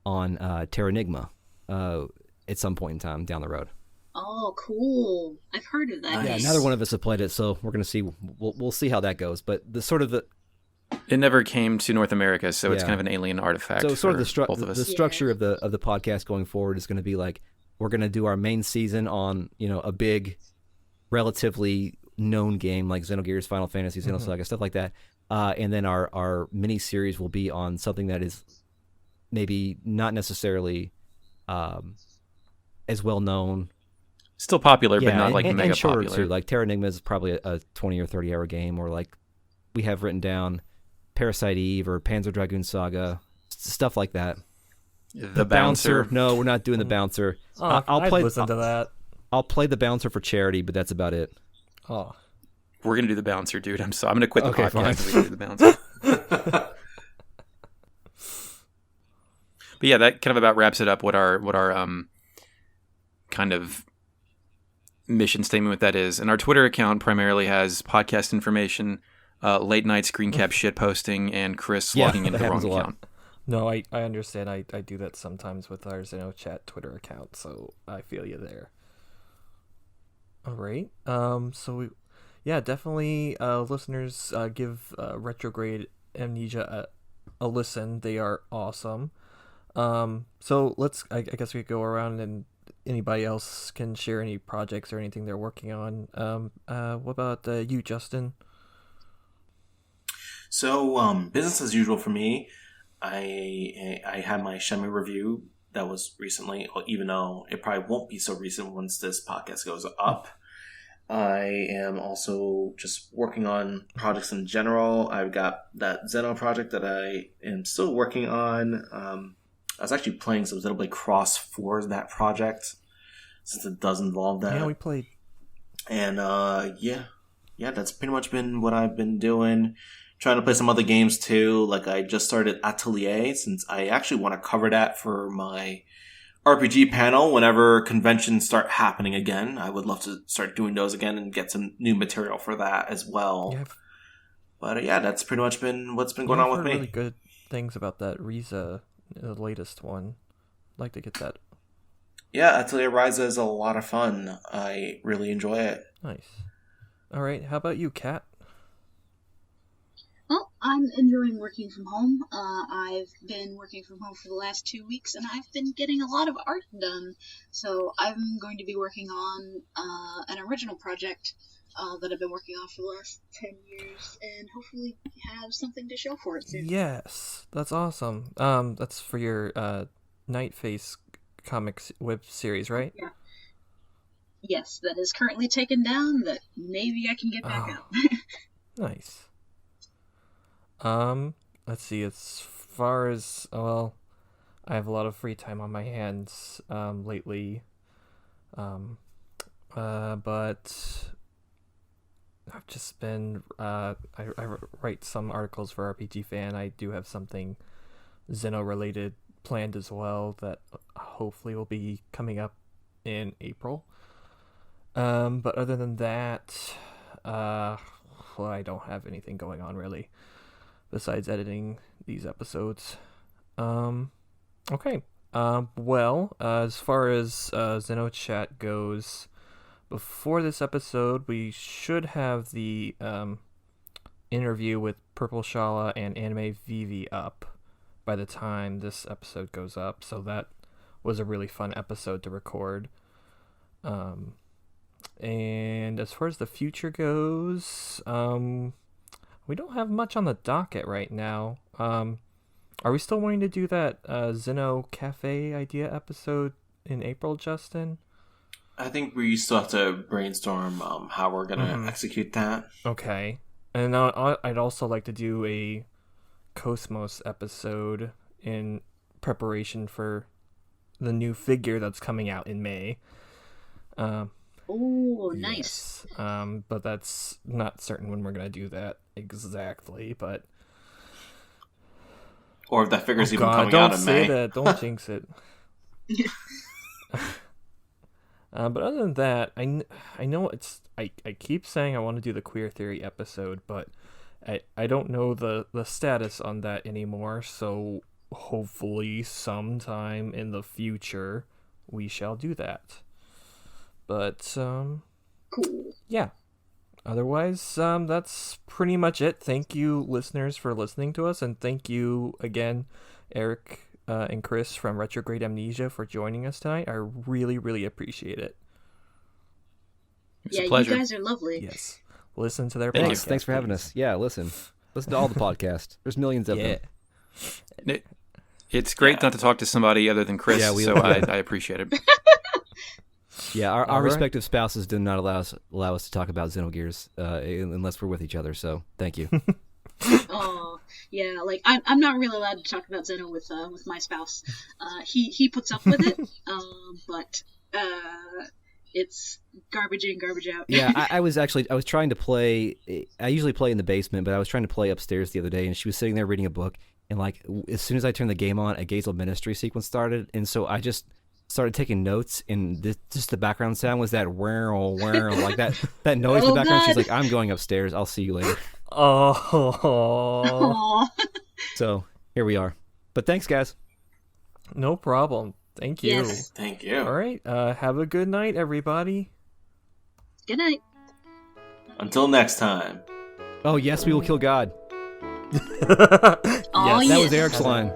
Speaker 4: Terranigma at some point in time down the road.
Speaker 3: Oh, cool! I've heard of that.
Speaker 4: Yeah, neither one of us have played it, so we're going to see. We'll see how that goes. But
Speaker 5: it never came to North America, so it's kind of an alien artifact.
Speaker 4: So sort of the structure of the podcast going forward is going to be like, we're going to do our main season on a big, relatively known game like Xenogears, Final Fantasy, Xenosaga, stuff like that, and then our mini series will be on something that is maybe not necessarily as well known.
Speaker 5: Still popular, but not like mega
Speaker 4: shorter
Speaker 5: popular.
Speaker 4: Too. Like Terranigma is probably a 20 or 30 hour game, or like we have written down Parasite Eve or Panzer Dragoon Saga, stuff like that.
Speaker 5: The Bouncer.
Speaker 4: No, we're not doing the Bouncer.
Speaker 1: I'll listen to that.
Speaker 4: I'll play the Bouncer for charity, but that's about it.
Speaker 1: Oh,
Speaker 5: we're gonna do the Bouncer, dude. I'm gonna quit the podcast
Speaker 4: fine.
Speaker 5: if we do the Bouncer. But yeah, that kind of about wraps it up. What our kind of mission statement with that is. And our Twitter account primarily has podcast information, late night screen cap shit posting, and Chris logging into the wrong account.
Speaker 1: No, I understand. I do that sometimes with our XenoChat Twitter account, so I feel you there. All right. Definitely, listeners, give Retrograde Amnesia a listen. They are awesome. So I guess we could go around, and anybody else can share any projects or anything they're working on. What about you, Justin?
Speaker 2: So, business as usual for me. I had my Shenmue review that was recently, even though it probably won't be so recent once this podcast goes up. I am also just working on projects in general. I've got that Xeno project that I am still working on. I was actually playing some Xenoblade Cross for that project, since it does involve that.
Speaker 1: Yeah, we played.
Speaker 2: And that's pretty much been what I've been doing. Trying to play some other games too. Like I just started Atelier, since I actually want to cover that for my RPG panel whenever conventions start happening again. I would love to start doing those again and get some new material for that as well.
Speaker 1: Yeah,
Speaker 2: But yeah, that's pretty much been what's been going on
Speaker 1: I've
Speaker 2: with
Speaker 1: heard
Speaker 2: me.
Speaker 1: really good things about that Riza, the latest one. I'd like to get that.
Speaker 2: Yeah, Atelier Ryza is a lot of fun. I really enjoy it.
Speaker 1: Nice. All right, how about you, Kat?
Speaker 3: Well, I'm enjoying working from home. I've been working from home for the last 2 weeks, and I've been getting a lot of art done. So I'm going to be working on an original project that I've been working on for the last 10 years, and hopefully have something to show for it soon.
Speaker 1: Yes, that's awesome. That's for your Nightface comics web series, right?
Speaker 3: Yeah. Yes, that is currently taken down, that maybe I can get back up.
Speaker 1: Nice. Let's see, as far as, well, I have a lot of free time on my hands, lately, but I've just been, I write some articles for RPG Fan. I do have something Xeno-related planned as well that hopefully will be coming up in April. But other than that, well, I don't have anything going on really besides editing these episodes. Okay. Well, as far as XenoChat goes, before this episode, we should have the interview with Purple Shala and Anime Vivi up by the time this episode goes up, so that was a really fun episode to record. And as far as the future goes, we don't have much on the docket right now. Are we still wanting to do that Xeno Cafe idea episode in April, Justin?
Speaker 2: I think we still have to brainstorm how we're going to execute that.
Speaker 1: Okay. And I'd also like to do a Cosmos episode in preparation for the new figure that's coming out in May.
Speaker 3: Oh, nice.
Speaker 1: Yes. But that's not certain when we're going to do that exactly, but...
Speaker 2: Or if that figure's even
Speaker 1: God,
Speaker 2: coming
Speaker 1: don't
Speaker 2: out in
Speaker 1: say
Speaker 2: May.
Speaker 1: that. Don't jinx it. But other than that, I know it's... I keep saying I want to do the Queer Theory episode, but I don't know the status on that anymore, so hopefully sometime in the future we shall do that. But,
Speaker 3: Cool.
Speaker 1: yeah. Otherwise, that's pretty much it. Thank you, listeners, for listening to us, and thank you again, Eric and Chris from Retrograde Amnesia, for joining us tonight. I really, really appreciate it.
Speaker 5: It's a pleasure.
Speaker 3: You guys are lovely.
Speaker 1: Yes. Listen to their
Speaker 5: Thank you.
Speaker 1: podcast.
Speaker 4: Thanks for having us. Yeah, listen to all the podcasts. There's millions of them.
Speaker 5: It's great not to talk to somebody other than Chris, so I appreciate it.
Speaker 4: Yeah, our
Speaker 1: All right.
Speaker 4: respective spouses do not allow us to talk about Xenogears unless we're with each other. So thank you.
Speaker 3: Oh, yeah. Like I'm not really allowed to talk about Xeno with my spouse. He puts up with it. But it's garbage in, garbage out.
Speaker 4: Yeah, I was trying to play. I usually play in the basement, but I was trying to play upstairs the other day, and she was sitting there reading a book. And like as soon as I turned the game on, a Gazel Ministry sequence started, and so I just started taking notes, and just the background sound was that whirl, like that noise in the background.
Speaker 3: God.
Speaker 4: She's like, "I'm going upstairs. I'll see you later."
Speaker 1: Oh,
Speaker 3: Aw.
Speaker 4: So here we are. But thanks, guys.
Speaker 1: no problem. Thank you.
Speaker 3: Yes.
Speaker 2: Thank you.
Speaker 1: All right. Have a good night, everybody.
Speaker 3: Good night.
Speaker 2: Until next time.
Speaker 4: Oh yes, we will kill God.
Speaker 3: Oh,
Speaker 1: Yes.
Speaker 4: That was
Speaker 3: yes.
Speaker 4: Eric's line.